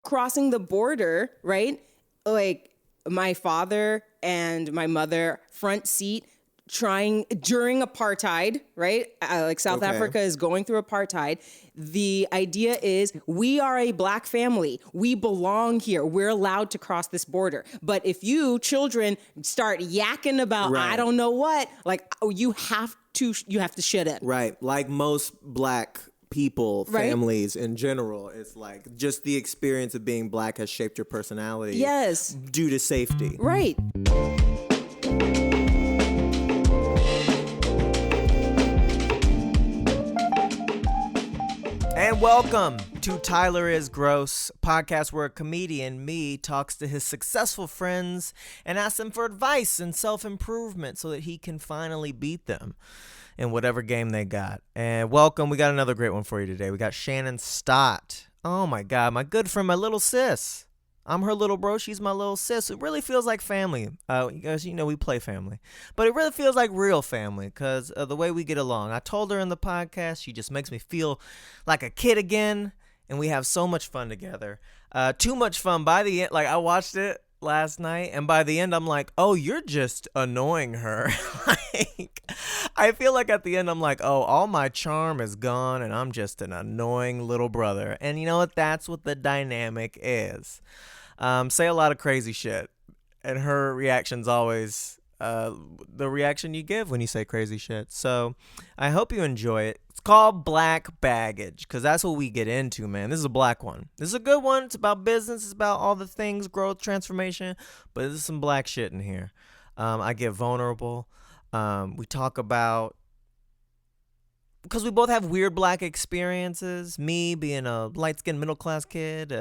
crossing the border, right? Like my father and my mother, front seat, trying during apartheid, right? Like South Africa is going through apartheid. The idea is we are a black family. We belong here. We're allowed to cross this border. But if you children start yakking about I don't know what, like you have to shut up. Right. Like most black people, families in general, it's like just the experience of being black has shaped your personality. Yes. Due to safety. Right. And welcome to Tyler Is Groce, podcast where a comedian, me, talks to his successful friends and asks them for advice and self-improvement so that he can finally beat them in whatever game they got. And welcome, we got another great one for you today. We got Shannon Stott. Oh my God, my good friend, my little sis. I'm her little bro, she's my little sis. It really feels like family. You guys, you know we play family. But it really feels like real family because of the way we get along. I told her in the podcast, she just makes me feel like a kid again. And we have so much fun together. Too much fun by the end. Like, I watched it last night, and by the end, I'm like, oh, you're just annoying her. Like, I feel like at the end, I'm like, oh, all my charm is gone, and I'm just an annoying little brother. And you know what? That's what the dynamic is. Say a lot of crazy shit, and her reaction's always the reaction you give when you say crazy shit. So I hope you enjoy it. It's called Black Baggage because that's what we get into, man. This is a black one. This is a good one. It's about business. It's about all the things, growth, transformation, but there's some black shit in here. I get vulnerable. We talk about, because we both have weird black experiences. Me being a light-skinned middle-class kid,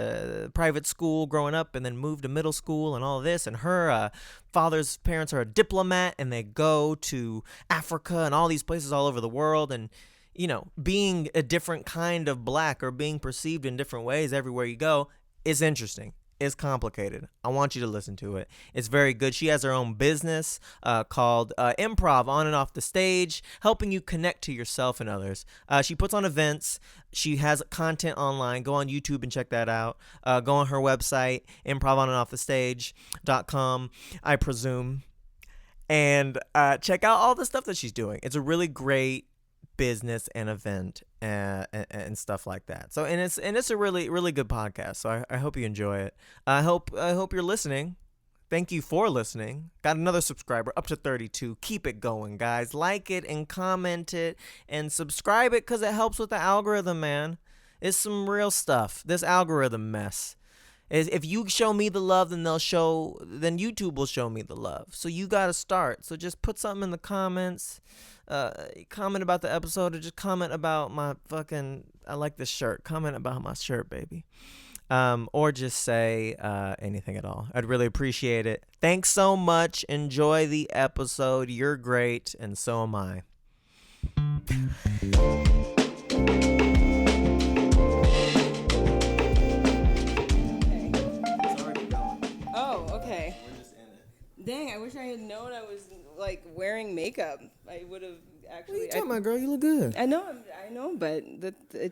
private school growing up, and then moved to middle school and all this. And her father's parents are a diplomat, and they go to Africa and all these places all over the world. And, you know, being a different kind of black or being perceived in different ways everywhere you go is interesting. It's complicated. I want you to listen to it. It's very good. She has her own business called Improv, on and off the stage, helping you connect to yourself and others. She puts on events. She has content online. Go on YouTube and check that out. Go on her website, improvandandoffthestage.com, I presume. And check out all the stuff that she's doing. It's a really great business and event and stuff like that. So and it's a really, really good podcast. So I hope you enjoy it. I hope you're listening. Thank you for listening. Got another subscriber, up to 32. Keep it going, guys. Like it and comment it and subscribe it because it helps with the algorithm, man. It's some real stuff. This algorithm mess. If you show me the love, then YouTube will show me the love. So you got to start. So just put something in the comments. Comment about the episode, or just comment about my I like this shirt. Comment about my shirt, baby. Or just say anything at all. I'd really appreciate it. Thanks so much. Enjoy the episode. You're great, and so am I. Dang, I wish I had known I was like wearing makeup. I would have actually. What are you talking about, girl? You look good. I know, but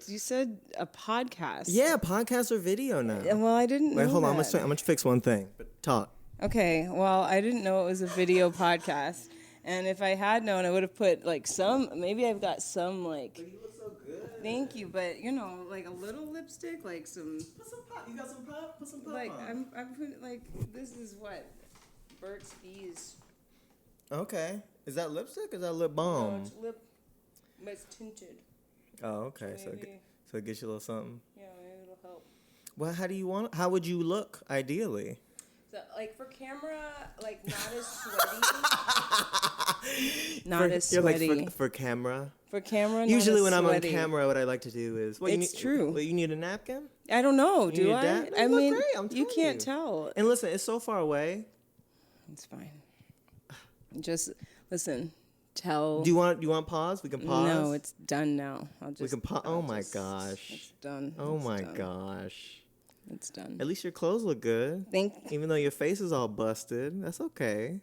you said a podcast. Yeah, podcast or video now. Well, I didn't. Wait, know hold on. that. I'm gonna fix one thing. But talk. Okay. Well, I didn't know it was a video podcast, and if I had known, I would have put like some. Maybe I've got some like. But you look so good. Thank you, but you know, like a little lipstick, like some. Put some pop. You got some pop? Put some pop like on. I'm putting like this is what. Burt's Bees. Okay. Is that lipstick or is that lip balm? No, it's lip, but it's tinted. Oh, okay. So it gets you a little something. Yeah, maybe it'll help. Well, how would you look ideally? So, like for camera, like not as sweaty. As sweaty. You're like for camera. For camera. Not Usually as when sweaty. I'm on camera, what I like to do is. Well, true. Well, you need a napkin. I don't know. Do I? I mean, great, you can't tell. And listen, it's so far away. It's fine. Just listen. Tell. Do you want pause? We can pause. No, it's done now. We can pause. Oh my gosh. It's done. Oh my gosh. It's done. At least your clothes look good. Even though your face is all busted, that's okay.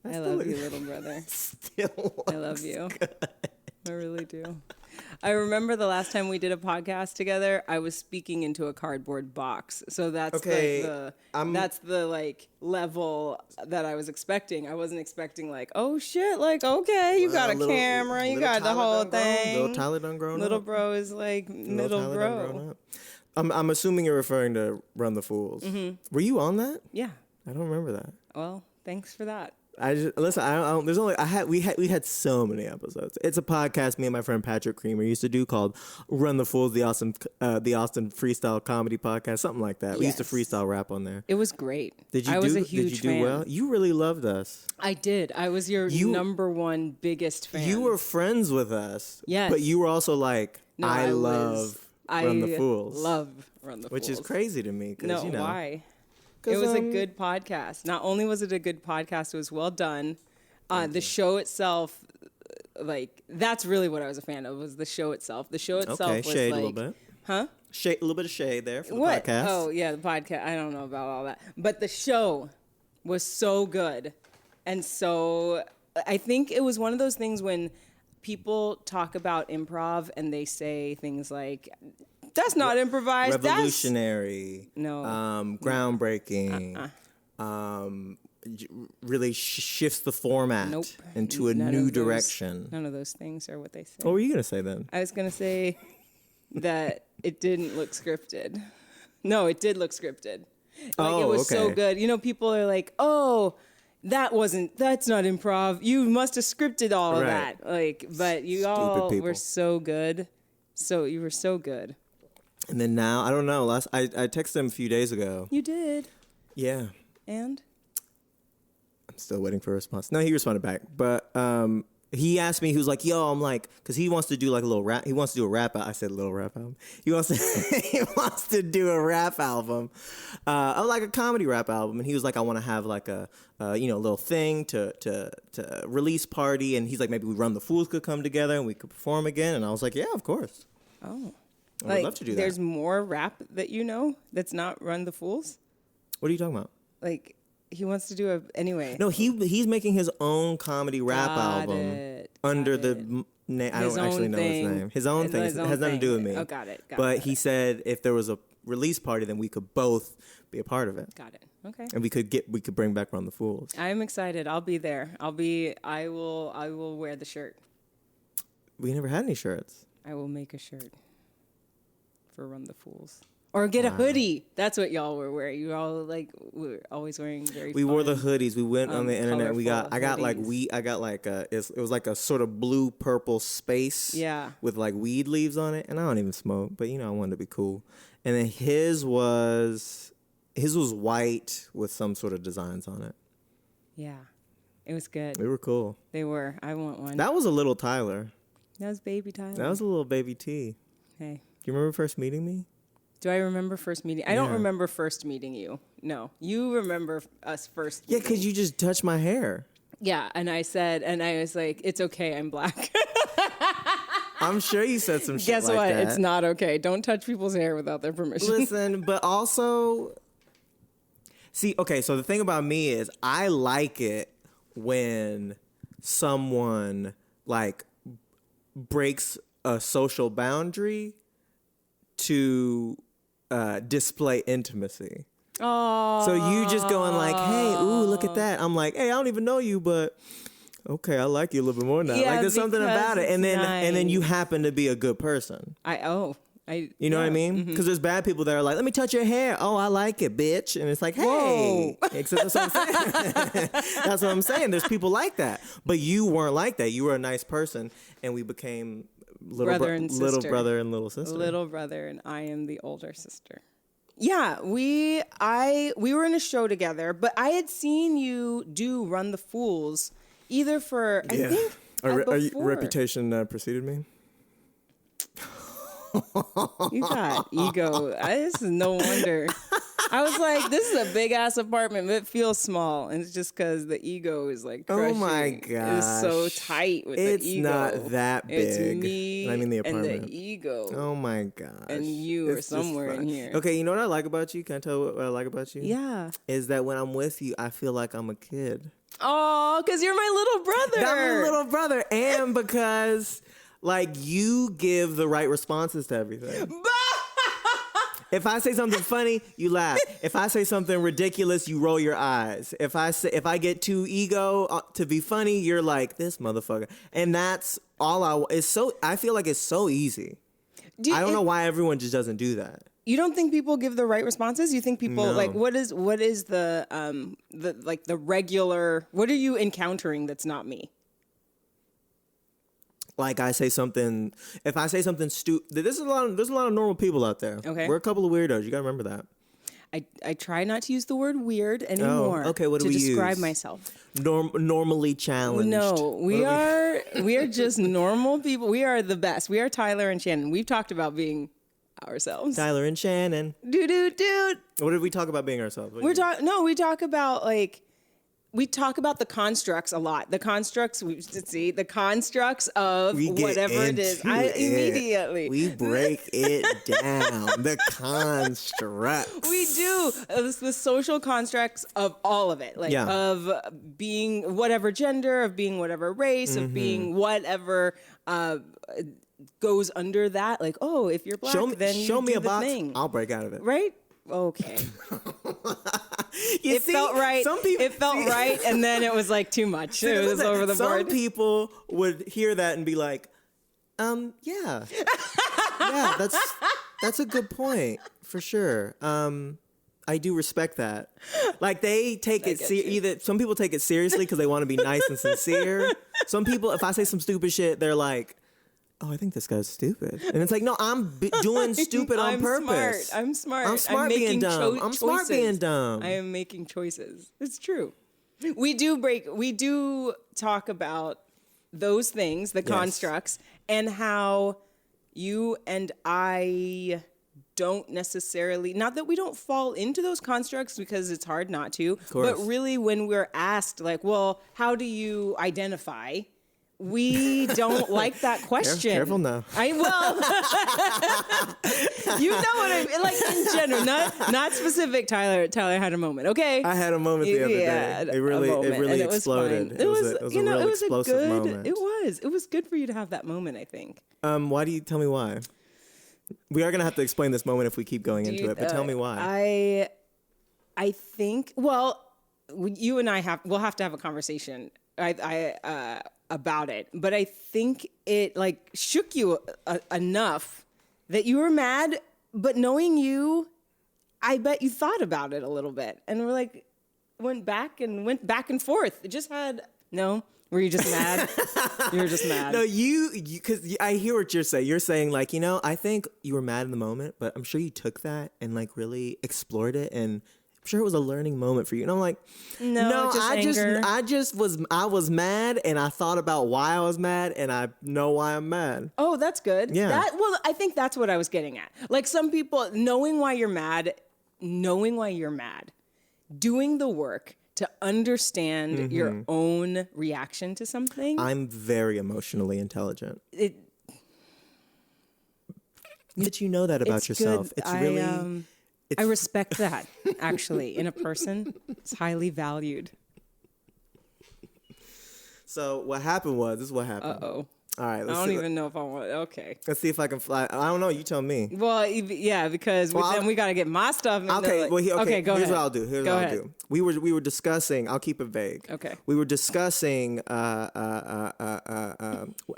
I love you, little brother. Still. I love you. Good. I really do. I remember the last time we did a podcast together, I was speaking into a cardboard box. So that's that's the like level that I was expecting. I wasn't expecting like, oh shit, like, okay, you got a camera, you got the whole thing. Little Tyler done grown up. Little bro is like middle bro. I'm assuming you're referring to Run the Fools. Mm-hmm. Were you on that? Yeah. I don't remember that. Well, thanks for that. We had so many episodes. It's a podcast me and my friend Patrick Creamer used to do called Run the Fools, the Austin freestyle comedy podcast, something like that. We used to freestyle rap on there. It was great. Did you do well? You really loved us. I did. I was your number one biggest fan. You were friends with us. Yes. But you were also like, I love Run the Fools. Love Run the Fools. Which is crazy to me. No, why? It was a good podcast. Not only was it a good podcast, it was well done. The show itself, like, that's really what I was a fan of, was the show itself. The show itself was shade like... a little bit. Huh? A little bit of shade there for the podcast. Oh, yeah, the podcast. I don't know about all that. But the show was so good. And so I think it was one of those things when people talk about improv and they say things like... That's not improvised. Revolutionary. No. Groundbreaking. Really shifts the format into a new direction. None of those things are what they say. What were you going to say then? I was going to say that it didn't look scripted. No, it did look scripted. Like, it was so good. You know, people are like, oh, that's not improv. You must have scripted all of that. Like, but you all were so good. So you were so good. And then now, I don't know. I texted him a few days ago. You did? Yeah. And? I'm still waiting for a response. No, he responded back. But he asked me, he was like, yo, I'm like, because he wants to do like a little rap. He wants to do a rap. I said little rap album. He wants to do a rap album, like a comedy rap album. And he was like, I want to have like a little thing to release party. And he's like, maybe we Run the Fools could come together and we could perform again. And I was like, yeah, of course. Oh. I would love to do that. There's more rap that you know that's not Run the Fools? What are you talking about? Like, he wants to do anyway. No, he's making his own comedy rap album under the name. I don't actually know his name. His own thing. It has nothing to do with me. Oh, got it. But he said if there was a release party, then we could both be a part of it. Got it. Okay. And we could bring back Run the Fools. I'm excited. I'll be there. I will wear the shirt. We never had any shirts. I will make a shirt for Run the Fools. Or get a hoodie. That's what y'all were wearing. You all were always wearing very. We wore the hoodies. We went on the internet. I got hoodies. it was like a sort of blue purple space. Yeah. With like weed leaves on it, and I don't even smoke, but I wanted to be cool. And then his was white with some sort of designs on it. Yeah, it was good. They were cool. They were. I want one. That was a little Tyler. That was baby Tyler. That was a little baby T. Hey. Do you remember first meeting me? Do I remember first meeting? I don't remember first meeting you. No. You remember us first meeting. Yeah, because you just touched my hair. Yeah, and I was like, it's okay, I'm black. I'm sure you said some shit Guess like what? that. It's not okay. Don't touch people's hair without their permission. Listen, but also... See, okay, so the thing about me is I like it when someone, like, breaks a social boundary to display intimacy. Oh. So you just going like, hey, ooh, look at that. I'm like, hey, I don't even know you, but okay, I like you a little bit more now. Yeah, like there's something about it. And then nice. and then you happen to be a good person. You know what I mean? Because there's bad people that are like, let me touch your hair. Oh, I like it, bitch. And it's like, hey. Except that's what I'm saying. That's what I'm saying. There's people like that. But you weren't like that. You were a nice person. And we became little brother and little sister. Little brother, and I am the older sister. Yeah, we were in a show together, but I had seen you do Run the Fools either for, I think, Reputation preceded me. You got ego. This is no wonder. I was like, this is a big ass apartment, but it feels small, and it's just because the ego is like crushing. Oh my gosh, it's so tight with the ego. It's not that big. It's me the apartment. and the ego. Oh my gosh, and you are somewhere in here. Okay, you know what I like about you? Can I tell what I like about you? Yeah, is that when I'm with you, I feel like I'm a kid. Oh, because you're my little brother. I'm your little brother, and because Like, you give the right responses to everything. If I say something funny, you laugh. If I say something ridiculous, you roll your eyes. If I get too ego to be funny, you're like, this motherfucker. And that's all I feel like it's so easy. I don't know why everyone just doesn't do that. You don't think people give the right responses? You think people like what is the regular, what are you encountering that's not me? Like if I say something stupid, there's a lot of normal people out there. Okay. We're a couple of weirdos. You got to remember that. I try not to use the word weird anymore. Oh, okay. What do we use? To describe myself. Normally challenged. No, we are just normal people. We are the best. We are Tyler and Shannon. We've talked about being ourselves. Tyler and Shannon. Dude. What did we talk about being ourselves? We talk about we talk about the constructs a lot. The constructs the constructs of whatever it is. Immediately. We break it down. The constructs. We do. The social constructs of all of it. Of being whatever gender, of being whatever race, of being whatever goes under that. Like, oh, if you're black, then you show me do a the box. thing. I'll break out of it. Right? Okay. It felt right. It felt right, and then it was like too much. It was over the board. Some people would hear that and be like, yeah, that's a good point for sure. I do respect that. Like, they take it either some people take it seriously because they want to be nice and sincere. Some people, if I say some stupid shit, they're like, oh, I think this guy's stupid. And it's like, no, I'm doing stupid on purpose. I'm smart. I'm smart being dumb. I'm smart being dumb. I am making choices. It's true. We do talk about those things, the constructs, and how you and I don't necessarily, not that we don't fall into those constructs because it's hard not to, but really when we're asked like, well, how do you identify? We don't like that question. Careful now. You know what I mean? Like, in general, not specific. Tyler had a moment. Okay. I had a moment the other day. It really exploded. It was a real explosive moment. It was good for you to have that moment, I think. Why do you tell me why? We are gonna have to explain this moment if we keep going into it, but tell me why. I think, well, you and we'll have to have a conversation. About it, but I think it like shook you enough that you were mad. But knowing you, I bet you thought about it a little bit, and we're like, went back and forth. It just had no. Were you just mad? You were just mad. No, you because I hear what you're saying. You're saying like, I think you were mad in the moment, but I'm sure you took that and like really explored it and. Sure, it was a learning moment for you. And I'm like, no, I was mad, and I thought about why I was mad, and I know why I'm mad. Oh, that's good. Yeah. I think that's what I was getting at. Like, some people, knowing why you're mad, doing the work to understand your own reaction to something. I'm very emotionally intelligent. Did you know that about yourself? Good. It's really... I respect that, actually. In a person, it's highly valued. So what happened was, this is what happened. Uh-oh. All right. I don't even know if I want. Okay. Let's see if I can fly. I don't know. You tell me. Well, yeah, because then we got to get my stuff. Okay. Go ahead. Here's what I'll do. Here's what I'll do. We were discussing. I'll keep it vague. Okay. We were discussing. How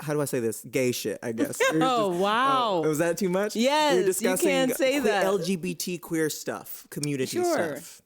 do I say this? Gay shit, I guess. Wow. Was that too much? Yes. We were discussing you can't say that. LGBT queer stuff, community stuff.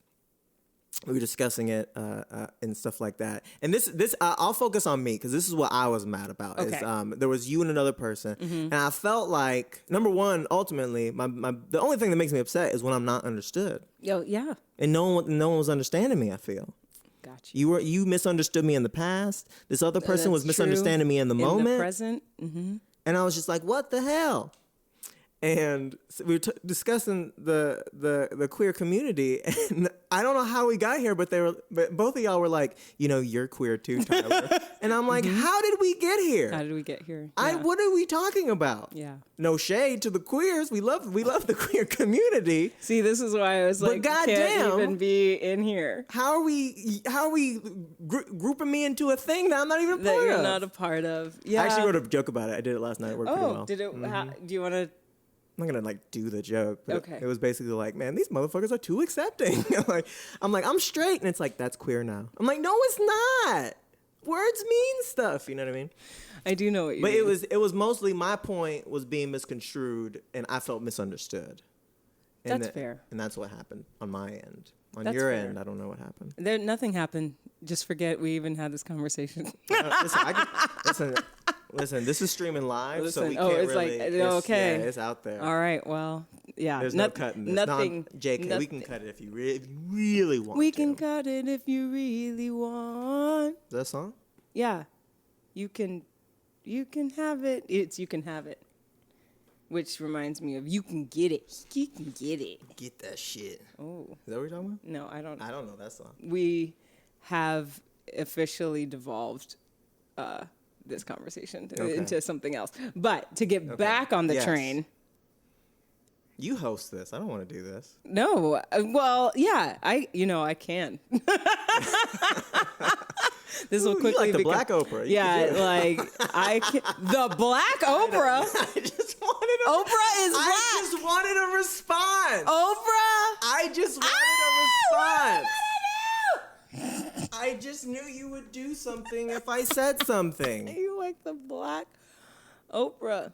We were discussing it and stuff like that. And this I'll focus on me because this is what I was mad about. Okay. Is, there was you and another person, and I felt like, number one, ultimately, the only thing that makes me upset is when I'm not understood. Oh yeah. And no one was understanding me. I feel. Gotcha. You misunderstood me in the past. This other person was misunderstanding me in the moment. In the present. Mm-hmm. And I was just like, what the hell? And so we were discussing the queer community, and I don't know how we got here, but both of y'all were like, you're queer too, Tyler. And I'm like, how did we get here? How did we get here? Yeah. What are we talking about? Yeah. No shade to the queers. We love the queer community. See, this is why I was like, can't even be in here. How are we grouping me into a thing that I'm not even a part of? That you're not a part of. Yeah. I actually wrote a joke about it. I did it last night. It worked pretty well. Did it? Do you want to? I'm not gonna do the joke, but okay. It was basically like, man, these motherfuckers are too accepting. I'm straight, and it's like, that's queer now. I'm like, no, it's not. Words mean stuff. You know what I mean? I do know what you mean. But it was mostly my point was being misconstrued, and I felt misunderstood. That's fair. And that's what happened on my end. On That's your fair. end, I don't know what happened. Nothing happened. Just forget we even had this conversation. Listen, this is streaming live, so we can't really. Okay. Yeah, it's out there. All right. Well, yeah. There's no cutting this. Nothing. JK, we can cut it if you really want. We can cut it if you really want. Is that a song? Yeah. You can have it. You can have it. Which reminds me of you can get it. You can get it. Get that shit. Oh. Is that what you're talking about? No, I don't know that song. We have officially devolved this conversation into something else. But to get back on the train. You host this. I don't want to do this. No. Well, yeah. I can. This will quickly become... Black Oprah. I can. The Black Oprah? I just wanted a... Oprah is black. I just wanted a response. Oprah? I just wanted a response. I just knew you would do something if I said something. You like the Black Oprah.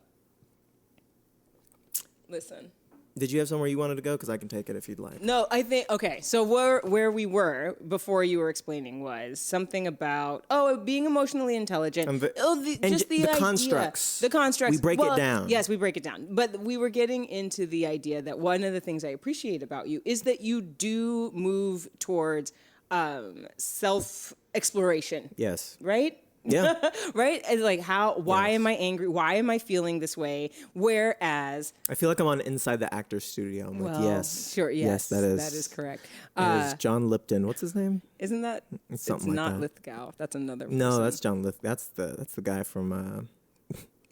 Listen. Did you have somewhere you wanted to go? Because I can take it if you'd like. No, I think, okay, so where we were before you were explaining was something about, being emotionally intelligent. The constructs. The constructs. We break it down. Yes, we break it down. But we were getting into the idea that one of the things I appreciate about you is that you do move towards self-exploration. Yes. Right? Yeah. Right? And like why am I angry? Why am I feeling this way? Whereas I feel like I'm on inside the actor's studio. I'm like, yes. Sure, yes. That is correct. That is John Lipton. What's his name? Isn't that it's something it's like not that. Lithgow. That's another person. No, that's John Lithgow. That's the guy from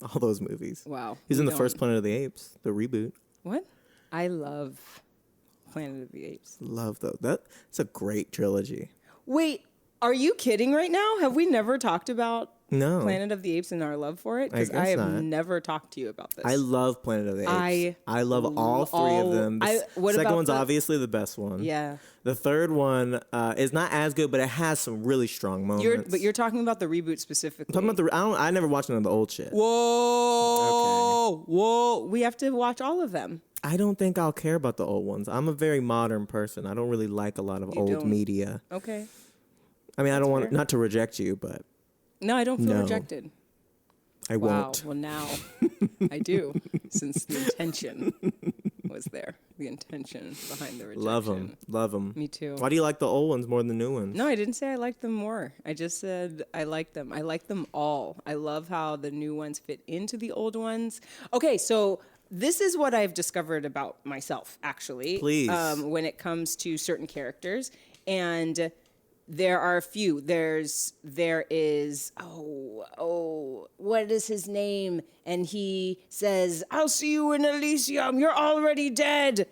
all those movies. Wow. He's in the first Planet of the Apes, the reboot. What? I love Planet of the Apes. Love though. That's a great trilogy. Wait, are you kidding right now? Have we never talked about Planet of the Apes and our love for it? Because I have never talked to you about this. I love Planet of the Apes. I love all three of them. The second one's obviously the best one. Yeah. The third one is not as good, but it has some really strong moments. But you're talking about the reboot specifically. I'm talking about I never watched none of the old shit. Whoa. Okay. Whoa. We have to watch all of them. I don't think I'll care about the old ones. I'm a very modern person. I don't really like a lot of old media. Okay. I mean, I don't want not to reject you, but no, I don't feel rejected. I won't. Well, now I do, since the intention was there. The intention behind the rejection. Love them. Me too. Why do you like the old ones more than the new ones? No, I didn't say I liked them more. I just said I like them. I like them all. I love how the new ones fit into the old ones. Okay, so this is what I've discovered about myself, actually. Please. When it comes to certain characters, and there are a few. There is what is his name? And he says, "I'll see you in Elysium. You're already dead."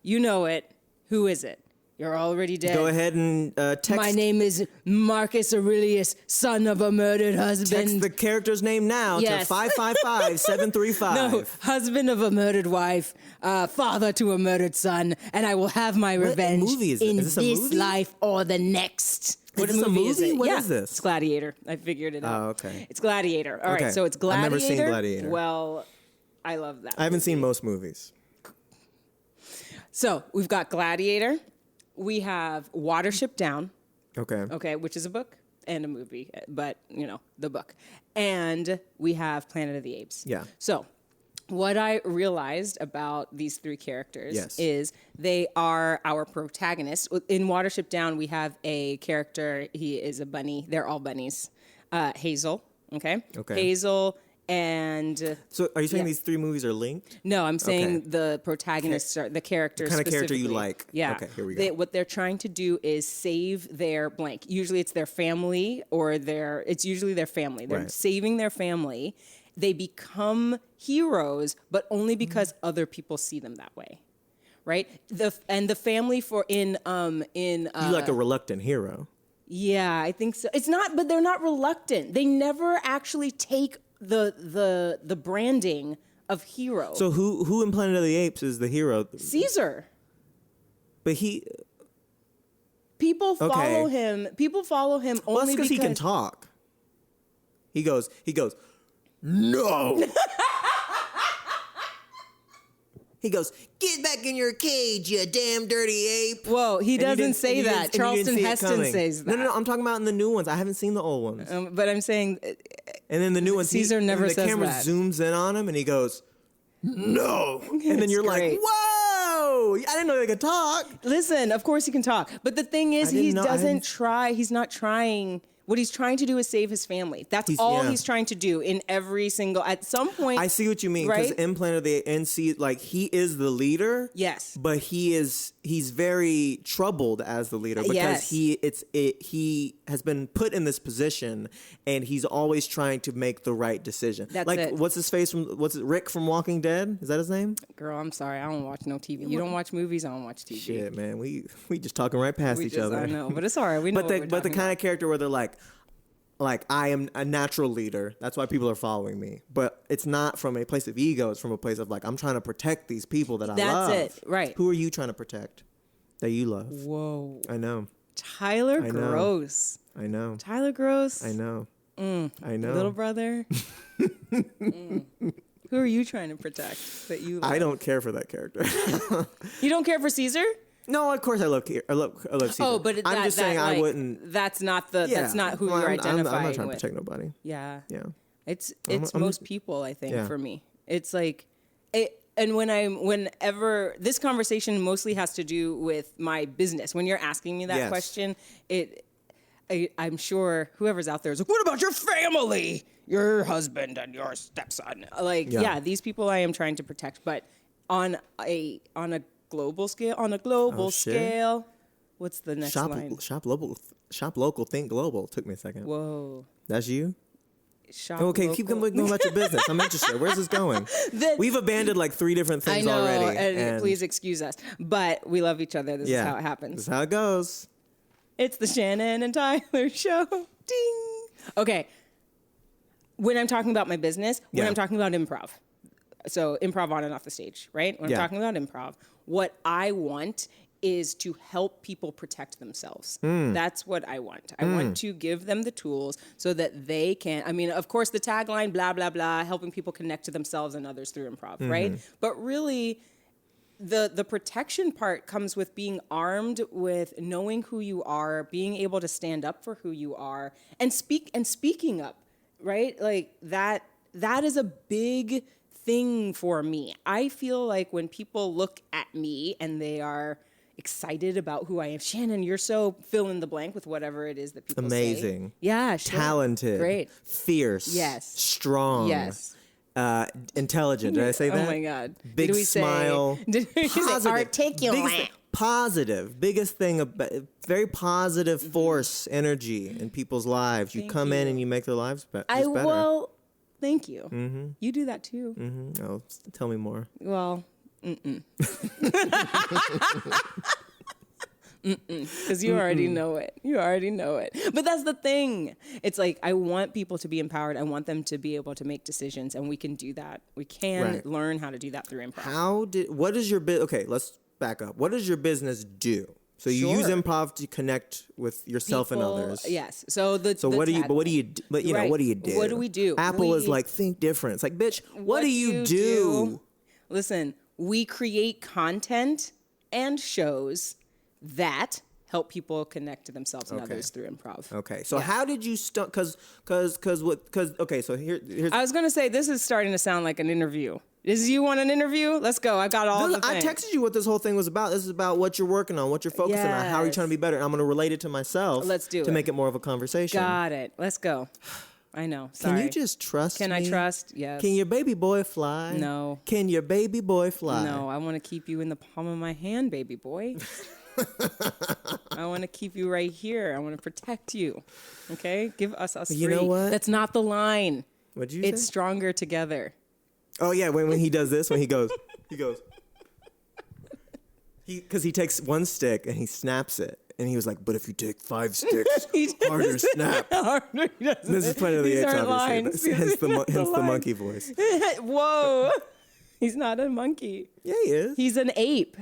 You know it. Who is it? You're already dead. Go ahead and text. My name is Marcus Aurelius, son of a murdered husband. Text the character's name now to 555-735. No, husband of a murdered wife, father to a murdered son, and I will have my revenge in this life or the next. What movie is it? What is this? It's Gladiator. I figured it out. Oh, okay. It's Gladiator. All right, so it's Gladiator. I've never seen Gladiator. Well, I love that. I haven't seen most movies. So we've got Gladiator. We have Watership Down. Okay, which is a book and a movie, but, the book. And we have Planet of the Apes. Yeah. So what I realized about these three characters is they are our protagonists. In Watership Down, we have a character. He is a bunny. They're all bunnies. Hazel. Okay. Hazel And so are you saying these 3 movies are linked? No, I'm saying the protagonists are the characters. The kind of character specifically. you like. Yeah. Okay, here we go. What they're trying to do is save their blank. Usually it's their family it's usually their family. They're saving their family. They become heroes, but only because other people see them that way. Right? The family you like a reluctant hero. Yeah, I think so. It's not, but they're not reluctant. They never actually take the branding of hero. So who in Planet of the Apes is the hero? Caesar. But people follow him. People follow him only because he can talk. He goes, no. He goes, get back in your cage, you damn dirty ape. Whoa, he doesn't say that. Charlton Heston says that. No, I'm talking about in the new ones. I haven't seen the old ones. But I'm saying... And then the new ones, Caesar never says that. The camera zooms in on him and he goes, no. And then you're great. Like, whoa, I didn't know they could talk. Listen, of course he can talk. But the thing is, he's not trying... What he's trying to do is save his family. That's all he's trying to do in every single... At some point... I see what you mean. Because in Planet of the NC, like, he is the leader. Yes. But he's very troubled as the leader. Because he has been put in this position and he's always trying to make the right decision. That's like, it. What's his face Rick from Walking Dead? Is that his name? Girl, I'm sorry. I don't watch no TV. You don't watch movies, I don't watch TV. Shit, man. We just talking right past each other. I know, but it's all right. We know But the kind of character where they're like, I am a natural leader. That's why people are following me. But it's not from a place of ego. It's from a place of like, I'm trying to protect these people that I love. That's it, right. Who are you trying to protect that you love? Whoa. I know. Tyler Groce. I know. Tyler Groce. I know. I know. Little brother. Who are you trying to protect that you love? I don't care for that character. You don't care for Caesar? No, of course I love Caesar. Oh, but I'm just saying I wouldn't. That's not that's not who you're identifying with. I'm not trying to protect nobody. Yeah. Yeah. It's most people, I think, for me. It's like and whenever this conversation mostly has to do with my business. When you're asking me that question, I'm sure whoever's out there is like, what about your family? Your husband and your stepson? Like, these people I am trying to protect, but on a global scale, what's the next line? Shop local, think global. Took me a second. Whoa. That's you? Shop okay, local. keep going about your business. I'm interested. Where's this going? We've abandoned like 3 different things already. And please excuse us. But we love each other. This is how it happens. This is how it goes. It's the Shannon and Tyler show. Ding. Okay. When I'm talking about my business, when I'm talking about improv. So improv on and off the stage, right? When I'm talking about improv, what I want is to help people protect themselves. That's what I want. I want to give them the tools so that they can, I mean, of course, the tagline, blah, blah, blah, helping people connect to themselves and others through improv, right? But really, the protection part comes with being armed with knowing who you are, being able to stand up for who you are, and speaking up, right? Like that is a big thing for me. I feel like when people look at me and they are excited about who I am, Shannon, you're so fill in the blank with whatever it is that people say. Amazing. Yeah, sure. Talented. Great. Fierce. Yes. Strong. Yes. Intelligent. Did I say that? Oh my God. Big smile. Did we say articulate? Positive. Biggest thing, very positive force, energy in people's lives. You come in and you make their lives better. Well, thank you. You do that too. Oh, tell me more. Well, because you already know it. You already know it. But that's the thing. It's like, I want people to be empowered. I want them to be able to make decisions, and we can do that. We can learn how to do that through improv. What is your okay, let's back up. What does your business do? So you use improv to connect with yourself and others. Yes. So what do you do? What do we do? Apple is like, think different. It's like, bitch, what do you do? Listen, we create content and shows that help people connect to themselves and others through improv. Okay. So how did you start? Okay, so here's. I was going to say, this is starting to sound like an interview. Is you want an interview? Let's go. I got all the things. I texted you what this whole thing was about. This is about what you're working on, what you're focusing on, how are you trying to be better. And I'm going to relate it to myself. Let's do it. To make it more of a conversation. Got it. Let's go. I know. Sorry. Can you just trust me? Can I trust? Yes. Can your baby boy fly? No. Can your baby boy fly? No, I want to keep you in the palm of my hand, baby boy. I want to keep you right here. I want to protect you. Okay? Give us free. You know what? That's not the line. What'd you It's say? stronger together. Oh, yeah, when he does this, when he goes. Because he takes one stick and he snaps it. And he was like, but if you take 5 sticks, harder snap. This is Planet of the Apes, obviously. Hence the monkey voice. Whoa. He's not a monkey. Yeah, he is. He's an ape.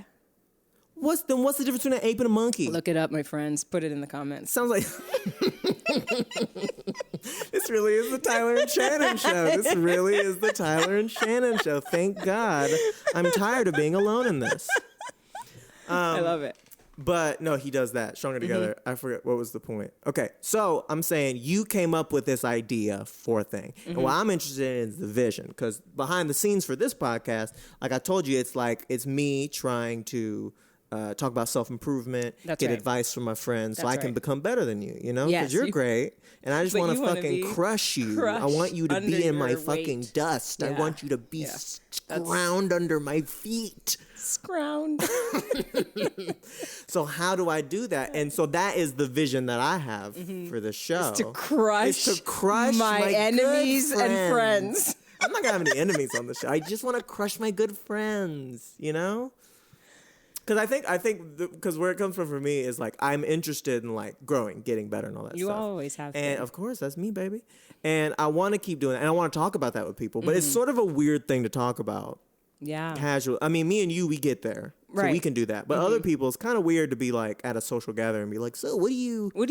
What's the difference between an ape and a monkey? Look it up, my friends. Put it in the comments. Sounds like this really is the Tyler and Shannon show. This really is the Tyler and Shannon show. Thank God. I'm tired of being alone in this. I love it. But no, he does that. Stronger together. I forget what was the point. Okay, so I'm saying you came up with this idea for a thing. And what I'm interested in is the vision. Because behind the scenes for this podcast, like I told you, it's me trying to talk about self-improvement, get advice from my friends so I can become better than you, you know? Because you're great. And I just want to fucking crush you. I want you to be in my fucking dust. Yeah. I want you to be scrounged under my feet. Scrounged. So how do I do that? And so that is the vision that I have for the show. It's to crush my enemies and friends. I'm not gonna have any enemies on the show. I just want to crush my good friends, you know? Because I think because where it comes from for me is like I'm interested in like growing, getting better, and all that stuff. You always have. And of course, that's me, baby. And I want to keep doing it, and I want to talk about that with people. But it's sort of a weird thing to talk about. Yeah. Casual. I mean, me and you, we get there. So we can do that. But other people, it's kind of weird to be like at a social gathering and be like, so what do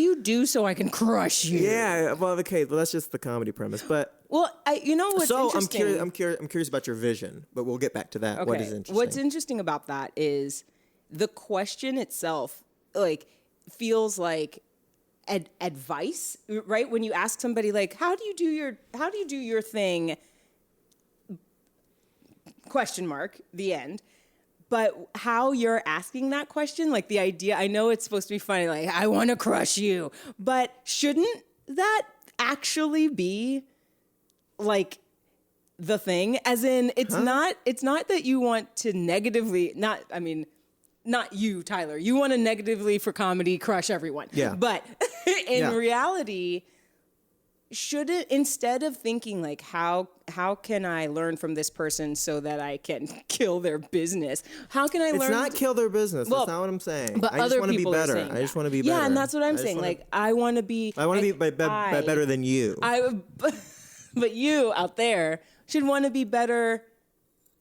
you do so I can crush you? Yeah. Well, okay. Well, that's just the comedy premise. But you know what's interesting? I'm curious about your vision, but we'll get back to that. Okay. What is interesting? What's interesting about that is the question itself, like, feels like advice, right? When you ask somebody like, how do you do your thing? ? The end. But how you're asking that question, like the idea, I know it's supposed to be funny, like, I want to crush you. But shouldn't that actually be like the thing? As in, it's not that you want to negatively, not you, Tyler. You want to negatively for comedy crush everyone. Yeah. But in reality, should it, instead of thinking like how can I learn from this person so that I can kill their business? How can I learn? It's not kill their business. That's not what I'm saying. But I just want to be better. I just want to be better. Yeah, and that's what I'm saying. Like I want to be better than you. But you out there should want to be better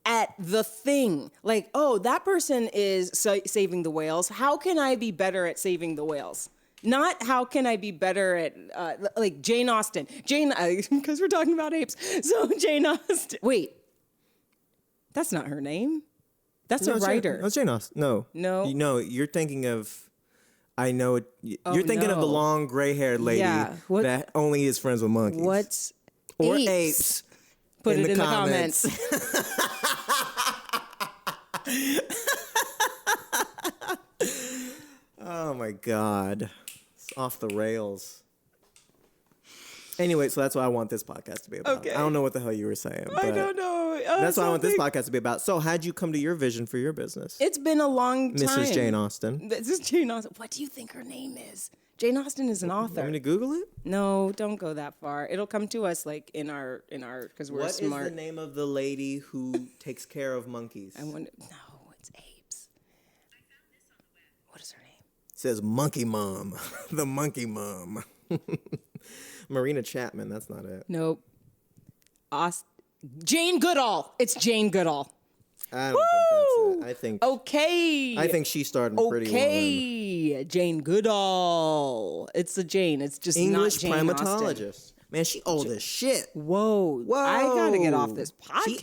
at the thing. Like, oh, that person is saving the whales. How can I be better at saving the whales? Not how can I be better at, like Jane Austen. Because we're talking about apes. So Jane Austen. Wait, that's not her name. That's a writer. That's Jane Austen. No. No, you're thinking of, I know it. You're thinking of the long gray-haired lady that only is friends with monkeys. What's or apes? Put it in the comments. Oh my God. It's off the rails. Anyway, so that's what I want this podcast to be about. Okay. I don't know what the hell you were saying. I don't know. That's what I want this podcast to be about. So how'd you come to your vision for your business? It's been a long time. Mrs. Jane Austen. This is Jane Austen. What do you think her name is? Jane Austen is an author. Want me to Google it? No, don't go that far. It'll come to us like in our because we're smart. What is the name of the lady who takes care of monkeys? No, it's apes. I found this on the web. What is her name? It says Monkey Mom. The Monkey Mom. Marina Chapman, that's not it. Nope. Jane Goodall. It's Jane Goodall. I don't think that's it. I think she started pretty well. Okay, Jane Goodall. It's a Jane. It's just English not Jane primatologist. Austen. Man, she old as shit. Whoa. I gotta get off this podcast. She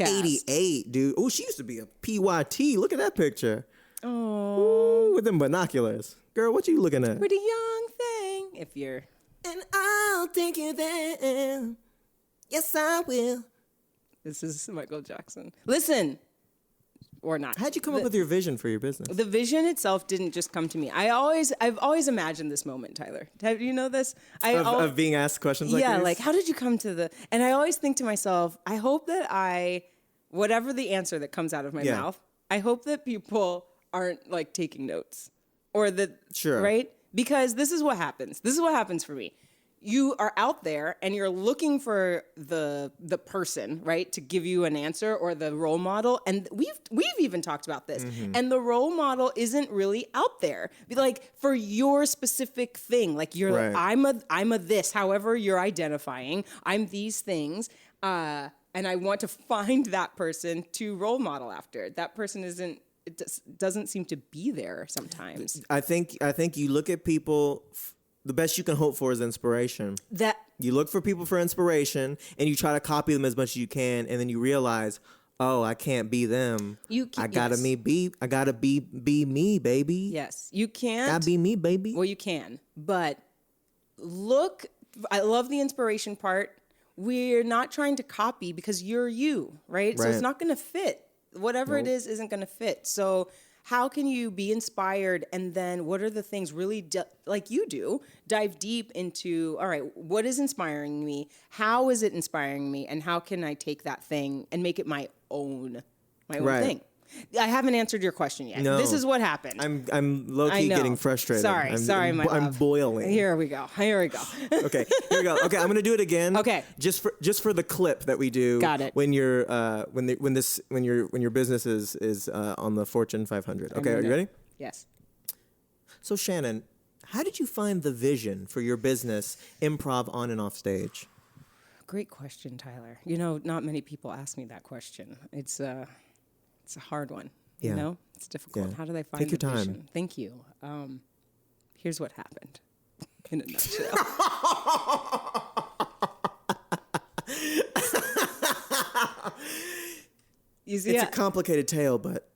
88, dude. Oh, she used to be a PYT. Look at that picture. Oh, with them binoculars. Girl, what you looking at? Pretty young thing. If you're. And I'll take you there. Yes, I will. This is Michael Jackson. Listen. or not. How'd you come up with your vision for your business? The vision itself didn't just come to me. I've always imagined this moment, Tyler. Do you know this? Of being asked questions like yeah, these? like how did you come to the? And I always think to myself, I hope that whatever the answer that comes out of my mouth, I hope that people aren't like taking notes, or that right? Because this is what happens. This is what happens for me. You are out there and you're looking for the person, right, to give you an answer, or the role model. And we've even talked about this. Mm-hmm. And the role model isn't really out there. Like for your specific thing, like you're like, I'm a this, however you're identifying. I'm these things. And I want to find that person to role model after. That person doesn't seem to be there sometimes. I think you look at people. The best you can hope for is inspiration. That you look for people for inspiration, and you try to copy them as much as you can, and then you realize, oh, I can't be them. I gotta be me, baby. Yes, you can't. Gotta be me, baby. Well, you can, but look. I love the inspiration part. We're not trying to copy because you're you, right? So it's not going to fit. Whatever it is isn't going to fit. So how can you be inspired, and then what are the things really, like you do, dive deep into, all right, what is inspiring me? How is it inspiring me? And how can I take that thing and make it my own thing? I haven't answered your question yet. No. This is what happened. I'm low-key getting frustrated. Sorry, my love. I'm boiling. Here we go. Okay, here we go. Okay, I'm gonna do it again. Okay. Just for the clip that we do. Got it. When you're when your business is on the Fortune 500. Okay, are you ready? Yes. So Shannon, how did you find the vision for your business, Improv on and off stage? Great question, Tyler. You know, not many people ask me that question. It's a hard one. You know, it's difficult. Yeah. How did I find Take your vision? time. Thank you. Here's what happened in a nutshell. You see, it's a complicated tale, but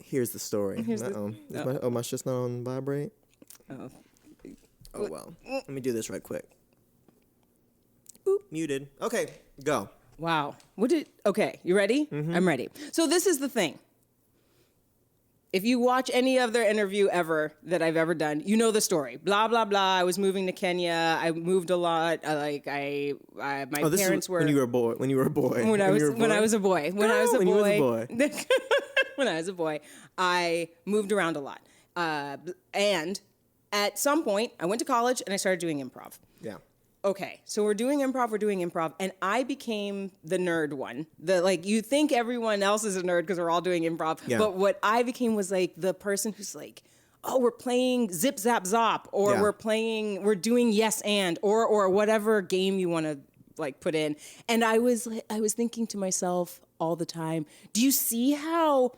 here's the story. Is my shit's not on vibrate? Oh well. Let me do this right quick. Boop, muted. Okay, go. Wow. Okay, you ready? Mm-hmm. I'm ready. So this is the thing. If you watch any other interview ever that I've ever done, you know the story. Blah, blah, blah. I was moving to Kenya. I moved a lot. My parents were... When you were a boy. When I was a boy. When I was a boy, I moved around a lot. And at some point, I went to college and I started doing improv. Yeah. Okay, so we're doing improv, and I became the nerd one. You think everyone else is a nerd because we're all doing improv, but what I became was like the person who's like, oh, we're playing Zip Zap Zop, or we're doing Yes and, or whatever game you want to like put in. And I was thinking to myself all the time, do you see how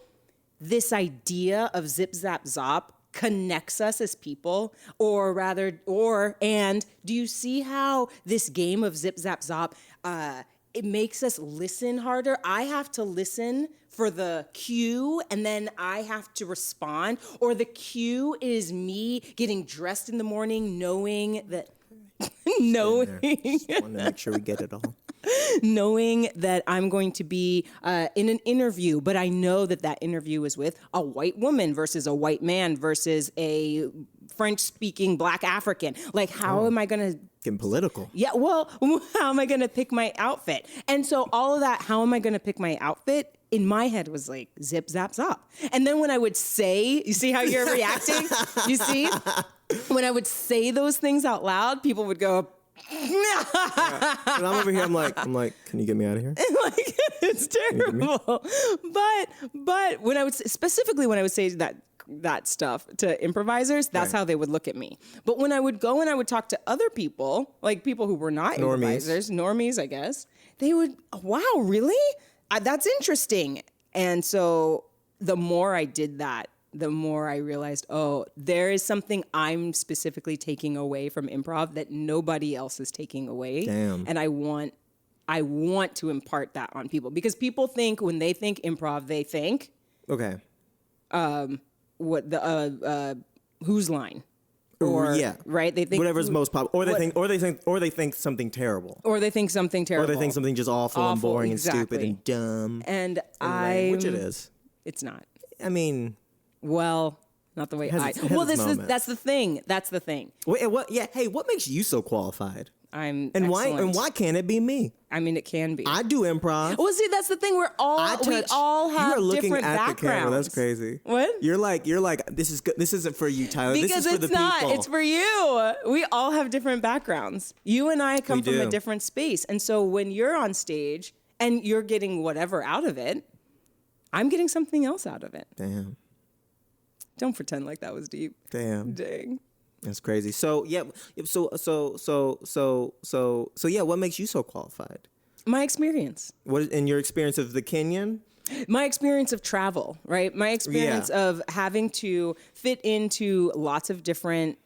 this idea of Zip Zap Zop connects us as people? And do you see how this game of Zip Zap Zop, it makes us listen harder? I have to listen for the cue, and then I have to respond, or the cue is me getting dressed in the morning knowing that Just want to make sure we get it all. Knowing that I'm going to be in an interview, but I know that interview is with a white woman versus a white man versus a French-speaking Black African. Like, how am I going to... Getting political. Yeah, well, how am I going to pick my outfit? And so all of that, how am I going to pick my outfit? In my head was like, zip, zap, zop. And then when I would say, you see how you're reacting? You see? When I would say those things out loud, people would go... And I'm over here. I'm like, can you get me out of here? Like, it's terrible. But when I would say that stuff to improvisers, that's how they would look at me. But when I would go and I would talk to other people, like people who were not improvisers, normies, I guess, they would, wow, really? That's interesting. And so the more I did that, the more I realized, oh, there is something I'm specifically taking away from improv that nobody else is taking away. Damn. And I want to impart that on people, because people think when they think improv, they think, okay, whose line? Or right? They think whatever's most popular, or they think something terrible, or they think something terrible, or they think something just awful and boring and stupid and dumb. And which it is. It's not. I mean, well, not the way that's the thing. That's the thing. What? Yeah. Hey, what makes you so qualified? And why can't it be me? I mean, it can be. I do improv. Well, see, that's the thing. We all have different backgrounds. That's crazy. What? You're like, this is good. This isn't for you, Tyler. Because this is for the people. It's for you. We all have different backgrounds. You and I come from a different space. And so when you're on stage and you're getting whatever out of it, I'm getting something else out of it. Damn. Don't pretend like that was deep. Damn. Dang. That's crazy. So yeah. So yeah. What makes you so qualified? My experience. What in your experience of the Kenyan? My experience of travel, right? My experience of having to fit into lots of different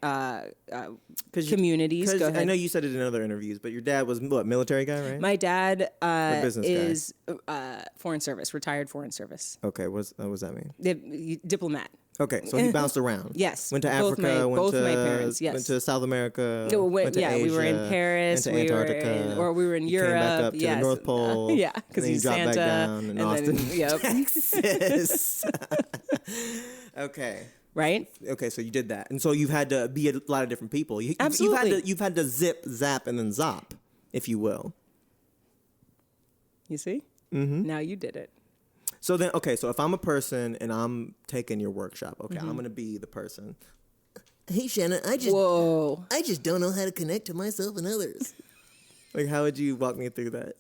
communities. Go ahead. I know you said it in other interviews, but your dad was what, military guy, right? My dad is guy? Foreign service, retired foreign service. Okay, what does that mean? Diplomat. Okay, so he bounced around. Yes. Went to Africa. Both my parents, yes. Went to South America. Went to Asia, we were in Paris. Went to Antarctica. We were in Europe. Came back up to the North Pole. Yeah, because he's dropped Santa. Back down in Austin, Texas. Okay. Right? Okay, so you did that. And so you've had to be a lot of different people. Absolutely. You've had to zip, zap, and then zop, if you will. You see? Mm-hmm. Now you did it. So then, okay, so if I'm a person and I'm taking your workshop, okay, I'm going to be the person. Hey, Shannon, I just don't know how to connect to myself and others. Like, how would you walk me through that?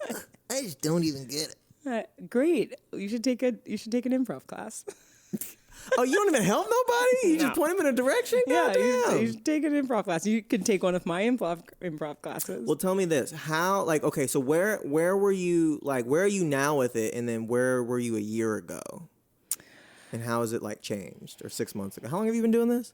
I just don't even get it. Great. You should take an improv class. Oh, you don't even help nobody? You just point them in a direction? Yeah, you should take an improv class. You can take one of my improv classes. Well, tell me this. How, like, okay, so where were you, like, where are you now with it? And then where were you a year ago? And how has it, like, changed? Or 6 months ago? How long have you been doing this?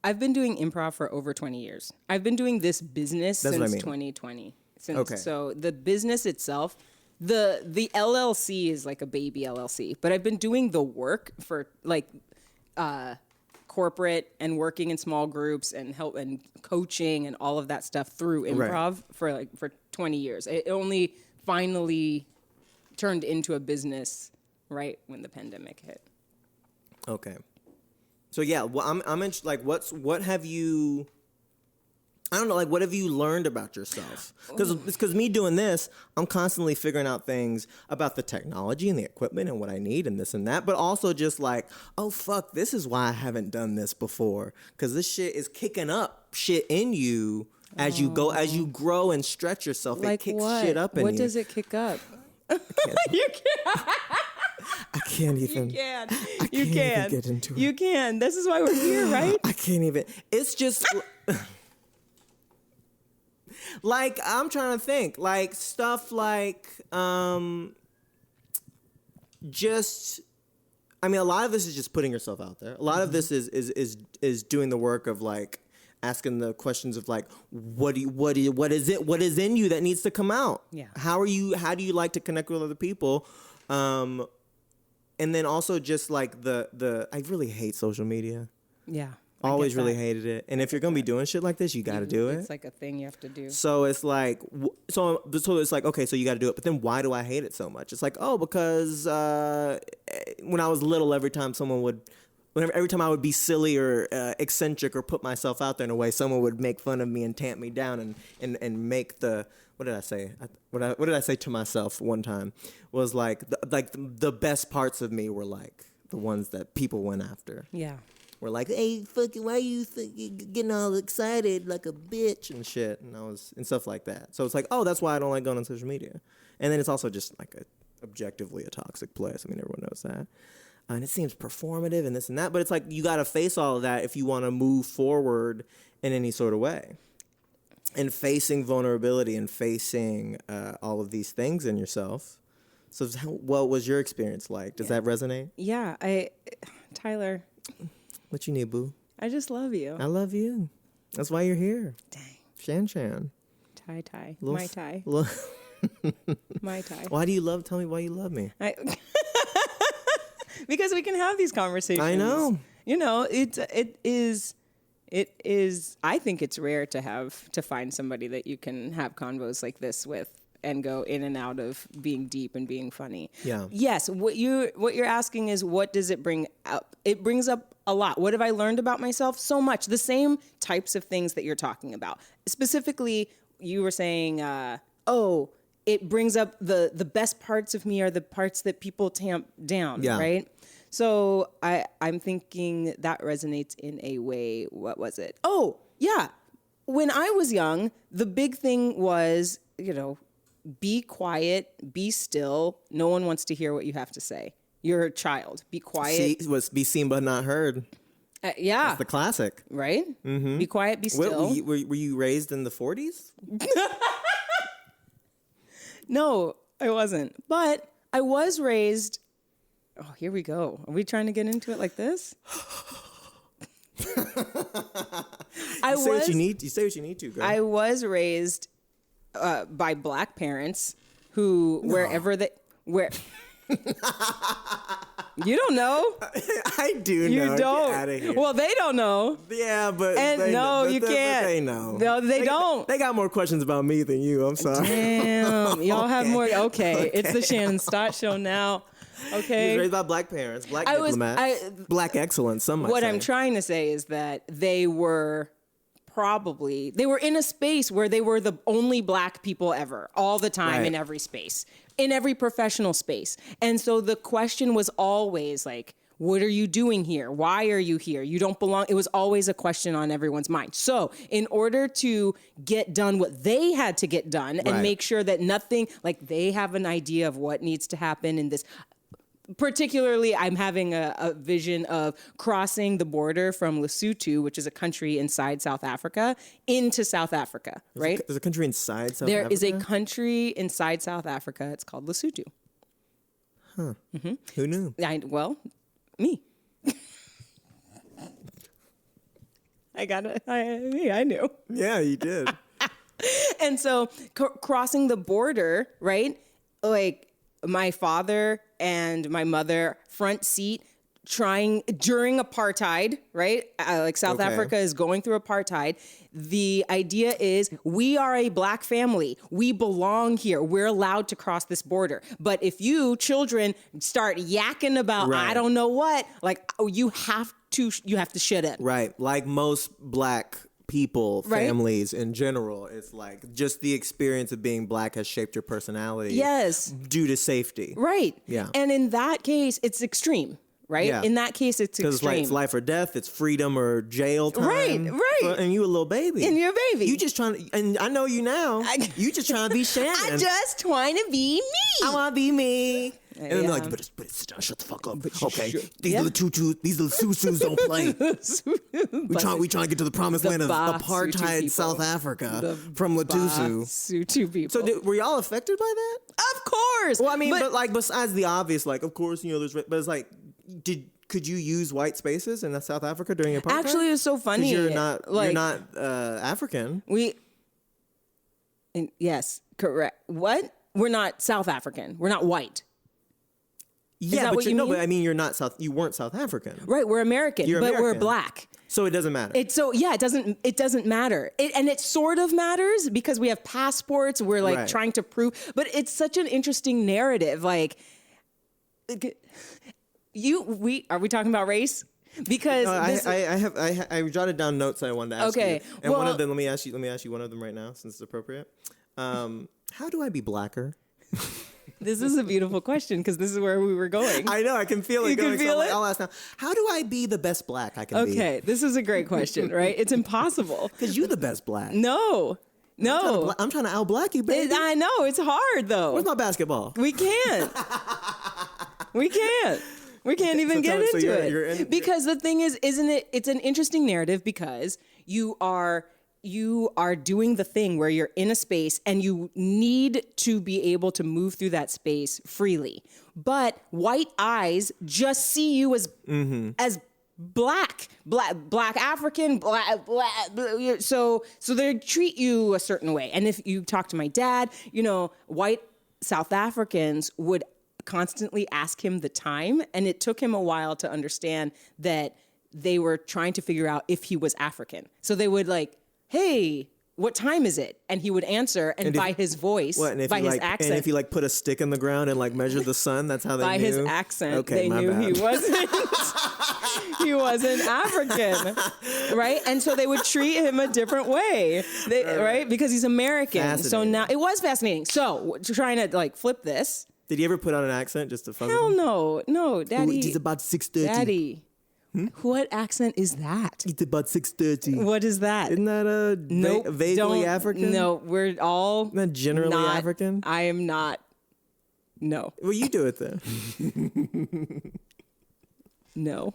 I've been doing improv for over 20 years. I've been doing this business since 2020. So the business itself... The LLC is like a baby LLC, but I've been doing the work for like corporate and working in small groups and help and coaching and all of that stuff through improv for 20 years. It only finally turned into a business right when the pandemic hit. Okay. So yeah, well, I'm interested. Like, what have you? I don't know, like, what have you learned about yourself? Because me doing this, I'm constantly figuring out things about the technology and the equipment and what I need and this and that, but also just like, oh, fuck, this is why I haven't done this before. Because this shit is kicking up shit in you as you grow and stretch yourself. Like it kicks what? shit up in you. What does it kick up? You can't. I can't even. You can. I can't even get into it. You can. This is why we're here, right? I can't even. It's just... Like, I'm trying to think, like, stuff like, a lot of this is just putting yourself out there. A lot of this is doing the work of, like, asking the questions of, like, what is in you that needs to come out? Yeah. How do you like to connect with other people? And then also just, like, I really hate social media. Yeah. Always really hated it. And if you're going to be doing shit like this, you got to do it. It's like a thing you have to do. So it's like, so it's like, okay, so you got to do it. But then why do I hate it so much? It's like, oh, because when I was little, every time I would be silly or eccentric or put myself out there in a way, someone would make fun of me and tamp me down and make the, what did I say? What did I say to myself one time was like the best parts of me were like the ones that people went after. Yeah. We're like, hey, fucking, why you getting all excited like a bitch and shit, and stuff like that. So it's like, oh, that's why I don't like going on social media. And then it's also just like objectively a toxic place. I mean, everyone knows that. And it seems performative and this and that, but it's like you got to face all of that if you want to move forward in any sort of way. And facing vulnerability and facing all of these things in yourself. So what was your experience like? Does that resonate? Yeah, Tyler. What you need, boo? I just love you. I love you. That's why you're here. Dang. Shan. Tai. My tie. My tie. Why do you love? Tell me why you love me. Because we can have these conversations. I know. You know, it is. I think it's rare to find somebody that you can have convos like this with and go in and out of being deep and being funny. Yeah. Yes. What you're asking is, what does it bring up? It brings up a lot. What have I learned about myself? So much. The same types of things that you're talking about. Specifically, you were saying, it brings up the best parts of me are the parts that people tamp down, right? So I'm thinking that resonates in a way. What was it? Oh, yeah. When I was young, the big thing was, be quiet, be still. No one wants to hear what you have to say. You're a child. Be quiet. Be seen but not heard. Yeah. That's the classic. Right? Mm-hmm. Be quiet, be still. Were you raised in the 40s? No, I wasn't. But I was raised... Oh, here we go. Are we trying to get into it like this? You say what you need to, girl. I was raised by Black parents who, where you don't know. I do know. You don't. Get out of here. Well, they don't know. Yeah, but you can't. They know. No, they don't. They got more questions about me than you. I'm sorry. Damn, y'all have more. Okay, it's the Shannon Stott show now. Okay. He was raised by Black parents, Black diplomats, Black excellence. Some might say. What I'm trying to say is that they were in a space where they were the only Black people ever, all the time, in every space, in every professional space. And so the question was always like, what are you doing here? Why are you here? You don't belong. It was always a question on everyone's mind. So in order to get done what they had to get done and make sure that nothing, like they have an idea of what needs to happen in this. Particularly, I'm having a vision of crossing the border from Lesotho, which is a country inside South Africa, into South Africa, right? There's a country inside South Africa? There is a country inside South Africa. It's called Lesotho. Huh. Mm-hmm. Who knew? Me. I knew. Yeah, you did. And so crossing the border, right? Like my father and my mother, front seat, trying during apartheid, right? Like South Africa is going through apartheid. The idea is we are a Black family. We belong here. We're allowed to cross this border. But if you children start yakking about I don't know what, like you have to shut up. Right. Like most Black people, families in general, it's like just the experience of being Black has shaped your personality. Yes. Due to safety. Right. Yeah. And in that case, it's extreme. Right? Yeah. In that case, it's extreme. Because it's life or death, it's freedom or jail time. Right. And you a little baby. And you're a baby. You just trying to, and I know you now, you just trying to be Shannon. I just trying to be me. I want to be me. And then they're like, but sit down, shut the fuck up. Okay, these little susus don't play. we trying to get to the promised land of apartheid South Africa from Lesotho. People. So were y'all affected by that? Of course. Well, I mean, but like besides the obvious, like of course there's, but it's like, could you use white spaces in South Africa during apartheid? Actually, it's so funny. You're not African. Yes, correct. What? We're not South African. We're not white. Yeah, but I mean, you weren't South African. Right, we're American, we're Black. So it doesn't matter. It doesn't matter. And it sort of matters because we have passports, we're like trying to prove, but it's such an interesting narrative. Like are we talking about race? Because I jotted down notes that I wanted to ask you. And one of them, let me ask you one of them right now since it's appropriate. How do I be Blacker? This is a beautiful question because this is where we were going. I know, I can feel it going. You can feel it? I'll ask now. How do I be the best Black I can be? Okay, this is a great question, right? It's impossible. Because you're the best Black. No. I'm trying to out-Black you, baby. I know, it's hard though. Where's my basketball? We can't. We can't even get into it. Because the thing is, it's an interesting narrative because you are doing the thing where you're in a space and you need to be able to move through that space freely. But white eyes just see you as black African, so they treat you a certain way. And if you talk to my dad, white South Africans would constantly ask him the time, and it took him a while to understand that they were trying to figure out if he was African. So they would like, hey, what time is it? And he would answer, and by his voice, by his accent. And if he like put a stick in the ground and like measured the sun, that's how they knew? By his accent, okay, they knew bad. he wasn't African, right? And so they would treat him a different way, right? Because he's American. So now, it was fascinating. So trying to like flip this. Did he ever put on an accent just to fuck with Hell him? no, Daddy. It's about 6:30. Daddy. What accent is that? It's about 6:30. What is that? Isn't that vaguely African? No, we're all not generally African. I am not. No. Well, you do it then. No.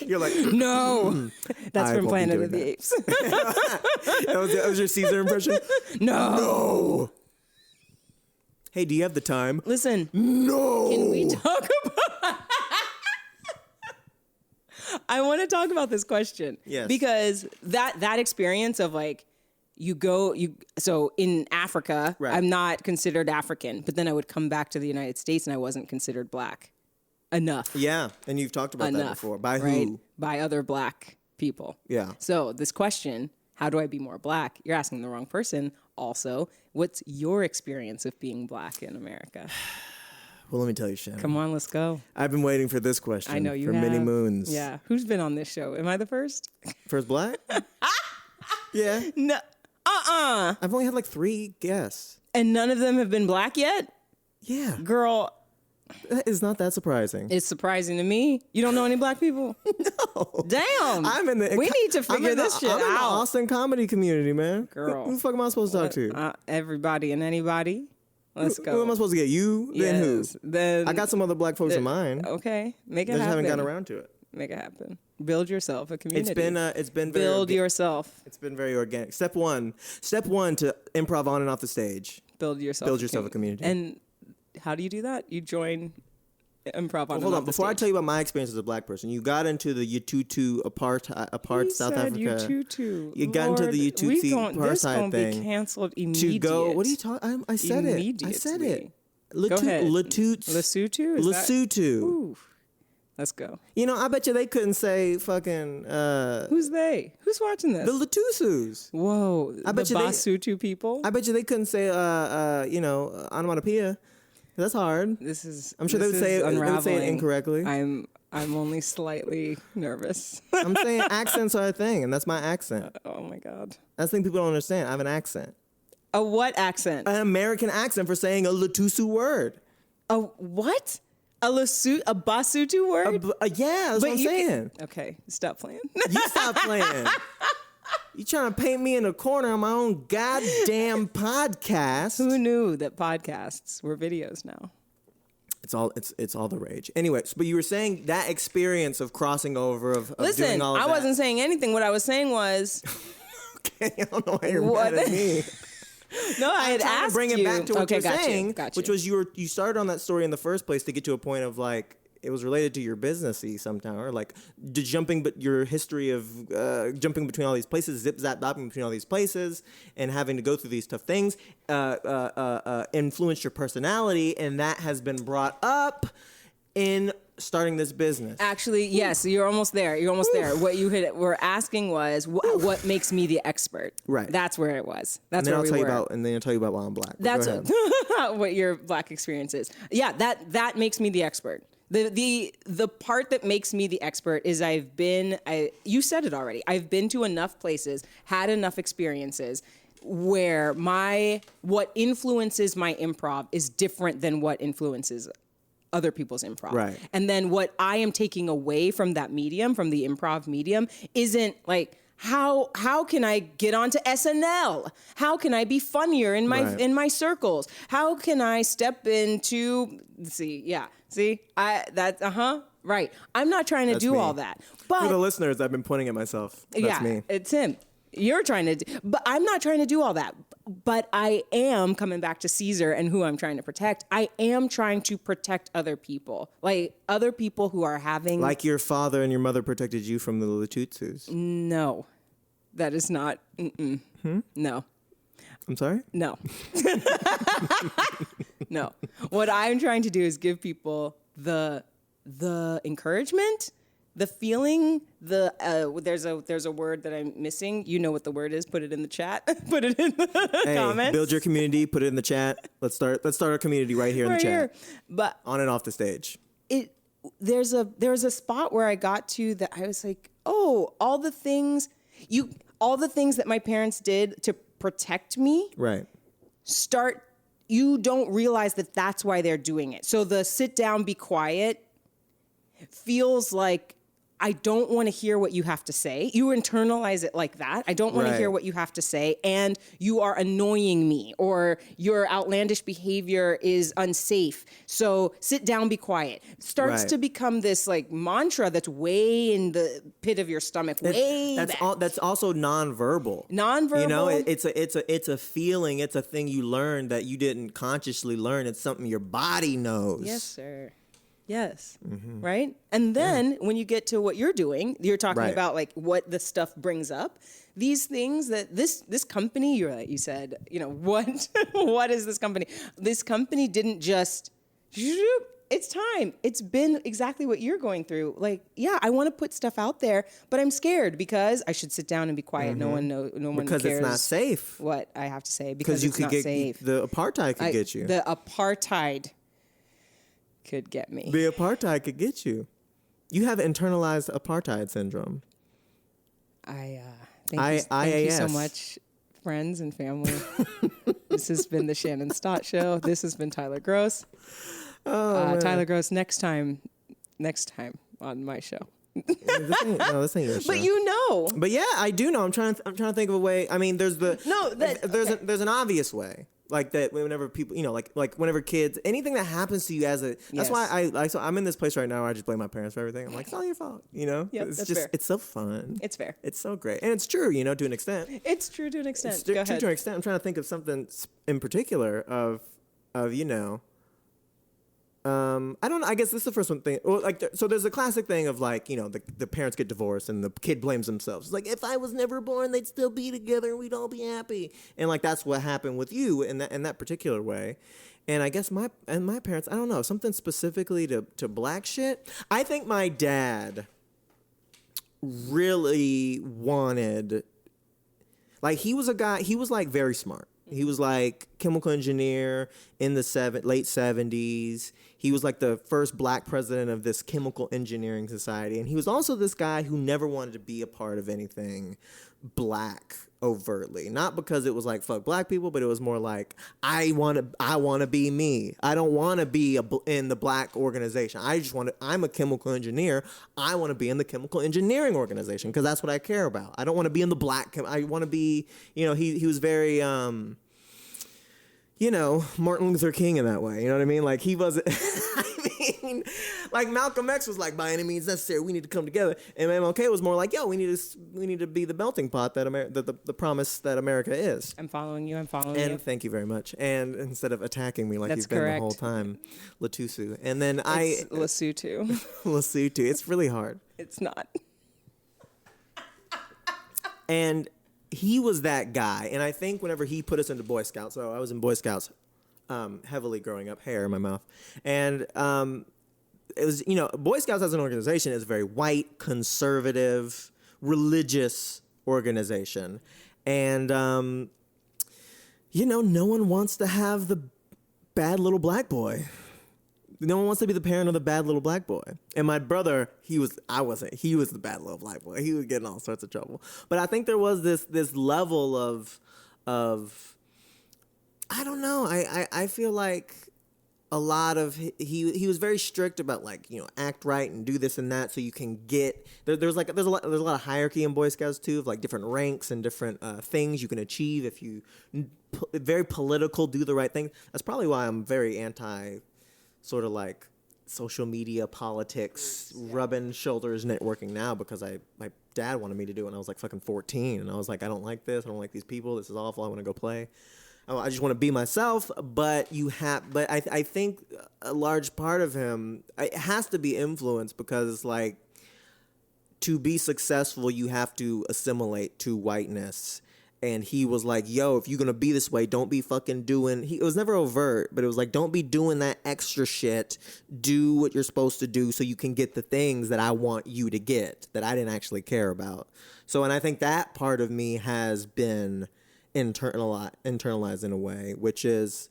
You're like no. That's from Planet of the Apes. that was your Caesar impression. No. Hey, do you have the time? Listen. No. Can we talk about? I want to talk about this question. Yes. Because that experience of like, so in Africa, right. I'm not considered African, but then I would come back to the United States and I wasn't considered black enough. Yeah. And you've talked about that before. By right? who? By other black people. Yeah. So this question, how do I be more black? You're asking the wrong person. Also, what's your experience of being black in America? Well, let me tell you, Shannon. Come on, let's go. I've been waiting for this question. I know you for have. many moons. Yeah. Who's been on this show? Am I the first? First black? Yeah. No. I've only had like 3 guests. And none of them have been black yet? Yeah. Girl. That is not that surprising. It's surprising to me. You don't know any black people? No. Damn. We need to figure this shit out. I'm in the Austin comedy community, man. Girl. Who the fuck am I supposed to talk to? Everybody and anybody. Let's go. Who am I supposed to get? You? Then who? Then I got some other black folks in mind. Okay. Make it I happen. just haven't gotten around to it. Make it happen. Build yourself a community. It's been very build yourself. It's been very organic. Step one to improv on and off the stage. Build yourself a community. And how do you do that? You join improv on. Hold on. Before I tell you about my experience as a black person, you got into the Ututu apart South Africa. Ututu. You got into the Ututu apartheid thing. Be canceled immediately. To go. What are you talking? I said it. I said it. Go ahead. Lesotho. Ooh. Let's go. You know, I bet you they couldn't say fucking. Who's they? Who's watching this? The Latusus. Whoa. I bet the Basutu people. I bet you they couldn't say onomatopoeia. That's hard. I'm sure they would say it incorrectly. I'm only slightly nervous. I'm saying accents are a thing, and that's my accent. Oh my God. That's the thing people don't understand. I have an accent. A what accent? An American accent for saying a Latusu word. A what? A Basutu word? Yeah, that's what I'm saying. Okay, stop playing. You stop playing. You trying to paint me in a corner on my own goddamn podcast. Who knew that podcasts were videos now? It's all the rage. Anyways, but you were saying that experience of crossing over, of doing all of that. I wasn't saying anything. What I was saying was... Okay, I don't know why you're mad at me. No, I had asked you. Bring it back to what you're saying, got which was you started on that story in the first place to get to a point of like, it was related to your businessy sometime, or like but your history of jumping between all these places, zip zap bopping between all these places, and having to go through these tough things, influenced your personality, and that has been brought up in starting this business. Actually, yes, you're almost there. What you were asking was what makes me the expert. Right. That's where it was. That's where we were. And then I'll tell you about why I'm black. That's what your black experience is. Yeah, that makes me the expert. The part that makes me the expert is you said it already. I've been to enough places, had enough experiences where what influences my improv is different than what influences other people's improv. Right. And then what I am taking away from that medium, from the improv medium, isn't like, how can I get onto SNL? How can I be funnier in my circles? How can I step into right. I'm not trying to do all that. But for the listeners, I've been pointing at myself. That's me. It's him. You're trying to but I'm not trying to do all that. But I am coming back to Caesar and who I'm trying to protect. I am trying to protect other people. Like other people who are having... Like your father and your mother protected you from the Latutsus. No. That is not... No. I'm sorry? No. No. What I'm trying to do is give people the encouragement The feeling, there's a word that I'm missing. You know what the word is. Put it in the chat. Put it in the comments. Build your community. Put it in the chat. Let's start our community right here in the chat. But on and off the stage. There was a spot where I got to that I was like, oh, all the things that my parents did to protect me. Right. You don't realize that that's why they're doing it. So the sit down, be quiet feels like I don't want to hear what you have to say. You internalize it like that. I don't want to hear what you have to say. And you are annoying me, or your outlandish behavior is unsafe. So sit down, be quiet. Starts to become this like mantra that's way in the pit of your stomach. That's also nonverbal. Nonverbal. You know, it's a feeling. It's a thing you learn that you didn't consciously learn. It's something your body knows. Yes, sir. Yes. Mm-hmm. Right. And then when you get to what you're doing, you're talking about like what the stuff brings up. These things that this company, you said, you know, what is this company? This company didn't just, it's time. It's been exactly what you're going through. Like, yeah, I want to put stuff out there, but I'm scared because I should sit down and be quiet. Mm-hmm. No one because cares. It's not safe. What I have to say because it's not safe. The apartheid could get you. The apartheid could get me. The apartheid could get you. You have internalized apartheid syndrome. Thank you so much, friends and family. This has been the Shannon Stott Show. This has been Tyler Groce. Tyler Groce next time on my show. This ain't your show. But you know. But yeah, I do know. I'm trying to think of a way. I mean, there's an obvious way. Like that whenever people, you know, like whenever kids, anything that happens to you that's why so I'm in this place right now where I just blame my parents for everything. I'm like, it's all your fault, you know? Yep, it's that's just, fair. it's so fun. It's fair. It's so great. And it's true, you know, to an extent. It's true to an extent. Go ahead. To an extent. I'm trying to think of something in particular of, you know, I don't know. I guess this is the first one thing. Well, so there's a classic thing of like, you know, the parents get divorced and the kid blames themselves. It's like, if I was never born, they'd still be together and we'd all be happy. And like, that's what happened with you in that particular way. And I guess my parents, I don't know, something specifically to black shit. I think my dad really wanted, like, he was like very smart. He was like chemical engineer in the late 70s. He was like the first black president of this chemical engineering society. And he was also this guy who never wanted to be a part of anything black overtly. Not because it was like, fuck black people, but it was more like, I want to be me. I don't want to be in the black organization. I'm a chemical engineer. I want to be in the chemical engineering organization because that's what I care about. I don't want to be in the black. I want to be, you know, he was very, you know, Martin Luther King in that way. You know what I mean? Like he wasn't, I mean, like Malcolm X was like, by any means necessary, we need to come together. And MLK was more like, yo, we need to be the melting pot that the promise that America is. I'm following you. And thank you very much. And instead of attacking me like That's you've been correct. the whole time, Latusu. And then it's Lesotho. Lesotho. It's really hard. It's not. And he was that guy. And I think whenever he put us into Boy Scouts, so I was in Boy Scouts heavily growing up, hair in my mouth. And it was, you know, Boy Scouts as an organization is a very white, conservative, religious organization. And, you know, no one wants to have the bad little black boy. No one wants to be the parent of the bad little black boy. And my brother, he was the bad little black boy. He was getting all sorts of trouble. But I think there was this level of I don't know. I feel like a lot of he was very strict about, like, you know, act right and do this and that so you can get there's a lot of hierarchy in Boy Scouts too, of like different ranks and different things you can achieve if you very political, do the right thing. That's probably why I'm very anti sort of like social media politics, rubbing shoulders, networking now, because my dad wanted me to do it when I was like fucking 14, and I was like, I don't like this, I don't like these people, this is awful, I want to go play. I just want to be myself. But I think a large part of him, it has to be influence, because like, to be successful you have to assimilate to whiteness. And he was like, yo, if you're going to be this way, don't be fucking doing... It was never overt, but it was like, don't be doing that extra shit. Do what you're supposed to do so you can get the things that I want you to get that I didn't actually care about. So, and I think that part of me has been internalized in a way, which is...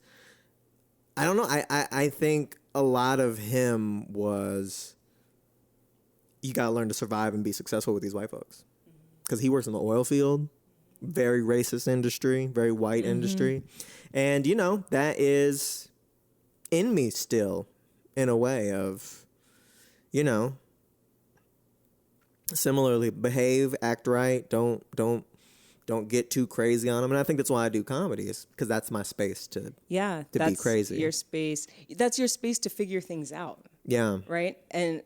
I don't know. I think a lot of him was... You got to learn to survive and be successful with these white folks. Because he works in the oil field. Very racist industry, very white industry. And, you know, that is in me still in a way of, you know, similarly behave, act right, don't get too crazy on them. And I think that's why I do comedy, is because that's my space to be crazy. Your space. That's your space to figure things out. Yeah. Right? And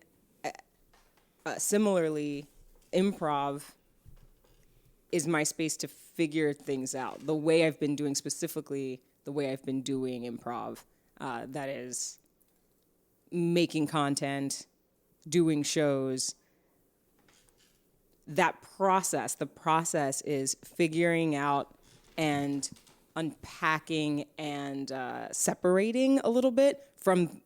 similarly, improv is my space to figure things out. The way I've been doing improv, that is making content, doing shows. The process is figuring out and unpacking and separating a little bit from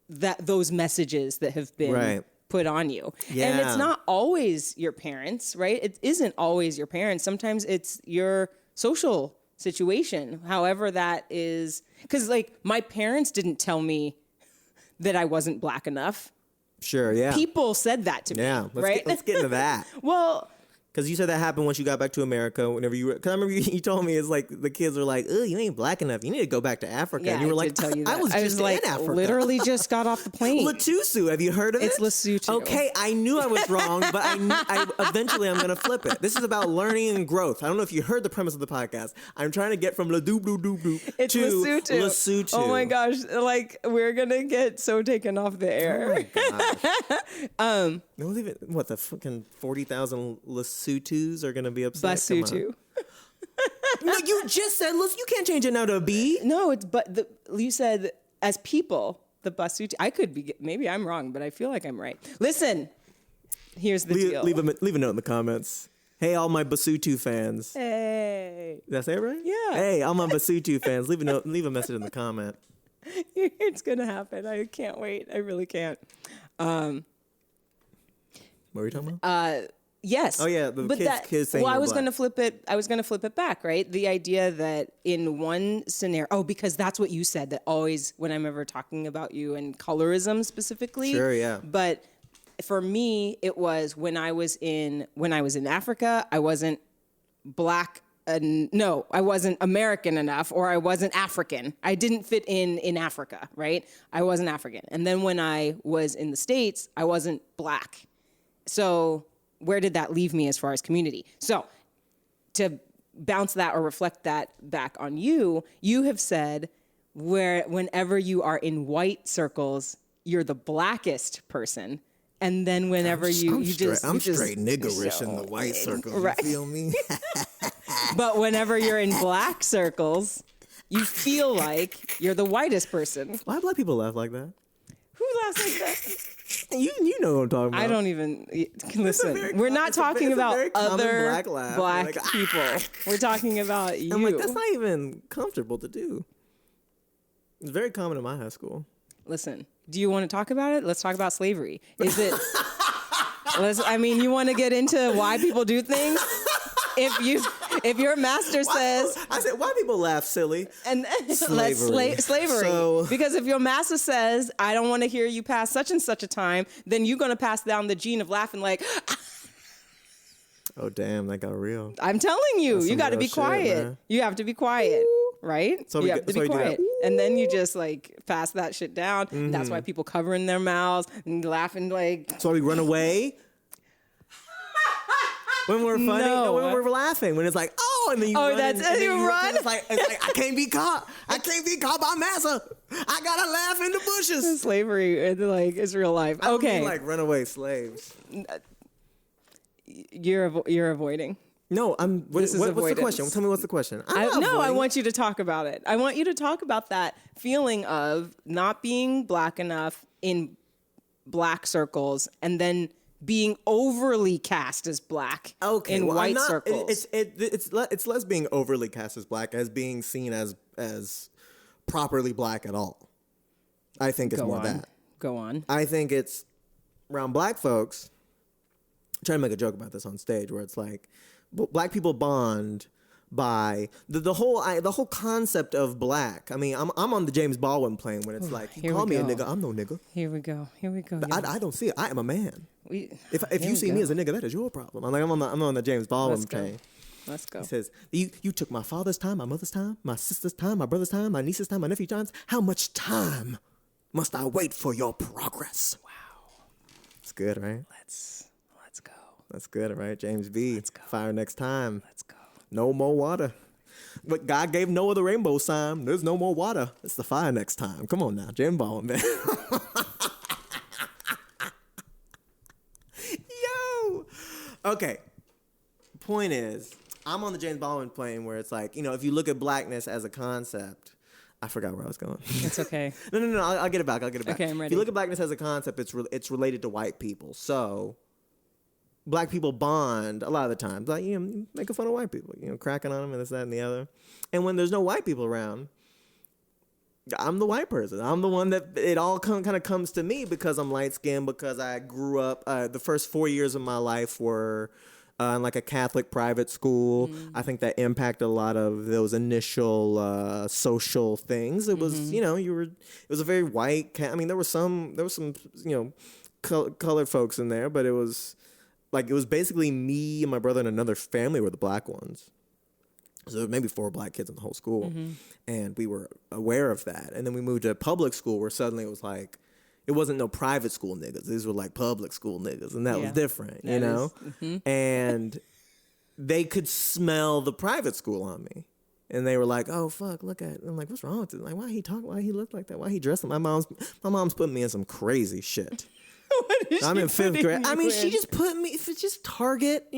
those messages that have been put on you. Yeah. And it's not always your parents, right? It isn't always your parents. Sometimes it's your social situation, however that is. Because, like, my parents didn't tell me that I wasn't black enough. Sure, yeah. People said that to me, right? Let's get into that. Well... Because you said that happened once you got back to America. Whenever you were, because I remember you told me, it's like the kids were like, "Oh, you ain't black enough. You need to go back to Africa." Yeah, and you were like, tell you that. "I was just in Africa. Literally just got off the plane." Latusu, have you heard of it? It's Lesotho. Okay, I knew I was wrong, but I eventually I'm gonna flip it. This is about learning and growth. I don't know if you heard the premise of the podcast. I'm trying to get from It's to Lesotho. Oh my gosh! Like, we're gonna get so taken off the air. Oh my gosh. What, the fucking 40,000 Lesothos are gonna be upset? Basotho. No, you just said you can't change it now to a B. No, you said as people, the Basotho. I could be, maybe I'm wrong, but I feel like I'm right. Listen, here's the deal. Leave a note in the comments. Hey, all my Basotho fans. Hey. Did I say it right? Yeah. Hey, all my Basotho fans. Leave a message in the comment. It's gonna happen. I can't wait. I really can't. What were you talking about? Yes. Oh yeah, kids saying. Well, I was going to flip it. I was going to flip it back, right? The idea that in one scenario, because that's what you said. That always, when I'm ever talking about you and colorism specifically. Sure. Yeah. But for me, it was when I was in Africa, I wasn't black. No, I wasn't American enough, or I wasn't African. I didn't fit in Africa, right? I wasn't African. And then when I was in the States, I wasn't black. So where did that leave me as far as community? So to bounce that or reflect that back on you, you have said whenever you are in white circles, you're the blackest person. And then whenever I'm just straight niggerish in the white circles. Right. You feel me? But whenever you're in black circles, you feel like you're the whitest person. Why do black people laugh like that? Who laughs like that? You know what I'm talking about. I don't even listen. We're not talking about other black people. We're talking about you. I'm like, that's not even comfortable to do. It's very common in my high school. Listen, do you want to talk about it? Let's talk about slavery. Is it? You want to get into why people do things? If your master says, I said, why people laugh, silly? And slavery. Slavery. So, because if your master says, I don't want to hear you pass such and such a time, then you're going to pass down the gene of laughing like, oh, damn, that got real. I'm telling you, you got to be quiet. Man. You have to be quiet, right? So you have to be quiet. And then you just like pass that shit down. Mm-hmm. That's why people covering their mouths and laughing like. So we run away. When we're funny, no, when we're laughing, when it's like, oh, and then you run. And you run. It's like, I can't be caught. I can't be caught by massa. I gotta laugh in the bushes. Slavery, is real life. I don't okay, mean like runaway slaves. You're avoiding. No, what's the question? Tell me what's the question. I want you to talk about it. I want you to talk about that feeling of not being black enough in black circles, and then being overly cast as black in white circles. It's less being overly cast as black as being seen as properly black at all. I think it's more that. Go on. I think it's around black folks. I'm trying to make a joke about this on stage where it's like black people bond by the whole concept of black. I mean, I'm on the James Baldwin plane when it's like, you call me a nigga, I'm no nigga. Here we go. I don't see it. I am a man. If you see me as a nigga, that is your problem. I'm on the James Baldwin train. Let's go. He says, you took my father's time, my mother's time, my sister's time, my brother's time, my niece's time, my nephew's time. How much time must I wait for your progress? Wow. It's good, right? Let's go. That's good, right? James B. Let's go. Fire next time. Let's go. No more water. But God gave Noah the rainbow sign. There's no more water. It's the fire next time. Come on now, James Baldwin, man. Yo. Okay. Point is, I'm on the James Baldwin plane where it's like, if you look at blackness as a concept, I forgot where I was going. It's okay. No. I'll get it back. Okay, I'm ready. If you look at blackness as a concept, it's related to white people. So black people bond a lot of the times, like, making fun of white people, cracking on them and this, that, and the other. And when there's no white people around, I'm the white person. I'm the one that it all kind of comes to me because I'm light skinned, because I grew up, the first 4 years of my life were in like a Catholic private school. I think that impacted a lot of those initial social things. It was, it was a very white, there was some, colored folks in there, but it was basically me and my brother and another family were the black ones. So there were maybe 4 black kids in the whole school. And we were aware of that. And then we moved to public school where suddenly it was like, it wasn't no private school niggas. These were like public school niggas. And that was different, And they could smell the private school on me. And they were like, "Oh fuck, look at it." I'm like, "What's wrong with it? Like, why he talk? Why he look like that? Why he dressed?" My mom's putting me in some crazy shit. I'm in 5th grade. She just put me. If it's just Target,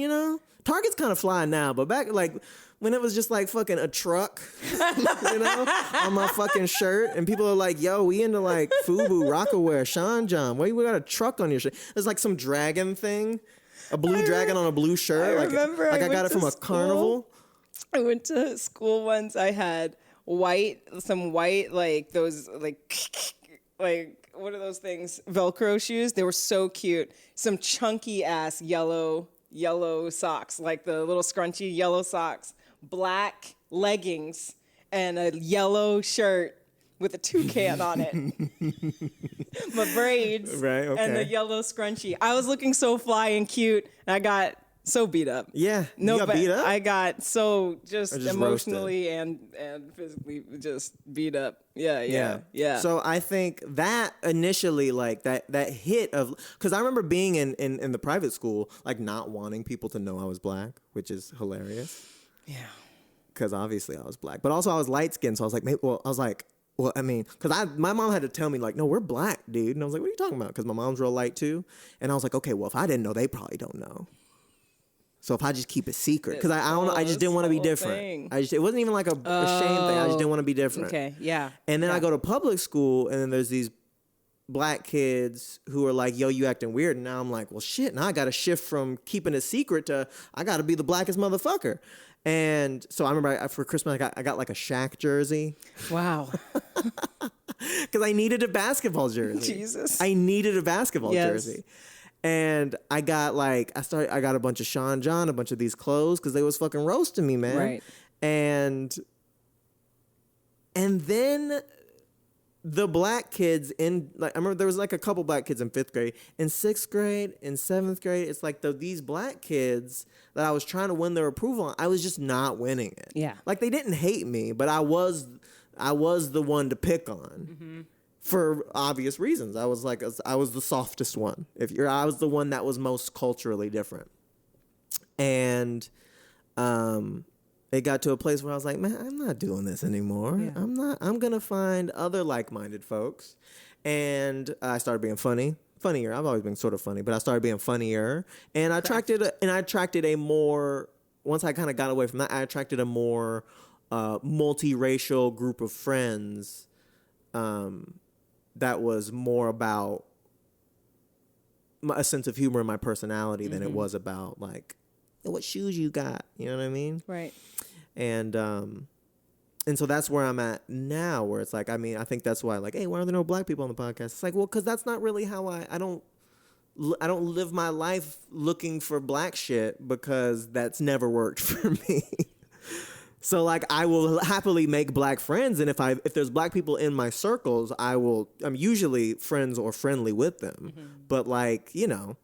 Target's kind of fly now, but back when it was just like fucking a truck, on my fucking shirt, and people are like, "Yo, we into like FUBU, Rockaware, Sean John. Why you got a truck on your shirt?" There's like some dragon thing, a blue dragon on a blue shirt. I remember I got it from a carnival. I went to school once. I had some white, like those, like what are those things? Velcro shoes. They were so cute. Some chunky ass yellow socks, like the little scrunchy yellow socks, black leggings, and a yellow shirt with a toucan on it. My braids, right? Okay. And the yellow scrunchie. I was looking so fly and cute, and I got so beat up. Yeah, you got beat up? I got so just emotionally roasted. and physically just beat up. Yeah. So I think that initially, like that hit of, because I remember being in the private school, like not wanting people to know I was black, which is hilarious. Yeah. Because obviously I was black, but also I was light skinned, so I was like, because my mom had to tell me like, "No, we're black, dude," and I was like, "What are you talking about?" Because my mom's real light too, and I was like, "Okay, well, if I didn't know, they probably don't know." So if I just keep it secret, because I don't know, I just didn't want to be different. It wasn't even like a shame thing. I just didn't want to be different. Okay, yeah. And then I go to public school, and then there's these black kids who are like, "Yo, you acting weird." And now I'm like, well, shit. Now I got to shift from keeping it secret to I got to be the blackest motherfucker. And so I remember for Christmas I got like a Shaq jersey. Wow. Because I needed a basketball jersey. Jesus. I needed a basketball jersey. And I got I got a bunch of Sean John, a bunch of these clothes because they was fucking roasting me, man. Right. And then the black kids I remember there was like a couple black kids in 5th grade. In 6th grade, in 7th grade, it's like these black kids that I was trying to win their approval on, I was just not winning it. Yeah. Like they didn't hate me, but I was the one to pick on. Mm-hmm. For obvious reasons. I was the softest one. I was the one that was most culturally different. And it got to a place where I was like, man, I'm not doing this anymore. Yeah. I'm going to find other like-minded folks. And I started being funnier. I've always been sort of funny, but I started being funnier. And I attracted a more, once I kind of got away from that, I attracted a more multiracial group of friends that was more about a sense of humor in my personality than it was about like what shoes you got. You know what I mean? Right. And so that's where I'm at now, where it's like, I mean, I think that's why, like, hey, why are there no black people on the podcast? It's like, well, because that's not really how I don't live my life looking for black shit, because that's never worked for me. So like, I will happily make black friends, and if there's black people in my circles, I'm usually friends or friendly with them. But like, you know,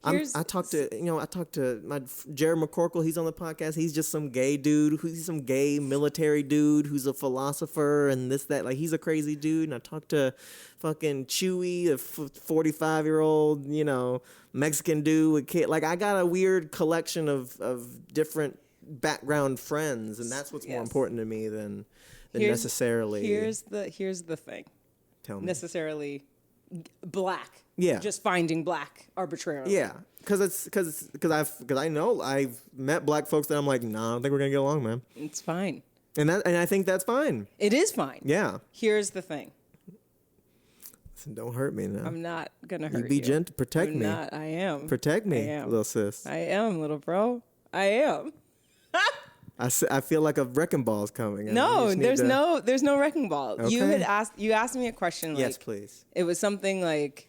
I talked to my Jared McCorkle. He's on the podcast. He's just some gay dude. He's some gay military dude who's a philosopher and this, that. Like, he's a crazy dude. And I talked to fucking Chewy, a 45-year-old, you know, Mexican dude with kid. Like, I got a weird collection of different background friends, and that's what's more important to me than necessarily. Here's the thing. Tell me. Necessarily black. Yeah. Just finding black arbitrarily. Yeah. Because I know I've met black folks that I'm like, nah, I don't think we're gonna get along, man. It's fine. And I think that's fine. It is fine. Yeah. Here's the thing. Listen, don't hurt me now. I'm not gonna hurt you. You be gentle. Protect me. Not. I am. Protect me, I am. little sis. I am, little bro. I am. I feel like a wrecking ball's coming. No, there's no wrecking ball. Okay. You asked me a question. Like, yes, please. It was something like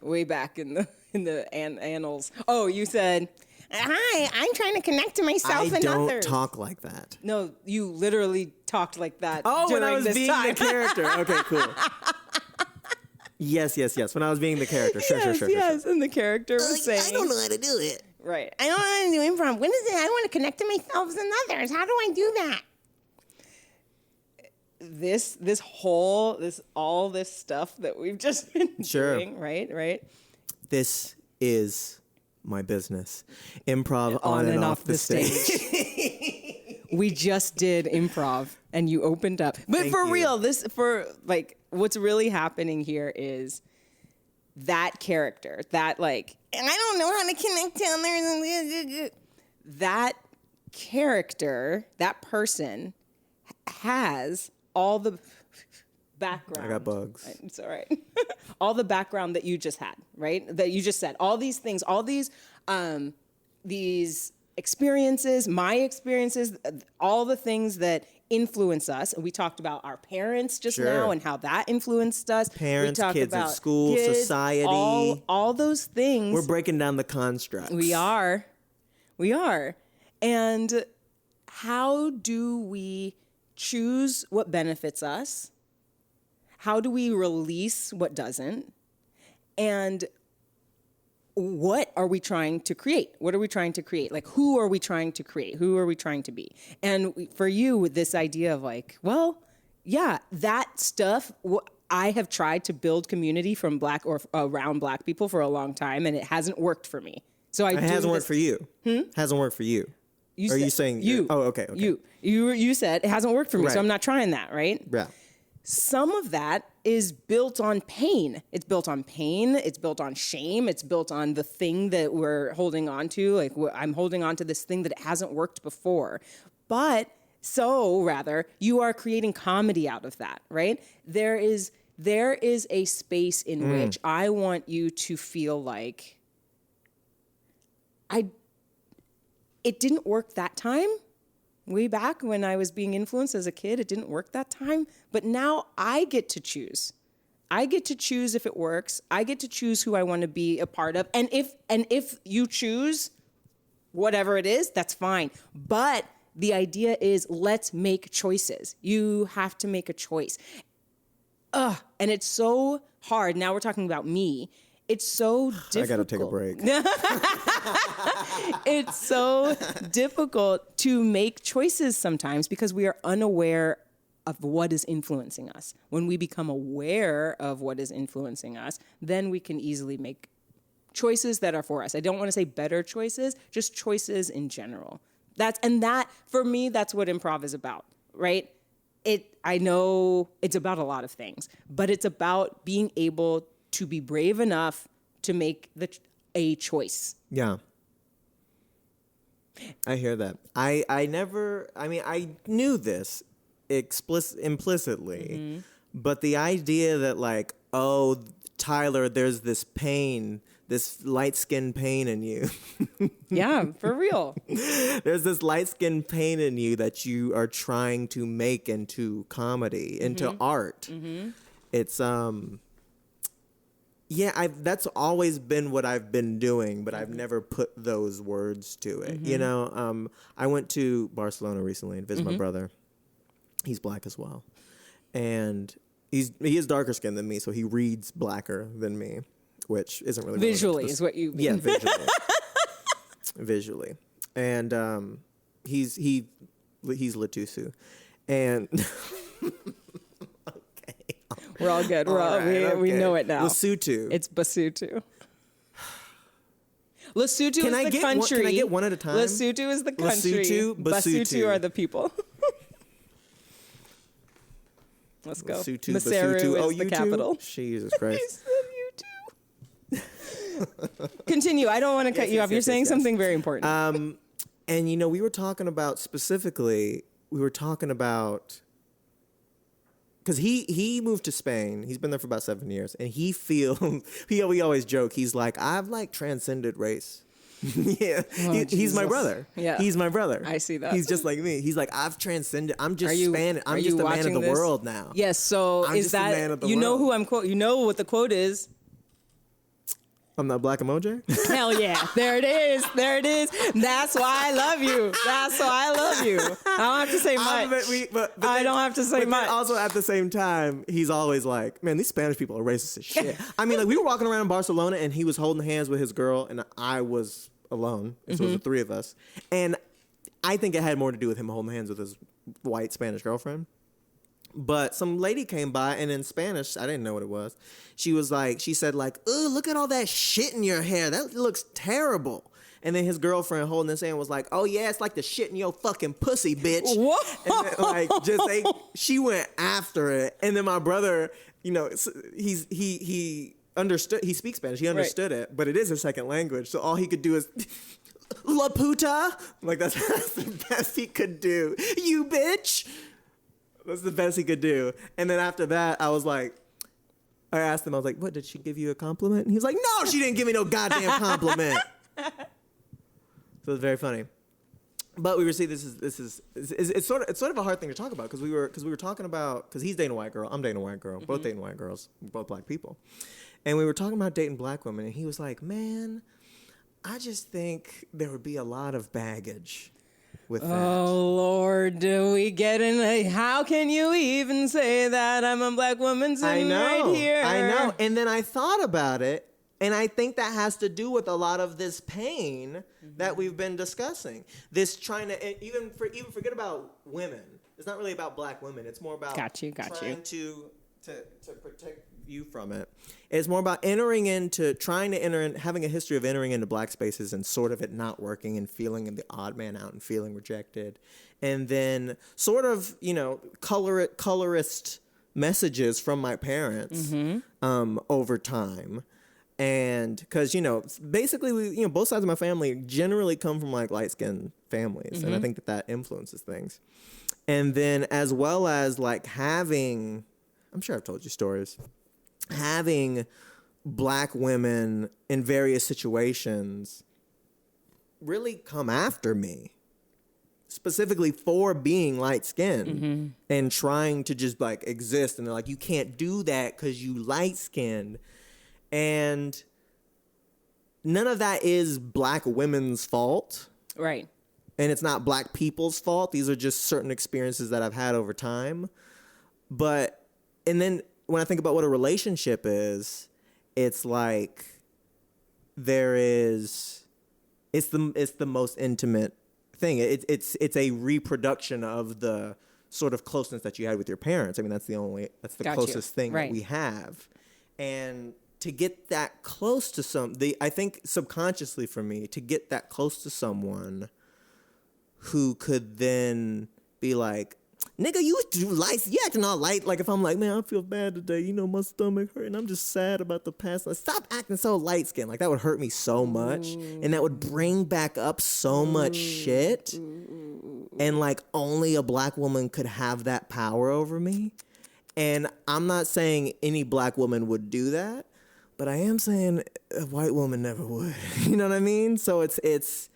way back in the annals. Oh, you said, "Hi, I'm trying to connect to myself and don't others." talk like that. No, you literally talked like that. Oh, during when I was this being time. the character. Okay, cool. Yes. When I was being the character. Sure. Yes, and the character was saying, I don't know how to do it. Right. I don't want to do improv. When is it? I want to connect to myself and others. How do I do that? All this stuff that we've just been doing, right? This is my business. Improv on and off the stage. We just did improv and you opened up. But Thank for you. real, what's really happening here is that character, that like, I don't know how to connect to others. That character, that person has all the background. I got bugs. It's all right. All the background that you just had, right? That you just said. All these things, all these experiences, my experiences, all the things that influence us. And we talked about our parents just now and how that influenced us. Parents, we talked kids about at school, society. All those things. We're breaking down the constructs. We are. And how do we choose what benefits us? How do we release what doesn't? And what are we trying to create? What are we trying to create? Like, who are we trying to create? Who are we trying to be? And for you, with this idea of like, well, yeah, that stuff, I have tried to build community from black or around black people for a long time, and it hasn't worked for me. So it hasn't worked for you. Hasn't worked for you. Are you saying you? Oh, okay. You said it hasn't worked for me, Right. so I'm not trying that, right? Yeah. Some of that is built on pain. It's built on pain. It's built on shame. It's built on the thing that we're holding on to. Like, I'm holding on to this thing that hasn't worked before. But you are creating comedy out of that, right? There is a space in which I want you to feel like it didn't work that time. Way back when I was being influenced as a kid, it didn't work that time. But now I get to choose. I get to choose if it works. I get to choose who I want to be a part of. And if you choose whatever it is, that's fine. But the idea is, let's make choices. You have to make a choice. And it's so hard. Now we're talking about me. It's so difficult. I gotta take a break. It's so difficult to make choices sometimes because we are unaware of what is influencing us. When we become aware of what is influencing us, then we can easily make choices that are for us. I don't want to say better choices, just choices in general. That for me, that's what improv is about, right? I know it's about a lot of things, but it's about being able to be brave enough to make a choice. Yeah. I hear that. I knew this implicitly, but the idea that like, oh, Tyler, there's this pain this light-skinned pain in you. Yeah, for real. There's this light-skinned pain in you that you are trying to make into comedy, into art. It's that's always been what I've been doing, but I've never put those words to it. You know, I went to Barcelona recently and visited my brother. He's black as well, and he is darker skinned than me, so he reads blacker than me, which isn't really visually is what you mean. Yeah, visually. Visually. And he's Latusu. And okay. We're all good. We know it now. Lesotho. It's Basotho. Lesotho is the country. Can I get one at a time? Lesotho is the country. Lesotho, Basotho are the people. Let's go. Lesotho, Maseru Basotho. is the capital. Jesus Christ. He said you too. Continue. I don't want to cut you off. You're saying something very important. And you know, we were talking about because he moved to Spain. He's been there for about 7 years, and we always joke. He's like, I've like transcended race. Yeah, he's my brother. Yeah, he's my brother. I see that. He's just like me. He's like, I've transcended. I'm just Spanish. I'm just a man of the world now. Yes. So I'm is that you know who I'm quote? You know what the quote is? I'm not black emoji. Hell yeah. There it is. There it is. That's why I love you. That's why I love you. I don't have to say much. I don't have to say much. Also, at the same time, he's always like, man, these Spanish people are racist as shit. I mean, like, we were walking around in Barcelona, and he was holding hands with his girl, and I was alone. And so it was the three of us. And I think it had more to do with him holding hands with his white Spanish girlfriend. But some lady came by, and in Spanish, I didn't know what it was. She said, "Ugh, look at all that shit in your hair. That looks terrible." And then his girlfriend holding his hand was like, "Oh yeah, it's like the shit in your fucking pussy, bitch." Whoa! And then, she went after it. And then my brother, you know, he understood. He speaks Spanish. He understood it, but it is his second language. So all he could do is "La puta." Like that's the best he could do. You bitch. That's the best he could do. And then after that, I asked him, I was like, what, did she give you a compliment? And he was like, no, she didn't give me no goddamn compliment. So it's very funny. But we were seeing it's sort of a hard thing to talk about because we were talking about, because he's dating a white girl, I'm dating a white girl, both dating white girls, both black people. And we were talking about dating black women, and he was like, man, I just think there would be a lot of baggage with that. Oh Lord, do we get in? How can you even say that? I'm a black woman sitting right here. I know. And then I thought about it, and I think that has to do with a lot of this pain that we've been discussing. This trying to even forget about women. It's not really about black women. It's more about trying to protect you from it. It's more about trying to enter in, having a history of entering into black spaces and sort of it not working and feeling the odd man out and feeling rejected. And then sort of, you know, colorist messages from my parents over time. And because, you know, basically, both sides of my family generally come from like light-skinned families. And I think that influences things. And then as well as like having, I'm sure I've told you stories, having black women in various situations really come after me, specifically for being light-skinned and trying to just like exist. And they're like, you can't do that because you light-skinned. And none of that is black women's fault. Right. And it's not black people's fault. These are just certain experiences that I've had over time. And then when I think about what a relationship is, it's like it's the most intimate thing. It's a reproduction of the sort of closeness that you had with your parents. I mean, that's the closest thing that we have. And to get that close to I think subconsciously for me, to get that close to someone who could then be like, nigga, you acting all light. Like if I'm like, man, I feel bad today. My stomach hurt and I'm just sad about the past. Like, stop acting so light skinned. Like that would hurt me so much. And that would bring back up so much shit. And like only a black woman could have that power over me. And I'm not saying any black woman would do that. but I am saying a white woman never would. You know what I mean? So it's.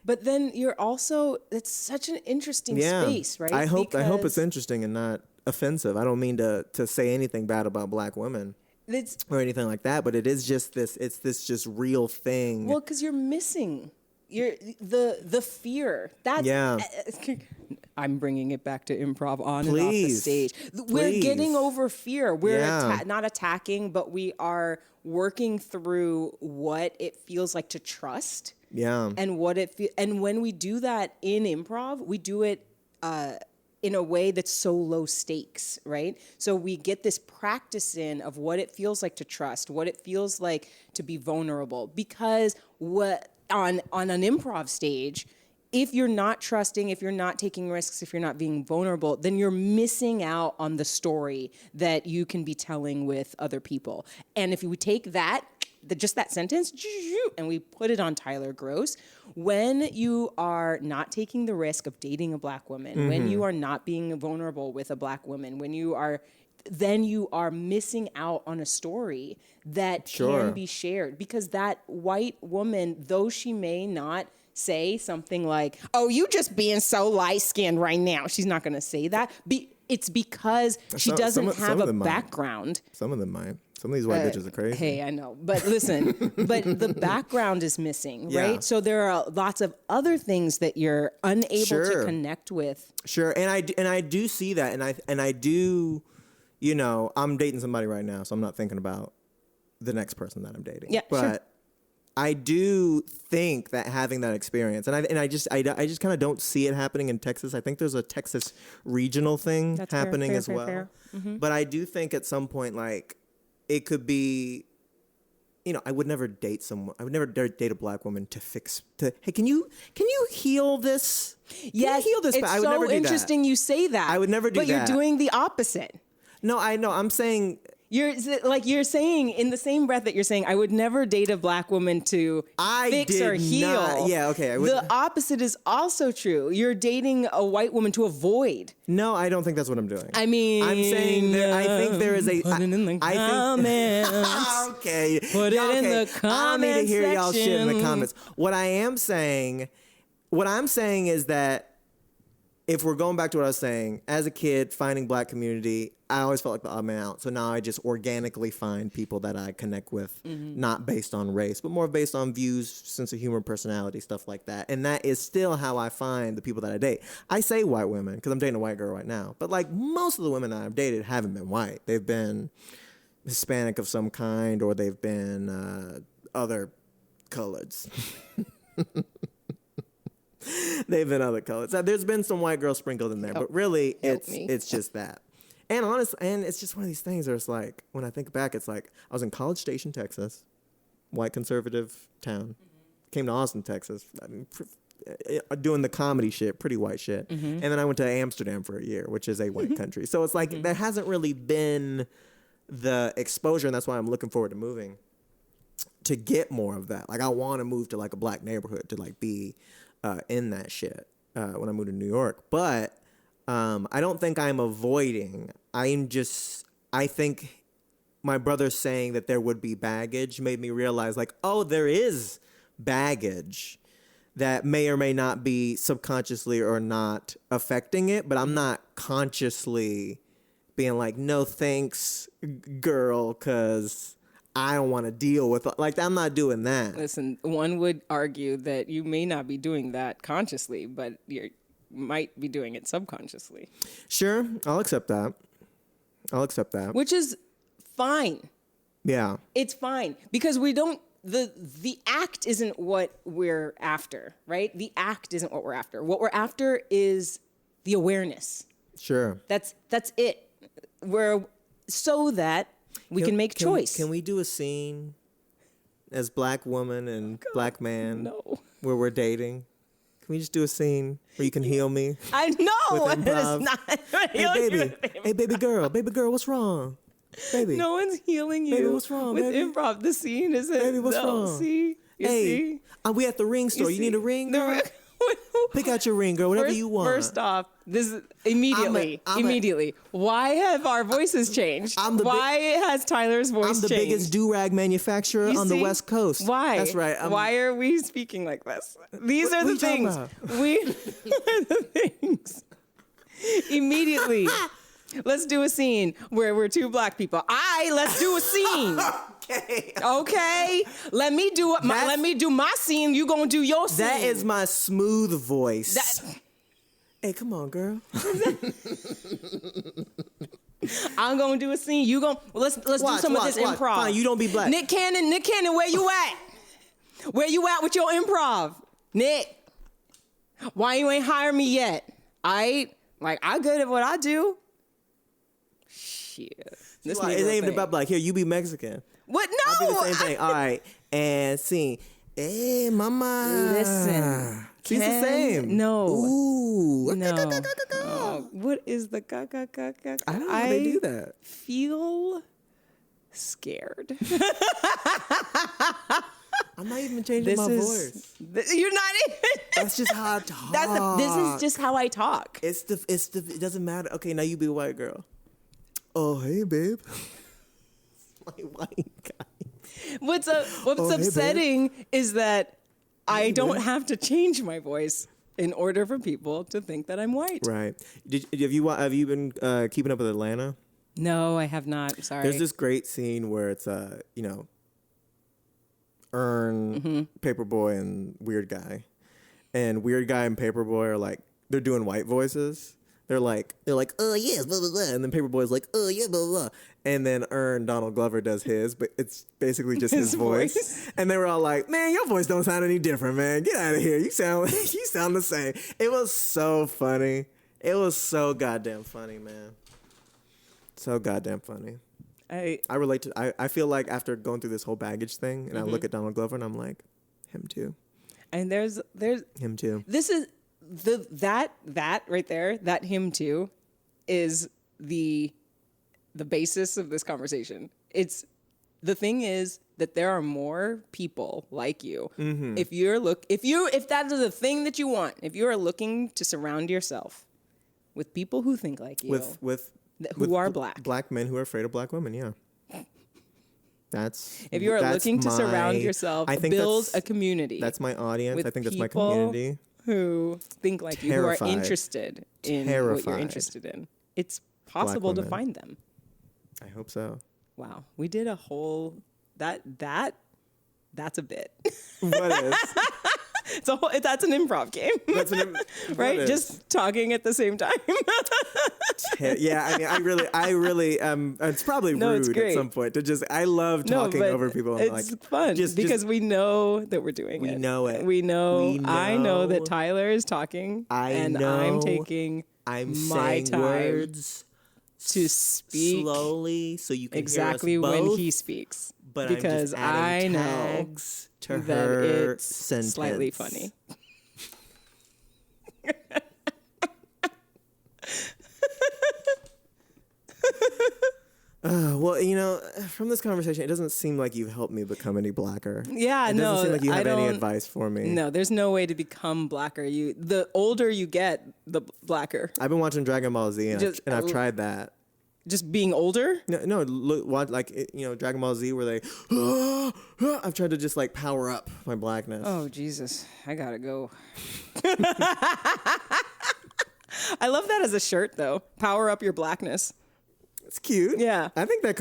But then it's such an interesting space, right? I hope it's interesting and not offensive. I don't mean to say anything bad about black women or anything like that, but it is just it's this just real thing. Well, because you're missing the fear. I'm bringing it back to improv on and off the stage. We're getting over fear. We're not attacking, but we are working through what it feels like to trust. Yeah. And and when we do that in improv, we do it in a way that's so low stakes, right? So we get this practice in of what it feels like to trust, what it feels like to be vulnerable. Because on an improv stage, if you're not trusting, if you're not taking risks, if you're not being vulnerable, then you're missing out on the story that you can be telling with other people. And if we take that, just that sentence, and we put it on Tyler Groce, when you are not taking the risk of dating a black woman, when you are not being vulnerable with a black woman, then you are missing out on a story that can be shared. Because that white woman, though she may not say something like, oh, you just being so light-skinned right now, she's not going to say that. It's because she doesn't have a background. Some of them might. Some of these white bitches are crazy. Hey, I know. But listen, but the background is missing, right? So there are lots of other things that you're unable to connect with. Sure. And I do see that. And I do, I'm dating somebody right now, so I'm not thinking about the next person that I'm dating. Yeah, but I do think that having that experience, and I just kind of don't see it happening in Texas. I think there's a Texas regional thing happening as well. Fair. Mm-hmm. But I do think at some point, like, it could be, I would never date someone. I would never date a black woman hey, can you heal this? Yes, heal this? It's I would never do interesting that. You say that. I would never do that. But you're doing the opposite. No, I know. I'm saying... You're saying in the same breath that you're saying, I would never date a black woman to fix or heal. Yeah, okay. The opposite is also true. You're dating a white woman to avoid. No, I don't think that's what I'm doing. I mean, I'm saying I think there is a. Put it in the comments. Okay. Put it in the comments. I need to hear y'all shit in the comments. What I'm saying is that if we're going back to what I was saying, as a kid, finding black community, I always felt like the odd man out. So now I just organically find people that I connect with, not based on race, but more based on views, sense of humor, personality, stuff like that. And that is still how I find the people that I date. I say white women because I'm dating a white girl right now. But like most of the women I've dated haven't been white. They've been Hispanic of some kind, or they've been other coloreds. They've been other colors. There's been some white girls sprinkled in there, but really it's just that. And it's just one of these things where it's like, when I think back, it's like, I was in College Station, Texas, white conservative town. Came to Austin, Texas, doing the comedy shit, pretty white shit. And then I went to Amsterdam for a year, which is a white country. So it's like, there hasn't really been the exposure, and that's why I'm looking forward to moving, to get more of that. Like, I want to move to like a black neighborhood to like be in that shit when I moved to New York. But I don't think I'm avoiding. I think my brother saying that there would be baggage made me realize, like, oh, there is baggage that may or may not be subconsciously or not affecting it, but I'm not consciously being like, no thanks, girl, because I don't want to deal with, like, I'm not doing that. Listen, one would argue that you may not be doing that consciously, but you might be doing it subconsciously. Sure, I'll accept that. Which is fine. Yeah. It's fine because we don't, the act isn't what we're after, right? The act isn't what we're after. What we're after is the awareness. Sure. That's it. So that we can make choice. Can we do a scene as black woman and black man where we're dating? Can we just do a scene where you can heal me? I know. It is not. Hey, baby girl, what's wrong? Baby. No one's healing you. Baby, what's wrong, with baby? Improv, the scene isn't. Baby, what's wrong? See? You see? We at the ring store. You need a ring, girl? Pick out your ring, girl. Whatever you want. First off, this is immediately. Why have our voices changed? Why has Tyler's voice changed? I'm the biggest do-rag manufacturer on the West Coast. Why? That's right. Why are we speaking like this? These are the things. We are the things. Immediately. Let's do a scene where we're two black people. Let's do a scene. Okay. Let me do my scene. You gonna do your scene. That is my smooth voice. Hey, come on, girl. I'm gonna do a scene. You gonna let's do some of this improv. Fine, you don't be black. Nick Cannon, where you at? Where you at with your improv? Nick, why you ain't hire me yet? I'm good at what I do. Shit. It ain't even about black. Here, you be Mexican. What? No. I'll do the same thing. All right. And scene. Hey, mama. Listen. She's the same. No. Ooh. No. Oh, what is the ga? I don't know how they do that. Feel scared. I'm not even changing my voice. You're not even. That's just how I talk. This is just how I talk. It doesn't matter. Okay, now you be a white girl. Oh, hey, babe. My white guy. What's upsetting is that I don't have to change my voice in order for people to think that I'm white. Right. Have you been keeping up with Atlanta? No, I have not. Sorry. There's this great scene where it's Earn, Paperboy, and Weird Guy. And Weird Guy and Paperboy are like, they're doing white voices. They're like, oh yes, blah blah blah, and then Paperboy's like, oh yeah, blah blah blah, and then Donald Glover does his, but it's basically just his voice. And they were all like, man, your voice don't sound any different, man. Get out of here. You sound the same. It was so funny. It was so goddamn funny, man. So goddamn funny. I relate to. I feel like after going through this whole baggage thing, and I look at Donald Glover and I'm like, him too. And there's him too. This is. That right there, that him too, is the basis of this conversation. It's the thing is that there are more people like you. Mm-hmm. If that is the thing that you want, if you are looking to surround yourself with people who think like you, who are black men who are afraid of black women, yeah. If you are looking to surround yourself, build a community. That's my audience. I think that's my community. Who think like you, who are interested in what you're interested in. It's possible to find them. I hope so. Wow. We did a whole, that's a bit. What is? That's an improv game. Right? Just talking at the same time. Yeah, I mean, I really, it's probably rude at some point to just, I love talking over people. It's fun because we know that we're doing it. We know it. I know that Tyler is talking I'm taking my saying time words to speak slowly so you can exactly hear us both, when he speaks. But because I know tags to that her it's sentence. Slightly funny. Well, from this conversation, it doesn't seem like you've helped me become any blacker. Yeah, it doesn't seem like you have any advice for me. No, there's no way to become blacker. The older you get, the blacker. I've been watching Dragon Ball Z, and I've tried that. Just being older? No. Watch Dragon Ball Z, where they. I've tried to just power up my blackness. Oh Jesus, I gotta go. I love that as a shirt, though. Power up your blackness. It's cute. Yeah, I think that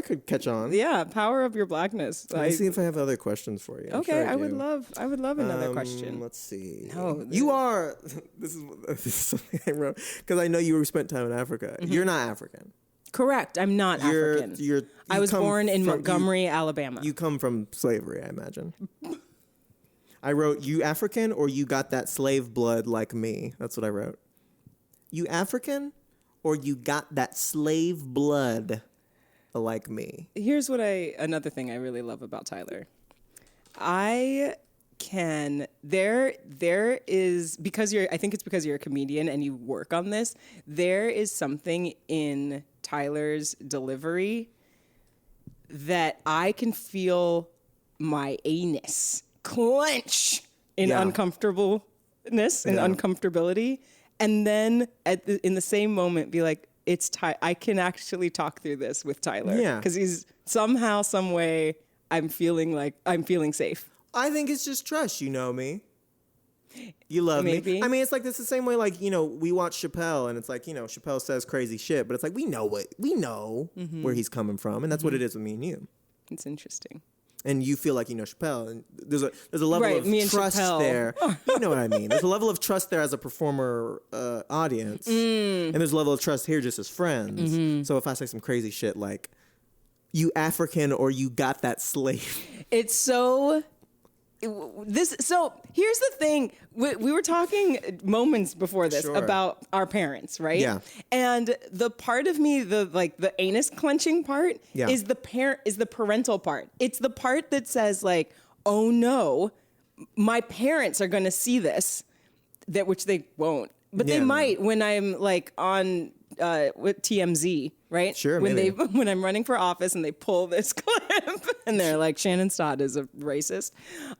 could catch on. Yeah, power up your blackness. Let me see if I have other questions for you. Okay, I would love another question. Let's see. No, you are. This is something I wrote because I know you spent time in Africa. Mm-hmm. You're not African. Correct. I'm not African. I was born in Montgomery, Alabama. You come from slavery, I imagine. I wrote, you African or you got that slave blood like me? That's what I wrote. You African or you got that slave blood like me? Here's another thing I really love about Tyler. There is, I think it's because you're a comedian and you work on this, there is something in Tyler's delivery that I can feel my anus clench in uncomfortable and uncomfortability, and then in the same moment be like, I can actually talk through this with Tyler. Yeah. Because he's somehow, some way, I'm feeling safe. I think it's just trust. You know me. You love Maybe. me. I mean, it's like, this the same way, like, we watch Chappelle, and it's like, Chappelle says crazy shit, but it's like, we know where he's coming from, and that's what it is with me and you. It's interesting. And you feel like you know Chappelle, and there's a level Right, of me and trust Chappelle. there. You know what I mean? There's a level of trust there as a performer audience, and there's a level of trust here just as friends. So if I say some crazy shit like, "You African" or "You got that slave," It's so. So here's the thing. We were talking moments before this Sure. about our parents, right? Yeah. And the part of me, the anus clenching part, Yeah. is the parental part. It's the part that says like, oh no, my parents are going to see this, which they won't, but Yeah, they no. might when I'm like on with TMZ, right? Sure, when maybe. when I'm running for office and they pull this clip and they're like, Shannon Stott is a racist,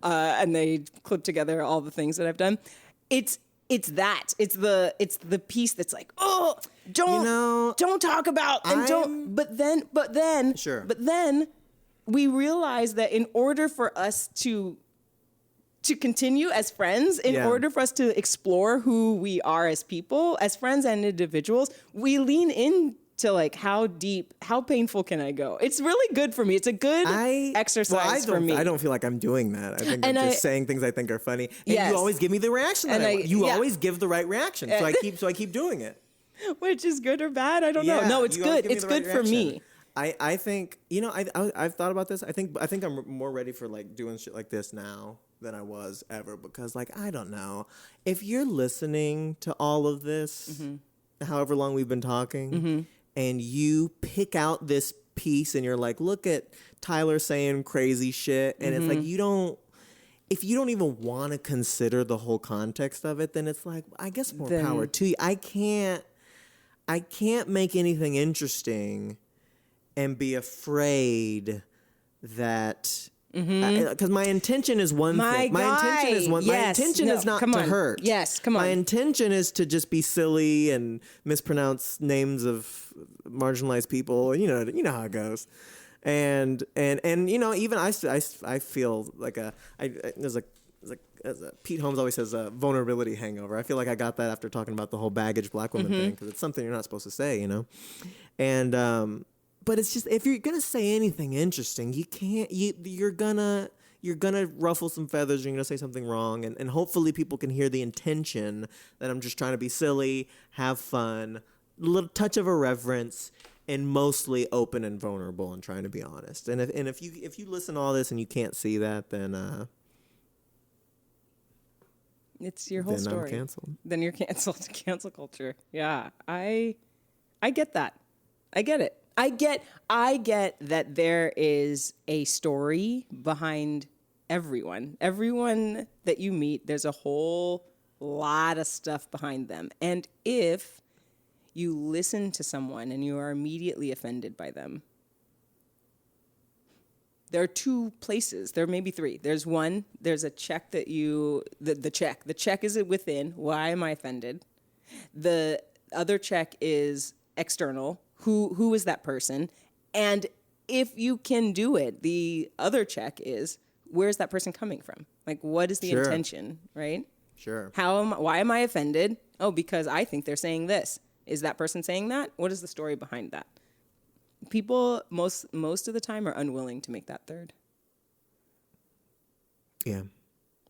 and they clip together all the things that I've done. It's the piece that's like, oh, don't talk about and don't. But then Sure. But then we realize that in order for us to continue as friends, in order for us to explore who we are as people, as friends and individuals, we lean into like how painful can I go? It's really good for me. It's a good exercise for me. I don't feel like I'm doing that. I think I'm just saying things I think are funny. And Yes. you always give me the reaction that And I want. You yeah. always give the right reaction. So I keep doing it. Which is good or bad? I don't know. Yeah, No, it's you always good. give me It's the right good for reaction. me. I think, I've thought about this. I think I'm more ready for like doing shit like this now than I was ever, because like, I don't know, if you're listening to all of this, however long we've been talking, and you pick out this piece and you're like, look at Tyler saying crazy shit, and it's like, if you don't even want to consider the whole context of it, then it's like, I guess more power to you. I can't make anything interesting and be afraid that, because my intention is one thing. My intention is one. Yes. My intention No, is not come to on. hurt. Yes, come on. My intention is to just be silly and mispronounce names of marginalized people. You know how it goes. And even I feel like there's Pete Holmes always says a vulnerability hangover. I feel like I got that after talking about the whole baggage black woman thing, because it's something you're not supposed to say, and but it's just, if you're gonna say anything interesting, you can't. You're gonna ruffle some feathers. You're gonna say something wrong, and hopefully people can hear the intention that I'm just trying to be silly, have fun, a little touch of irreverence, and mostly open and vulnerable and trying to be honest. And if you listen to all this and you can't see that, then It's your whole then story. I'm canceled. Then you're canceled. Cancel culture. Yeah, I get that. I get it. I get that there is a story behind everyone. Everyone that you meet, there's a whole lot of stuff behind them. And if you listen to someone and you are immediately offended by them, there are two places. There may be three. There's one, there's a check that the check is within. Why am I offended? The other check is external. Who is that person? And if you can do it, the other check is, where's that person coming from? Like, what is the intention, right? Sure. Why am I offended? Oh, because I think they're saying this. Is that person saying that? What is the story behind that? People most of the time are unwilling to make that third. Yeah.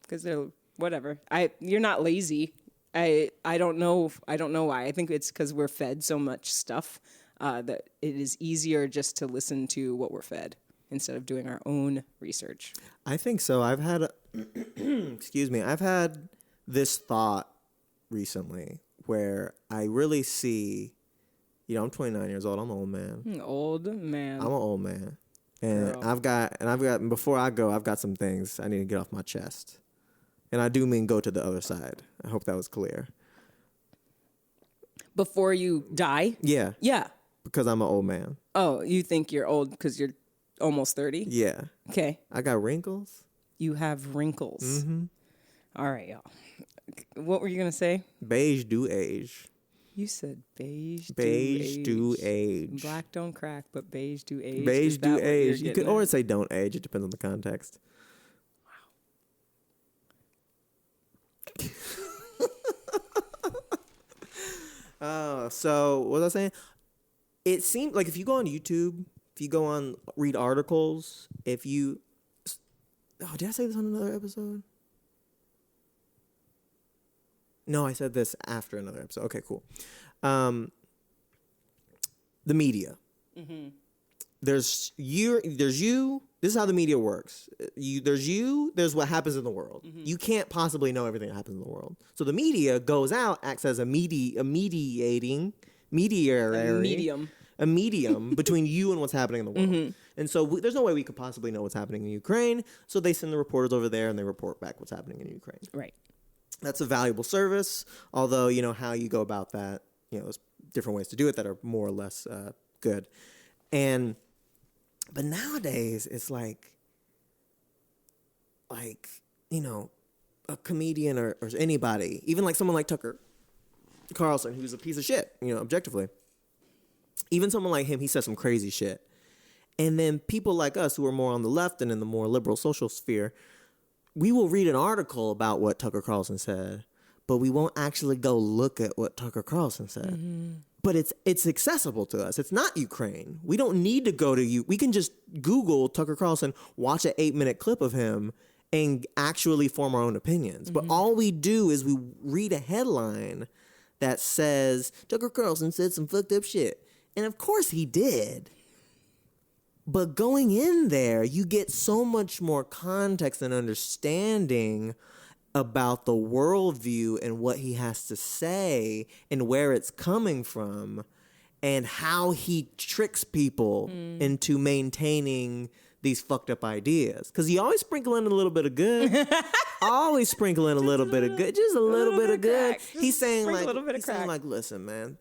Because they're whatever. You're not lazy. I don't know why. I think it's because we're fed so much stuff that it is easier just to listen to what we're fed instead of doing our own research. I think so. I've had I've had this thought recently where I really see, I'm 29 years old. I'm an old man. Old man. I'm an old man. And Girl. I've got, before I go, I've got some things I need to get off my chest. And I do mean go to the other side. I hope that was clear. Before you die? Yeah. Yeah. Because I'm an old man. Oh, you think you're old because you're almost 30? Yeah. Okay. I got wrinkles. You have wrinkles. Mm-hmm. All right, y'all. What were you gonna say? Beige do age. You said beige. Beige do age. age. Black don't crack, but beige do age. Beige Is that do what age. you're You could, getting or at? say don't age. It depends on the context. Wow. So what was I saying? It seemed like if you go on YouTube, if you go on read articles, if you did I say this on another episode? No, I said this after another episode. Okay, cool. The media. Mm-hmm. There's you. This is how the media works. There's what happens in the world. Mm-hmm. You can't possibly know everything that happens in the world. So the media goes out, acts as a medium between you and what's happening in the world. Mm-hmm. And so there's no way we could possibly know what's happening in Ukraine. So they send the reporters over there and they report back what's happening in Ukraine. Right. That's a valuable service. Although, how you go about that, there's different ways to do it that are more or less good. But nowadays it's like a comedian or anybody, even like someone like Tucker Carlson, who's a piece of shit, objectively. Even someone like him, he says some crazy shit. And then people like us who are more on the left and in the more liberal social sphere, we will read an article about what Tucker Carlson said, but we won't actually go look at what Tucker Carlson said. Mm-hmm. But it's accessible to us. It's not Ukraine. We don't need to go to you. We can just Google Tucker Carlson, watch an 8-minute clip of him, and actually form our own opinions. Mm-hmm. But all we do is we read a headline that says, Tucker Carlson said some fucked up shit. And of course he did. But going in there, you get so much more context and understanding about the worldview and what he has to say and where it's coming from and how he tricks people into maintaining these fucked up ideas. Because he always sprinkle in a little bit of good. Always sprinkle in a little bit of good. Just a little bit of good. He's saying like, listen, man.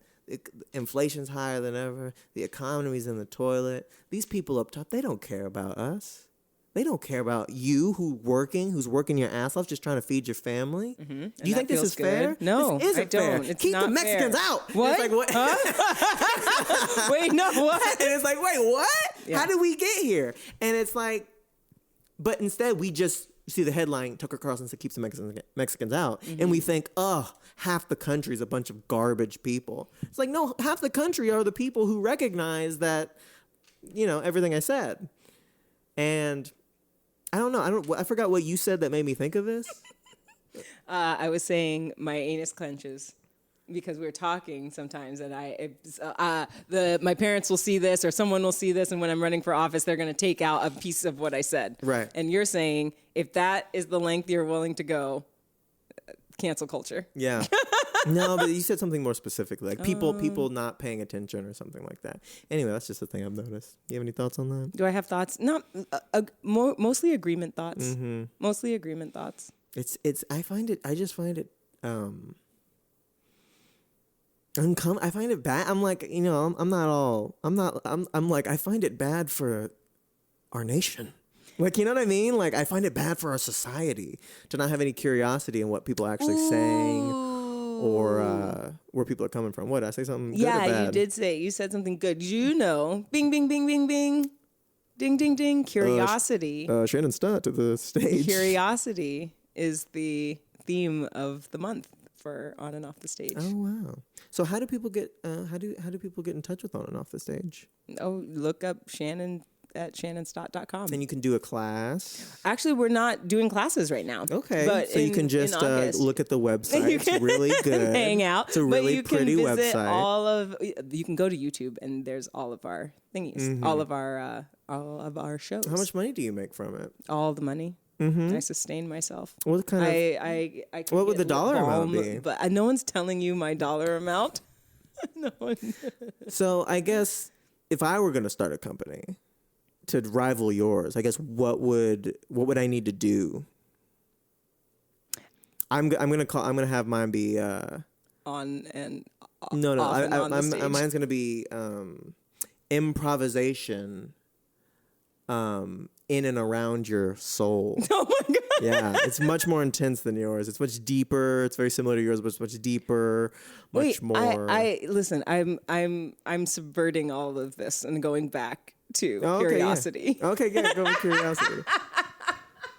Inflation's higher than ever. The economy's in the toilet. These people up top, they don't care about us. They don't care about you who's working your ass off, just trying to feed your family. Mm-hmm. Do you think this is fair? No, this isn't I don't. fair. It's Keep not the Mexicans fair. out. What? It's like, what? Huh? Wait, no, what? And it's like, wait, what? Yeah. How did we get here? And it's like, but instead we just see the headline, Tucker Carlson said keeps the Mexicans out. Mm-hmm. And we think, half the country's a bunch of garbage people. It's like, no, half the country are the people who recognize that, everything I said. And I don't know. I forgot what you said that made me think of this. I was saying my anus clenches because we were talking sometimes, and my parents will see this or someone will see this, and when I'm running for office, they're going to take out a piece of what I said. Right. And you're saying if that is the length you're willing to go, cancel culture. Yeah. No, but you said something more specifically, like people not paying attention or something like that. Anyway, that's just a thing I've noticed. You have any thoughts on that? Do I have thoughts? Not mostly agreement thoughts. Mm-hmm. Mostly agreement thoughts. I find it I find it bad. I'm like, I'm like, I find it bad for our nation. Like, you know what I mean? Like, I find it bad for our society to not have any curiosity in what people are actually saying or where people are coming from. What, did I say something good or bad? You did say. You said something good. Bing, bing, bing, bing, bing. Ding, ding, ding. Curiosity. Shannon Stott to the stage. Curiosity is the theme of the month for On and Off the Stage. Oh, wow. So how do people get how do people get in touch with On and Off the Stage? Oh, look up Shannon at shannonstott.com. And you can do a class. Actually, we're not doing classes right now. Okay. But so you can just look at the website. It's really good. Hang out. It's a really pretty website. You can go to YouTube and there's all of our thingies, mm-hmm. all of our shows. How much money do you make from it? All the money. Mm-hmm. I sustain myself. What kind of? What would the dollar amount be? But no one's telling you my dollar amount. No one. So I guess if I were going to start a company to rival yours, I guess what would I need to do? I'm gonna have mine be on and no mine's gonna be improvisation in and around your soul. Oh my god. Yeah, it's much more intense than yours. It's much deeper. It's very similar to yours, but it's much deeper, much more. Listen. I'm subverting all of this and going back to curiosity. Yeah. Okay, yeah, go with curiosity.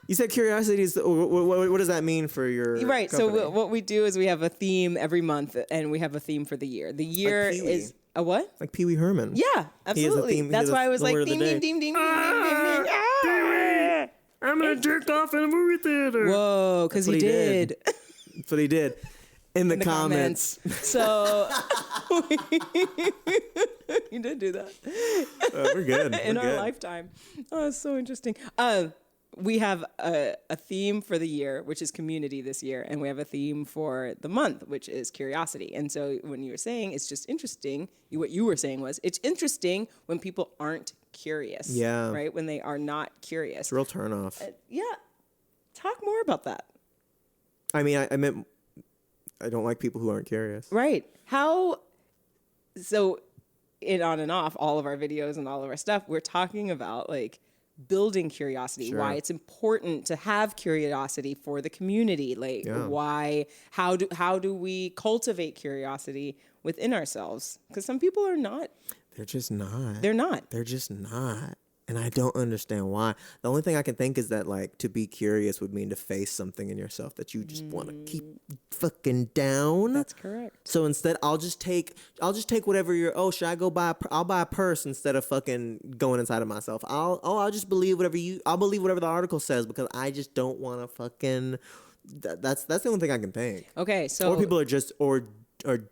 You said curiosity is what does that mean for your right? company? So what we do is we have a theme every month, and we have a theme for the year. The year is a what? Like Pee Wee Herman. Yeah, absolutely. That's why I was like, ding, ding, ding, ding, ding, ding, ding. I'm gonna jerk off in a movie theater. Whoa, because he did. That's what he did. In the comments. So he did do that. We're good. In our lifetime. Oh, it's so interesting. We have a theme for the year, which is community this year, and we have a theme for the month, which is curiosity. And so when you were saying it's just interesting, what you were saying was it's interesting when people aren't curious. Yeah. Right? When they are not curious. It's a real turnoff. Yeah. Talk more about that. I mean, I meant I don't like people who aren't curious. Right. So in On and Off, all of our videos and all of our stuff, we're talking about like building curiosity, why it's important to have curiosity for the community, like how do we cultivate curiosity within ourselves? Because some people are not. They're just not. They're not. They're just not. And I don't understand why. The only thing I can think is that, like, to be curious would mean to face something in yourself that you just want to keep fucking down. That's correct. So instead, I'll just take whatever should I go buy? I'll buy a purse instead of fucking going inside of myself. I'll just believe I'll believe whatever the article says because I just don't want to fucking. That's the only thing I can think. Okay, so or people are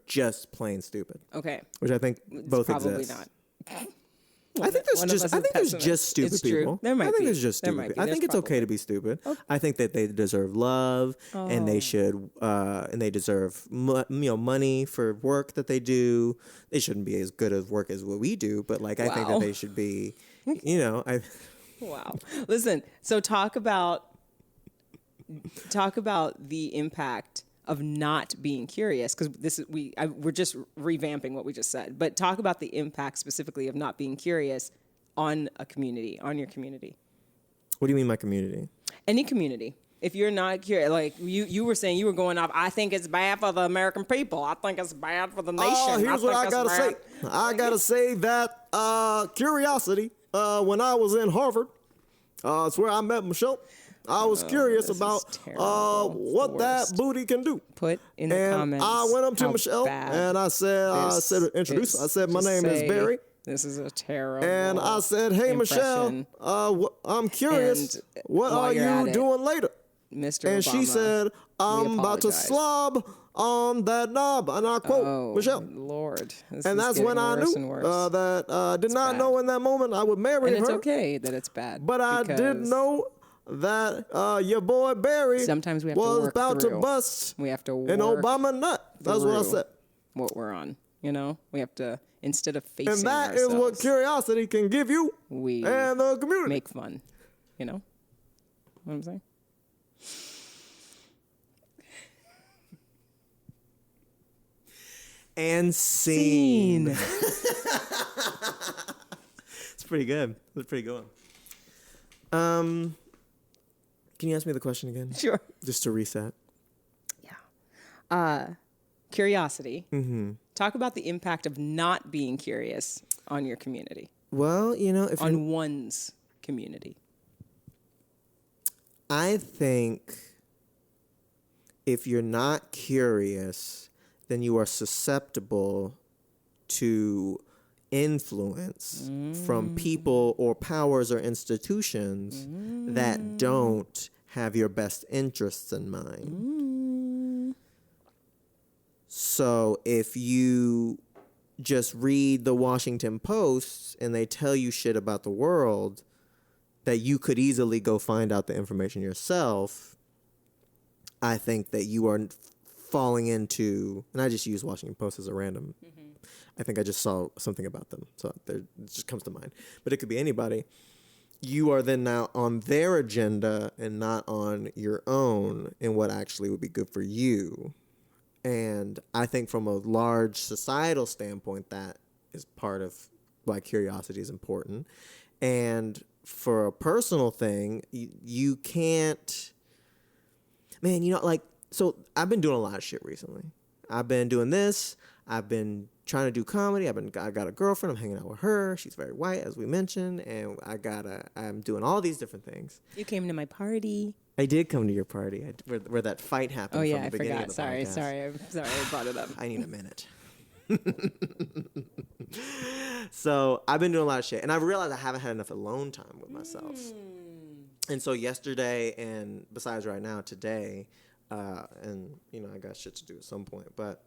just plain stupid. Okay, which I think both probably exist. Not. I think there's just stupid people. There might I think be. there's just stupid people. I think it's okay to be stupid. Okay. I think that they deserve love and they should and they deserve money for work that they do. They shouldn't be as good of work as what we do, but like I think that they should be, Wow. Listen, so talk about the impact of not being curious, because we're just revamping what we just said, but talk about the impact specifically of not being curious on a community, on your community. What do you mean by community? Any community. If you're not curious, like you were saying, you were going off, I think it's bad for the American people. I think it's bad for the nation. Oh, here's what I gotta say. I gotta say that curiosity, when I was in Harvard, it's where I met Michelle. I was curious about what that booty can do. Put in the comments. I went up to Michelle and I said, introduce. I said, my name is Barry. This is a terrible. And I said, hey, Michelle, I'm curious. What are you doing later? Mr. And Obama, she said, I'm about to slob on that knob. And I quote Michelle. Lord. And that's when I knew that I did not know in that moment I would marry her. And it's okay that it's bad. But I did know that your boy Barry sometimes we have was to work about through. To bust we have to work an Obama nut. That's what I said. What we're on, we have to, instead of facing and that ourselves, is what curiosity can give you we and the community. Make fun, what I'm saying? And scene. It's pretty good. It's a pretty good one. Can you ask me the question again? Sure. Just to reset. Yeah. Curiosity. Mm-hmm. Talk about the impact of not being curious on your community. Well, if on one's community. I think if you're not curious, then you are susceptible to influence from people or powers or institutions that don't have your best interests in mind. So if you just read the Washington Post and they tell you shit about the world that you could easily go find out the information yourself, I think that you are falling into, and I just use Washington Post as a random, I think I just saw something about them, so it just comes to mind. But it could be anybody. You are then now on their agenda and not on your own and what actually would be good for you. And I think from a large societal standpoint, that is part of why curiosity is important. And for a personal thing, you can't man, you know, like, so I've been doing a lot of shit recently. I've been doing this. I've been trying to do comedy. I got a girlfriend. I'm hanging out with her. She's very white, as we mentioned. And I'm doing all these different things. You came to my party. I did come to your party where that fight happened. Oh, yeah, from the beginning I of the forgot. podcast. Sorry. I'm sorry I brought it up. I need a minute. So I've been doing a lot of shit. And I've realized I haven't had enough alone time with myself. And so yesterday, and besides right now, today, and, you know, I got shit to do at some point, but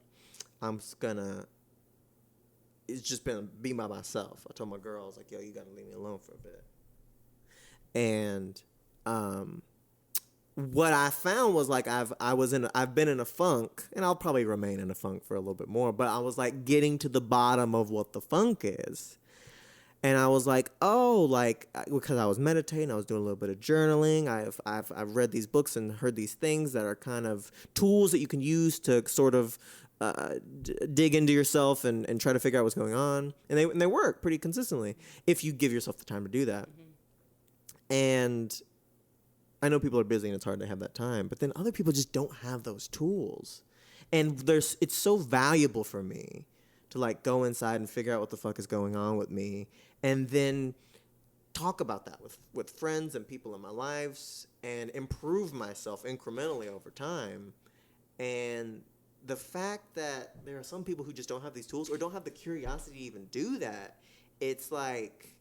it's just been be by myself. I told my girl, I was like, yo, you got to leave me alone for a bit. And what I found was like I've been in a funk, and I'll probably remain in a funk for a little bit more, but I was like getting to the bottom of what the funk is. And I was like, oh, like, because I was meditating, I was doing a little bit of journaling. I've read these books and heard these things that are kind of tools that you can use to sort of dig into yourself and try to figure out what's going on. And they work pretty consistently if you give yourself the time to do that. Mm-hmm. And I know people are busy and it's hard to have that time, but then other people just don't have those tools. And it's so valuable for me to like go inside and figure out what the fuck is going on with me, and then talk about that with friends and people in my lives and improve myself incrementally over time. And the fact that there are some people who just don't have these tools or don't have the curiosity to even do that, it's like,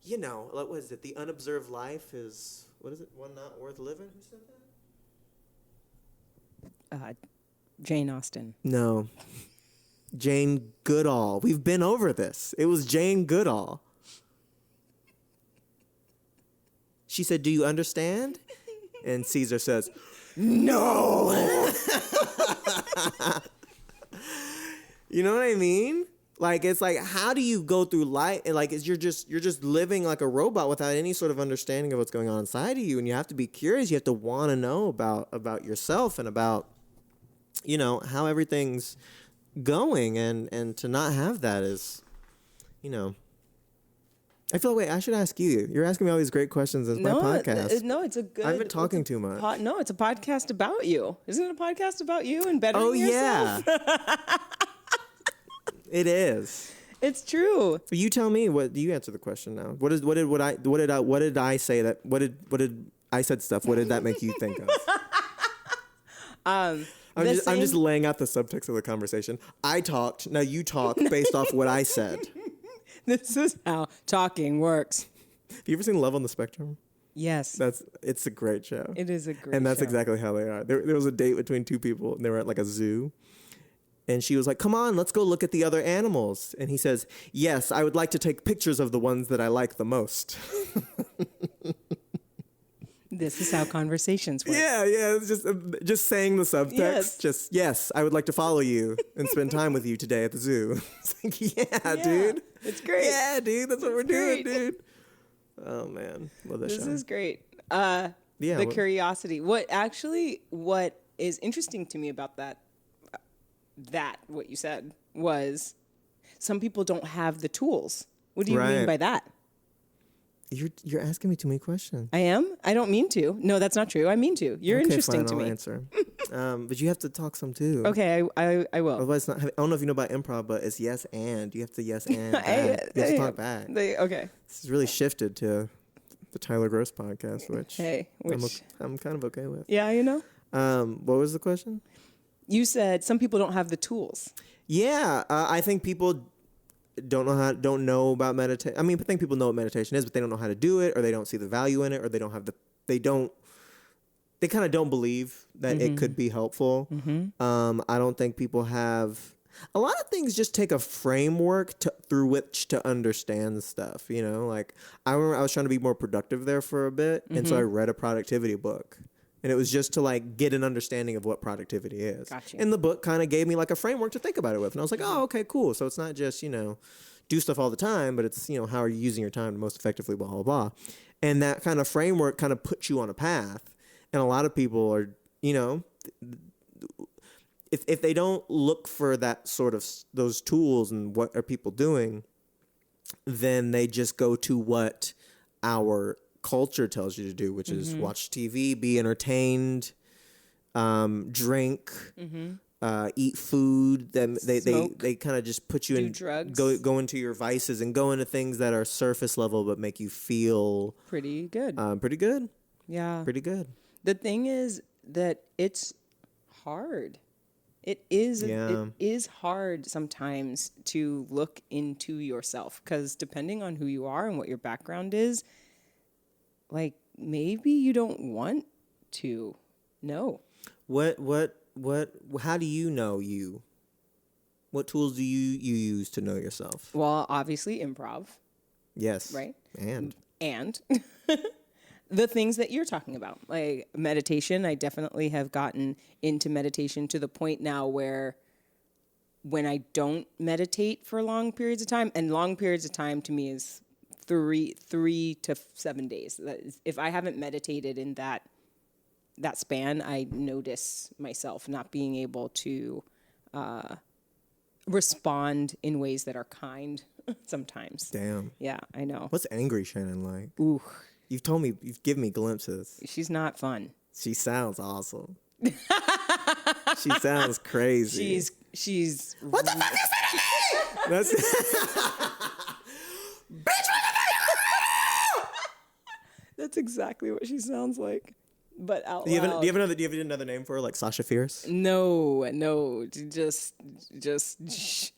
you know, what is it? The unobserved life is, what is it? One not worth living? Who said that? Jane Austen. No. Jane Goodall. We've been over this. It was Jane Goodall. She said, do you understand? And Caesar says, no. You know what I mean? Like, it's like, how do you go through life? Like, you're just living like a robot without any sort of understanding of what's going on inside of you. And you have to be curious. You have to want to know about yourself and about, you know, how everything's going, and to not have that is, you know, I feel like, wait, I should ask you. You're asking me all these great questions in my podcast. No, it's a good. I've been talking too much. No, it's a podcast about you. Isn't it a podcast about you and bettering yourself? Oh yeah, it is. It's true. You tell me. What do you answer the question now? What did I say that? What did I said stuff? What did that make you think of? I'm just laying out the subtext of the conversation. I talked. Now you talk based off what I said. This is how talking works. Have you ever seen Love on the Spectrum? Yes. It's a great show. It is a great show. And that's exactly how they are. There was a date between two people, and they were at like a zoo. And she was like, come on, let's go look at the other animals. And he says, yes, I would like to take pictures of the ones that I like the most. This is how conversations work. Yeah. It's just saying the subtext. Yes, I would like to follow you and spend time with you today at the zoo. It's like, yeah, dude. It's great. Yeah, dude. That's what we're doing, dude. Oh, man. Love this show. This is great. Curiosity. What is interesting to me about that what you said was some people don't have the tools. What do you mean by that? You're asking me too many questions. I am? I don't mean to. No, that's not true. I mean to. You're interesting to me. I'll answer. But you have to talk some too. Okay, I will. Otherwise, I don't know if you know about improv, but it's yes and. You have to yes and back. You have to talk back. Okay. This has really shifted to the Tyler Groce podcast, which I'm kind of okay with. Yeah, you know? What was the question? You said some people don't have the tools. Yeah, I think people don't know about meditation. I mean, I think people know what meditation is, but they don't know how to do it, or they don't see the value in it, or they kind of don't believe that it could be helpful. Mm-hmm. I don't think people have. A lot of things just take a framework through which to understand stuff. You know, like I remember I was trying to be more productive there for a bit, and so I read a productivity book. And it was just to like get an understanding of what productivity is. Gotcha. And the book kind of gave me like a framework to think about it with. And I was like, oh, okay, cool. So it's not just, you know, do stuff all the time, but it's, you know, how are you using your time most effectively, blah, blah, blah. And that kind of framework kind of puts you on a path. And a lot of people are, you know, if they don't look for that sort of those tools and what are people doing, then they just go to what our culture tells you to do, which is watch TV, be entertained, drink, eat food. Then they kind of just put you in drugs, go into your vices and go into things that are surface level but make you feel pretty good. Pretty good. Yeah. Pretty good. The thing is that it's hard. It is hard sometimes to look into yourself, because depending on who you are and what your background is, like, maybe you don't want to know. How do you know you? What tools do you use to know yourself? Well, obviously improv. Yes. Right? And the things that you're talking about, like meditation. I definitely have gotten into meditation to the point now where when I don't meditate for long periods of time, and long periods of time to me is 3 to 7 days. That is, if I haven't meditated in that span, I notice myself not being able to respond in ways that are kind sometimes. Damn. Yeah, I know. What's angry Shannon like? Ooh. You've told me, you've given me glimpses. She's not fun. She sounds awesome. She sounds crazy. She's what the fuck is that? That's bitch, what the fuck? That's exactly what she sounds like, but out do you loud. Do you have another name for her, like Sasha Fierce? No, just shh.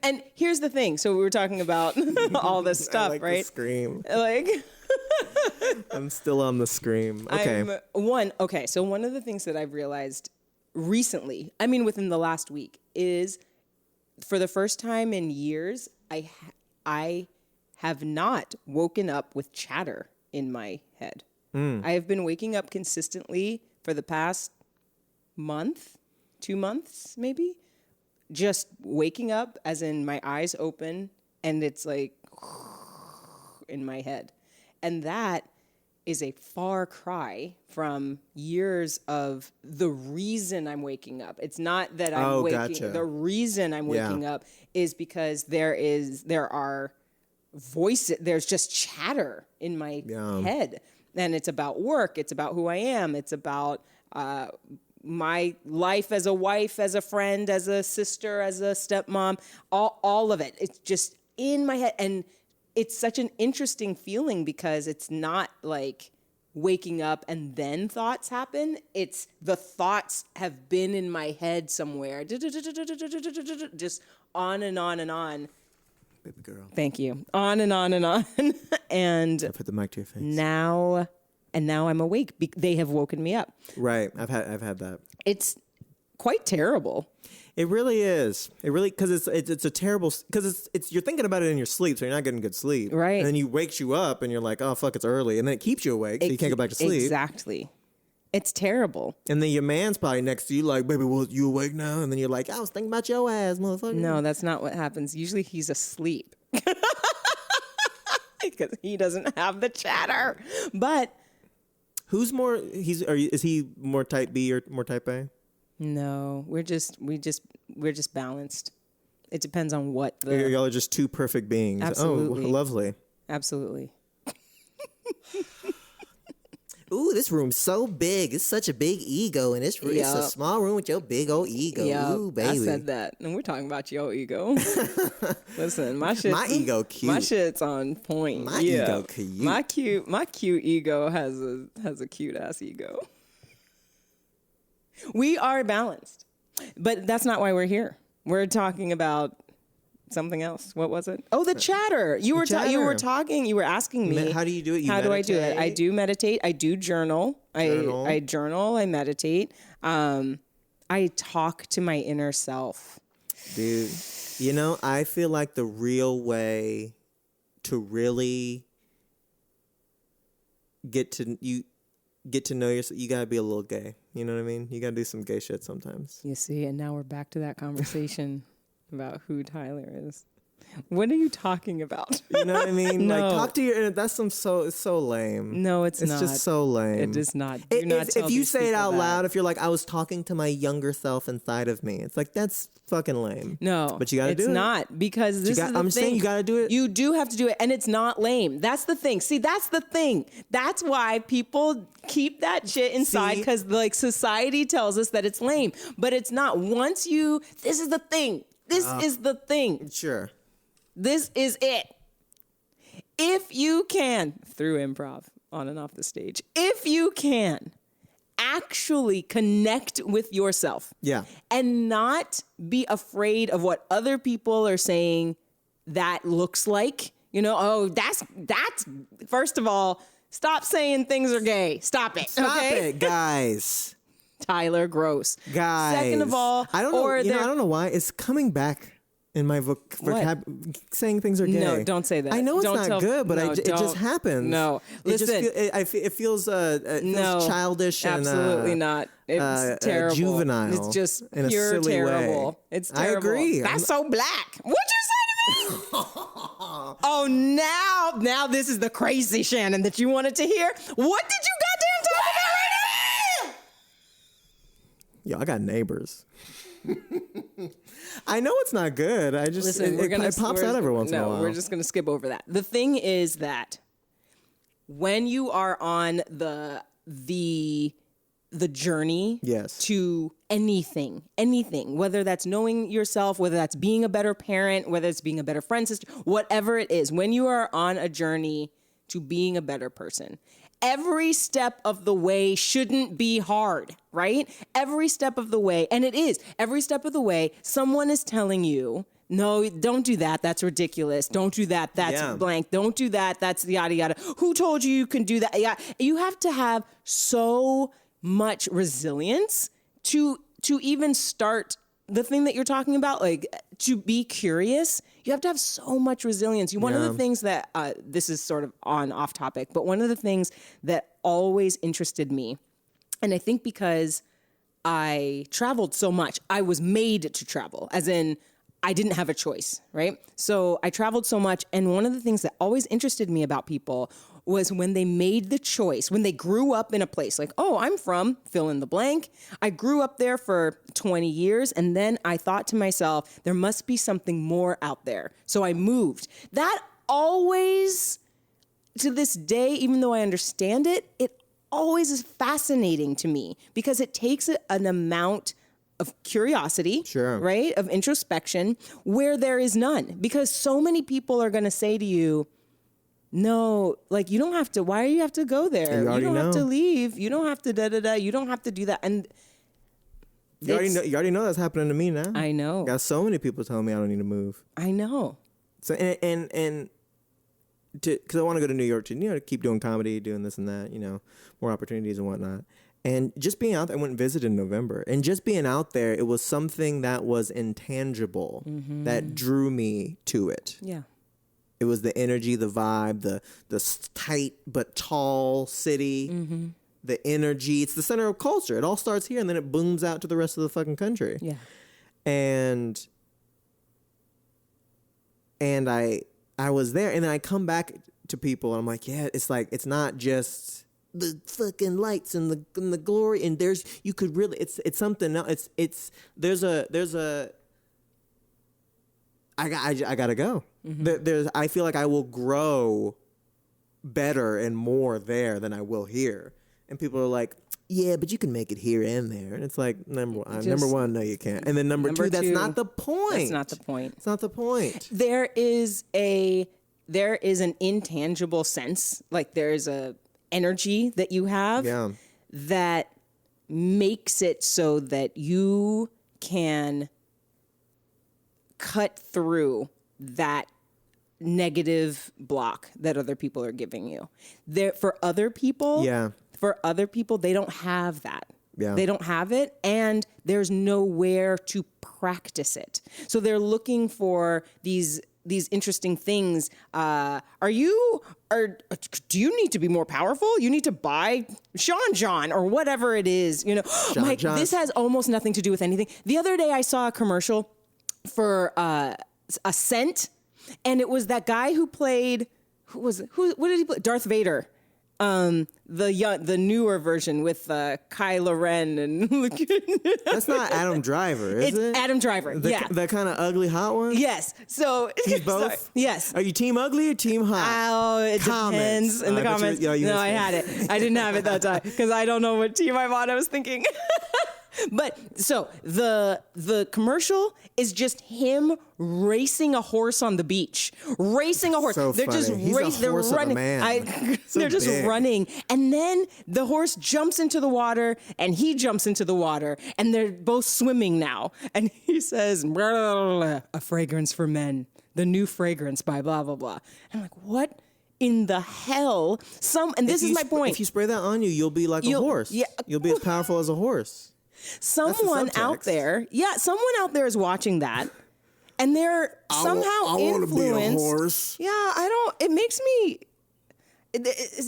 And here's the thing. So we were talking about all this stuff, I like right? The scream. Like, I'm still on the scream. Okay. So one of the things that I've realized recently, I mean, within the last week, is for the first time in years, I have not woken up with chatter in my head. I have been waking up consistently for the past month, 2 months, maybe, just waking up as in my eyes open and it's like in my head. And that is a far cry from years of the reason I'm waking up. It's not that I'm waking. Gotcha. The reason I'm waking up is because there are voices. There's just chatter in my head, and it's about work. It's about who I am. It's about my life as a wife, as a friend, as a sister, as a stepmom. All of it. It's just in my head, and it's such an interesting feeling because it's not like waking up and then thoughts happen. It's the thoughts have been in my head somewhere, just on and on and on. Baby girl. Thank you. On and on and on. And I put the mic to your face. Now I'm awake. They have woken me up. Right. I've had that. It's quite terrible. It really is. It really, because it's a terrible, because it's you're thinking about it in your sleep, so you're not getting good sleep. Right. And then you wakes you up and you're like, oh fuck, it's early, and then it keeps you awake, so you can't go back to sleep. Exactly. It's terrible. And then your man's probably next to you, like, baby, well, you awake now? And then you're like, I was thinking about your ass, motherfucker. No, that's not what happens. Usually he's asleep because he doesn't have the chatter. But who's more? Is he more type B or more type A? No, we're just balanced. It depends on what Y'all are just two perfect beings. Absolutely. Oh, lovely. Absolutely. Ooh, this room's so big. It's such a big ego, and it's a small room with your big old ego. Yeah, ooh, baby. I said that, and we're talking about your ego. Listen, my ego cute. My shit's on point. My ego cute. My cute ego has a cute ass ego. We are balanced, but that's not why we're here. We're talking about something else. What was it? Oh, the chatter. You were talking. You were asking me. How do you do it? How do I do it? I do meditate. I do journal. I journal. I meditate. I talk to my inner self. Dude, I feel like the real way to really get to know yourself, you gotta be a little gay. You know what I mean? You gotta do some gay shit sometimes. You see, and now we're back to that conversation about who Tyler is. What are you talking about? You know what I mean? No. Like, talk to your. It's so lame. No, it's not. It's just so lame. It is not. Do not tell if you these say it people out that. loud, if you're like, I was talking to my younger self inside of me, it's like, that's fucking lame. No, but you gotta do it. It's not, because this is the I'm thing. saying you gotta do it. You do have to do it, and it's not lame. That's the thing. See, that's the thing. That's why people keep that shit inside, because like society tells us that it's lame, but it's not. This is the thing. This is the thing. Sure. This is it. If you can, through improv, on and off the stage, if you can actually connect with yourself, and not be afraid of what other people are saying that looks like, that's first of all, stop saying things are gay. Stop it. Stop it, guys. Tyler Groce. Guys. Second of all, I don't know. I don't know why it's coming back in my vocab. Saying things are gay. No, don't say that. I know it's don't not good, but it just happens. No, listen. It feels childish and absolutely not. It's terrible. Juvenile. It's just in pure a silly terrible. way. It's terrible. I agree. That's so black. What'd you say to me? Oh, now this is the crazy Shannon that you wanted to hear. What did you goddamn talk about right now? Yo, I got neighbors. I know it's not good. I just Listen, it pops out every once in a while. No, we're just gonna skip over that. The thing is that when you are on the journey to anything, whether that's knowing yourself, whether that's being a better parent, whether it's being a better friend, sister, whatever it is, when you are on a journey to being a better person, every step of the way shouldn't be hard, right? Every step of the way, and it is, every step of the way, someone is telling you, no, don't do that. That's ridiculous. Don't do that. That's blank. Don't do that. That's yada, yada. Who told you can do that? Yeah. You have to have so much resilience to even start the thing that you're talking about, like to be curious. You have to have so much resilience. One of the things that, this is sort of off topic, but one of the things that always interested me, and I think because I traveled so much, I was made to travel, as in I didn't have a choice, right? So I traveled so much, and one of the things that always interested me about people was when they made the choice, when they grew up in a place like, oh, I'm from fill in the blank. I grew up there for 20 years, and then I thought to myself, there must be something more out there. So I moved. That always, to this day, even though I understand it, it always is fascinating to me, because it takes an amount of curiosity, right? Of introspection, where there is none. Because so many people are going to say to you, no, like, you don't have to, why do you have to go there? You don't have to leave. You don't have to da-da-da. You don't have to do that. And you already know that's happening to me now. I know. Got so many people telling me I don't need to move. I know. So, and because I want to go to New York to keep doing comedy, doing this and that, more opportunities and whatnot. And just being out there, I went and visited in November. And just being out there, it was something that was intangible that drew me to it. Yeah. It was the energy, the vibe, the tight but tall city, the energy. It's the center of culture. It all starts here, and then it booms out to the rest of the fucking country. Yeah. And I was there, and then I come back to people, and I'm like, yeah, it's like, it's not just the fucking lights and the glory, and you could really, it's something else. There's a I gotta go. I feel like I will grow better and more there than I will here. And people are like, yeah, but you can make it here and there. And it's like, number one, no, you can't. And then number two, that's not the point. That's not the point. It's not the point. There is an intangible sense, like there is a energy that you have that makes it so that you can cut through that negative block that other people are giving you. For other people, they don't have that. Yeah. They don't have it, and there's nowhere to practice it. So they're looking for these interesting things. Do you need to be more powerful? You need to buy Sean John or whatever it is. Mike, this has almost nothing to do with anything. The other day I saw a commercial for a scent, And it was that guy who played, what did he play? Darth Vader. The newer version with Kylo Ren and That's not Adam Driver, is it? It's Adam Driver. Yeah, the kind of ugly hot one. yes. So He's both. sorry. Yes. Are you team ugly or team hot? Oh, it Comments. depends in the I bet comments. you No, I missed had it. I didn't have it that time because I don't know what team I'm on. I was thinking. But so the commercial is just him racing a horse on the beach, racing a horse. So they're just funny. He's a they're horse of a running. man. So they're just big. running, and then the horse jumps into the water, and he jumps into the water, and they're both swimming now. And he says, blah, blah, blah, blah, "A fragrance for men, the new fragrance by blah blah blah." And I'm like, what? In the hell? This is my point. If you spray that on you, you'll be like a horse. Yeah. You'll be as powerful as a horse. Someone out there is watching that, and they're somehow influenced. Be a horse. Yeah, it makes me.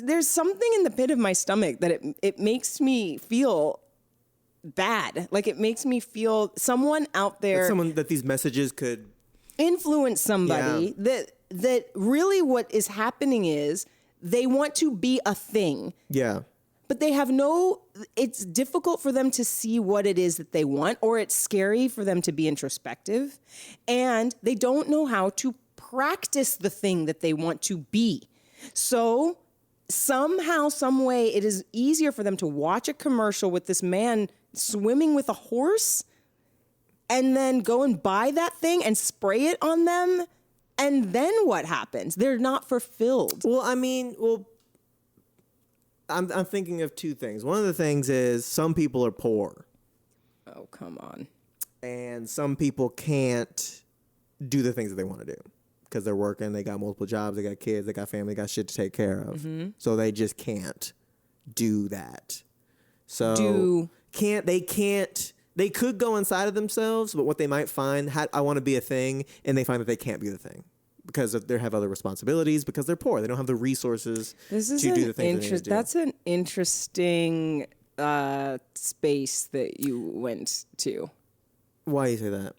There's something in the pit of my stomach that it makes me feel bad. Like it makes me feel someone out there, that these messages could influence somebody. Yeah. That really what is happening is they want to be a thing. Yeah. But they have it's difficult for them to see what it is that they want, or it's scary for them to be introspective. And they don't know how to practice the thing that they want to be. So somehow, some way, it is easier for them to watch a commercial with this man swimming with a horse and then go and buy that thing and spray it on them. And then what happens? They're not fulfilled. Well, I'm thinking of two things. One of the things is some people are poor. Oh, come on. And some people can't do the things that they want to do because they're working, they got multiple jobs, they got kids, they got family, they got shit to take care of. Mm-hmm. So they just can't do that. So they could go inside of themselves, but what they might find, I want to be a thing, and they find that they can't be the thing. Because they have other responsibilities, because they're poor. They don't have the resources to do the things they need to do. That's an interesting space that you went to. Why do you say that?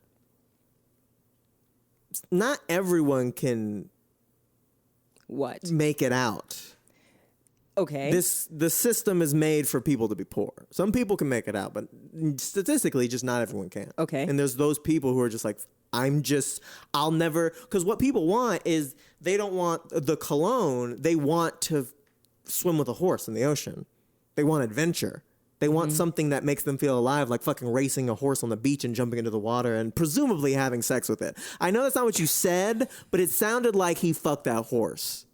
Not everyone can make it out. Okay. The system is made for people to be poor. Some people can make it out, but statistically, just not everyone can. Okay. And there's those people who are just like, I'll never, because what people want is they don't want the cologne. They want to swim with a horse in the ocean. They want adventure. They want something that makes them feel alive, like fucking racing a horse on the beach and jumping into the water and presumably having sex with it. I know that's not what you said, but it sounded like he fucked that horse.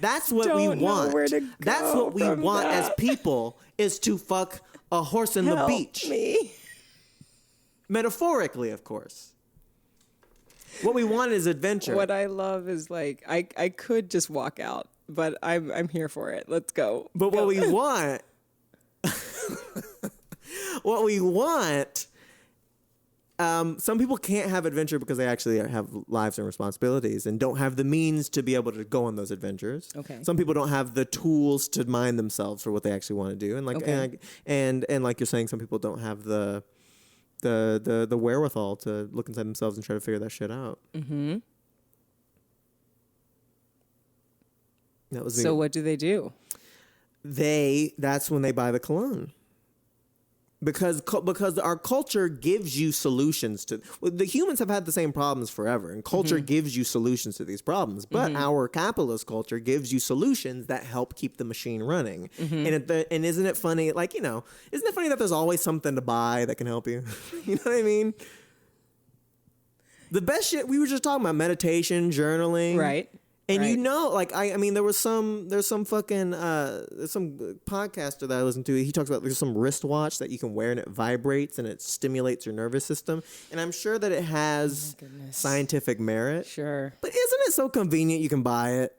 That's what we want. That's what we want as people, is to fuck a horse in the beach. Me. Metaphorically, of course. What we want is adventure. What I love is like I could just walk out, but I'm here for it. Let's go. But what we want some people can't have adventure because they actually have lives and responsibilities and don't have the means to be able to go on those adventures. Okay. Some people don't have the tools to mind themselves for what they actually want to do, and and like you're saying, some people don't have the wherewithal to look inside themselves and try to figure that shit out. Mm-hmm. So what do they do? That's when they buy the cologne. Because our culture gives you solutions to... The humans have had the same problems forever, and culture gives you solutions to these problems. But our capitalist culture gives you solutions that help keep the machine running. And isn't it funny? Like, isn't it funny that there's always something to buy that can help you? You know what I mean? The best shit, we were just talking about meditation, journaling. Right. And there's some podcaster that I listen to. He talks about there's some wristwatch that you can wear and it vibrates and it stimulates your nervous system. And I'm sure that it has scientific merit. Sure. But isn't it so convenient you can buy it?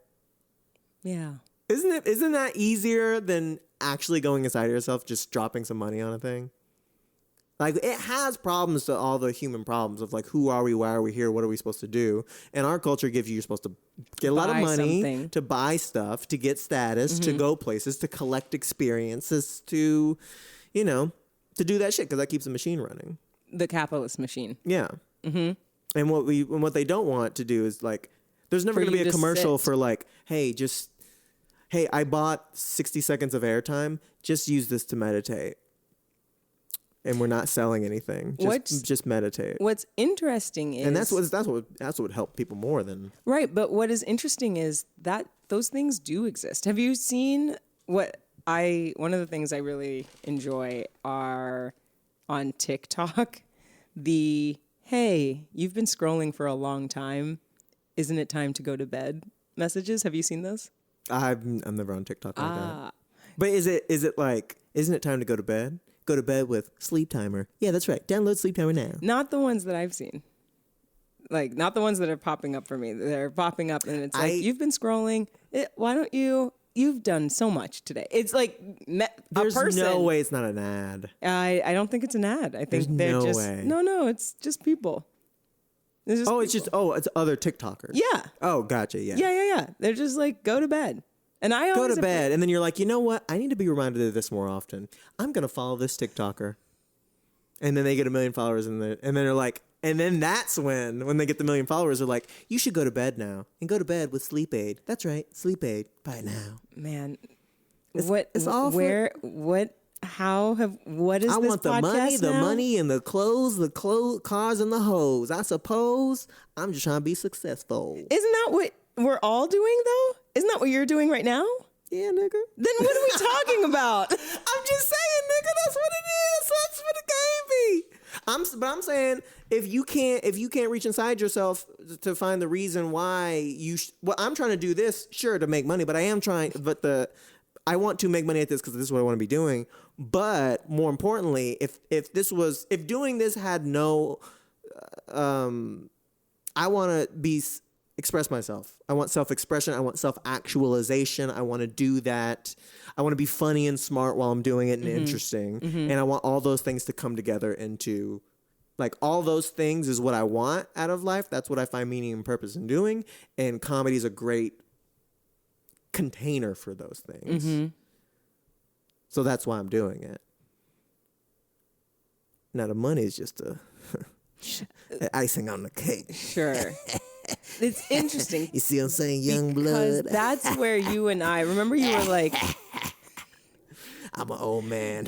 Yeah. Isn't that easier than actually going inside yourself, just dropping some money on a thing? Like, it has problems to all the human problems of, like, who are we, why are we here, what are we supposed to do? And our culture gives you're supposed to get a lot of money, to buy stuff, to get status, to go places, to collect experiences, to, you know, to do that shit because that keeps the machine running. The capitalist machine. Yeah. Mm-hmm. And what they don't want to do is like, there's never going to be a commercial for like, hey, I bought 60 seconds of airtime. Just use this to meditate. And we're not selling anything. Just meditate. What's interesting is, and that's what would help people more than right. But what is interesting is that those things do exist. Have you seen one of the things I really enjoy are on TikTok, hey, you've been scrolling for a long time. Isn't it time to go to bed messages? Have you seen those? I'm never on TikTok like that. But is it like, isn't it time to go to bed? Go to bed with Sleep Timer. Yeah, that's right. Download Sleep Timer now. Not the ones that I've seen. Like, not the ones that are popping up for me. They're popping up and it's like, you've been scrolling. Why don't you've done so much today. It's like there's a person. No way it's not an ad. I don't think it's an ad. I think there's they're way. No, it's just people. It's other TikTokers. Yeah. Oh, gotcha. Yeah. Yeah. They're just like, go to bed. And I always go to bed, and then you're like, you know what? I need to be reminded of this more often. I'm gonna follow this TikToker, and then they get 1 million followers, and then they're like, and then that's when they get the 1 million followers, they're like, you should go to bed now and go to bed with Sleep Aid. That's right, Sleep Aid. Buy now. Man, it's awful. What is I this want the money and the clothes, cars and the hoes. I suppose I'm just trying to be successful. Isn't that what we're all doing though? Isn't that what you're doing right now? Yeah, nigga. Then what are we talking about? I'm just saying, nigga, that's what it is. That's what it gave me. But I'm saying if you can't reach inside yourself to find the reason why I'm trying to do this, sure, to make money, but I want to make money at this because this is what I want to be doing. But more importantly, if doing this had no, I want to express myself. I want self-expression. I want self-actualization. I want to do that. I want to be funny and smart while I'm doing it and interesting. Mm-hmm. And I want all those things to come together into, like, all those things is what I want out of life. That's what I find meaning and purpose in doing. And comedy is a great container for those things. Mm-hmm. So that's why I'm doing it. Now the money is just icing on the cake. Sure. It's interesting. You see what I'm saying? Young because blood. That's where you and I, remember you were like, I'm an old man.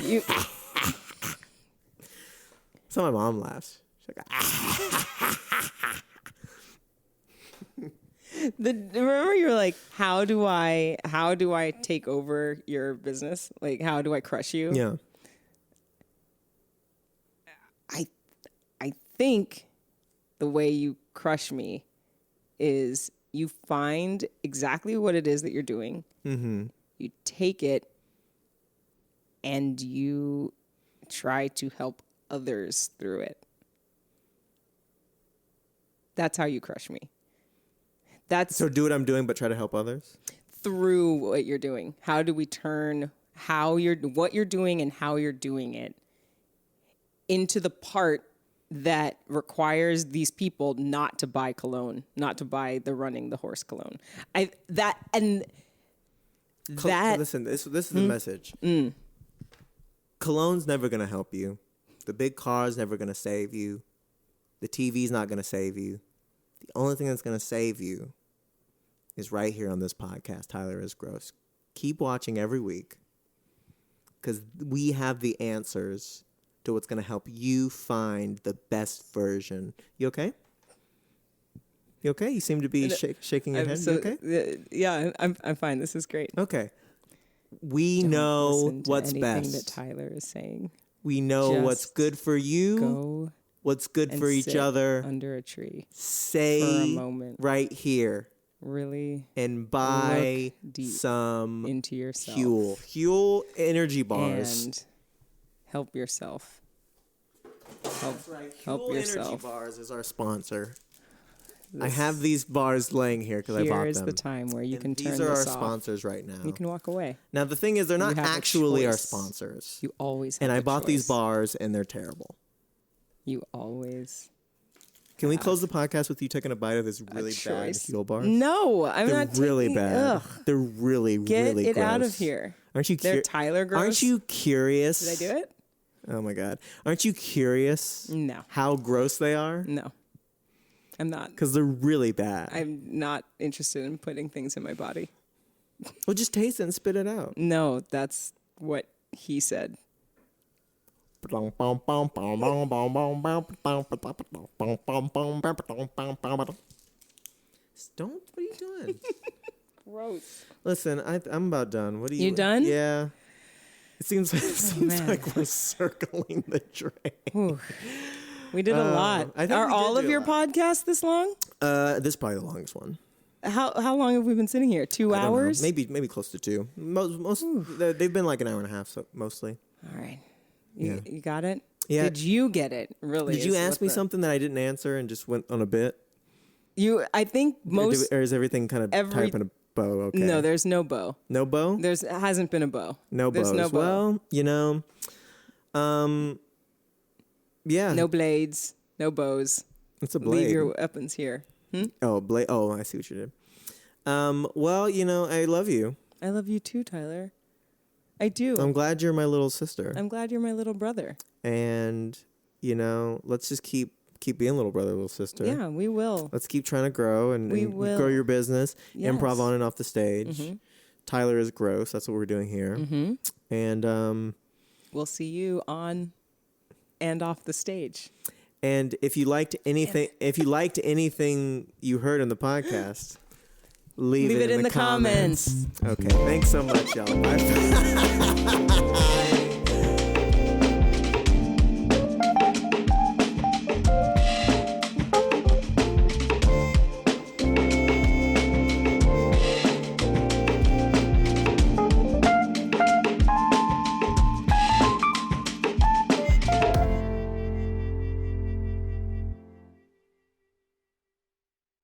So my mom laughs. She's like, remember you were like, how do I take over your business? Like, how do I crush you? Yeah. I think the way you crush me is you find exactly what it is that you're doing. Mm-hmm. You take it and you try to help others through it. That's how you crush me. So do what I'm doing, but try to help others? Through what you're doing. How do we turn what you're doing and how you're doing it into the part that requires these people not to buy cologne, not to buy the running the horse cologne. Listen, this is the message. Cologne's never going to help you. The big car's never going to save you. The TV's not going to save you. The only thing that's going to save you is right here on this podcast, Tyler Is Groce. Keep watching every week because we have the answers to what's going to help you find the best version. You okay? You okay? You seem to be shaking your head. You okay? Yeah, I'm fine. This is great. Okay. We know what's best. That Tyler is saying. We know what's good for you. What's good for each other. Under a tree. Say for a moment. Right here. Really. And buy some into yourself. Huel energy bars. And help yourself. That's right. Help Huel yourself. Energy Bars is our sponsor. I have these bars laying here because I bought them. Here is the time where you can turn this off. These are our sponsors right now. You can walk away. Now, the thing is, they're not actually our sponsors. You always have And I bought these bars, and they're terrible. You always... Can we close the podcast with you taking a bite of this really bad Huel bars? No, I'm They're not really taking, bad. Ugh. They're really, Get really it gross. out of here. Aren't you? They're Tyler gross. Aren't you curious? Did I do it? Oh my God! Aren't you curious? No. How gross they are? No. I'm not. Because they're really bad. I'm not interested in putting things in my body. Well, just taste it and spit it out. No, that's what he said. Don't. What are you doing? Gross. Listen, I'm about done. What are you? You done? Yeah. It seems man. like we're circling the drain. We did a lot. I think Are we did all of do a your lot. podcasts this long? This is probably the longest one. How long have we been sitting here? 2 I don't know. hours? Maybe close to 2. Most they've been like an hour and a half, so mostly. All right. You got it? Yeah. Did you get it? Really? Did you is ask what me something that I didn't answer and just went on a bit? I think most. Or is everything kind of tied up in a bow? Okay. No, there's no bow. No bow? There hasn't been a bow. No There's bows. no bow. Well, yeah. No blades. No bows. It's a blade. Leave your weapons here. Oh, blade. Oh, I see what you did. Well, I love you. I love you too, Tyler. I do. I'm glad you're my little sister. I'm glad you're my little brother. And, let's just keep being little brother, little sister. Yeah, we will. Let's keep trying to grow and will. grow your business. Yes. Improv on and off the stage. Mm-hmm. Tyler is gross. That's what we're doing here. Mm-hmm. And we'll see you on and off the stage. And if you liked anything, you heard in the podcast, leave it in the comments. Okay, thanks so much, y'all. Bye.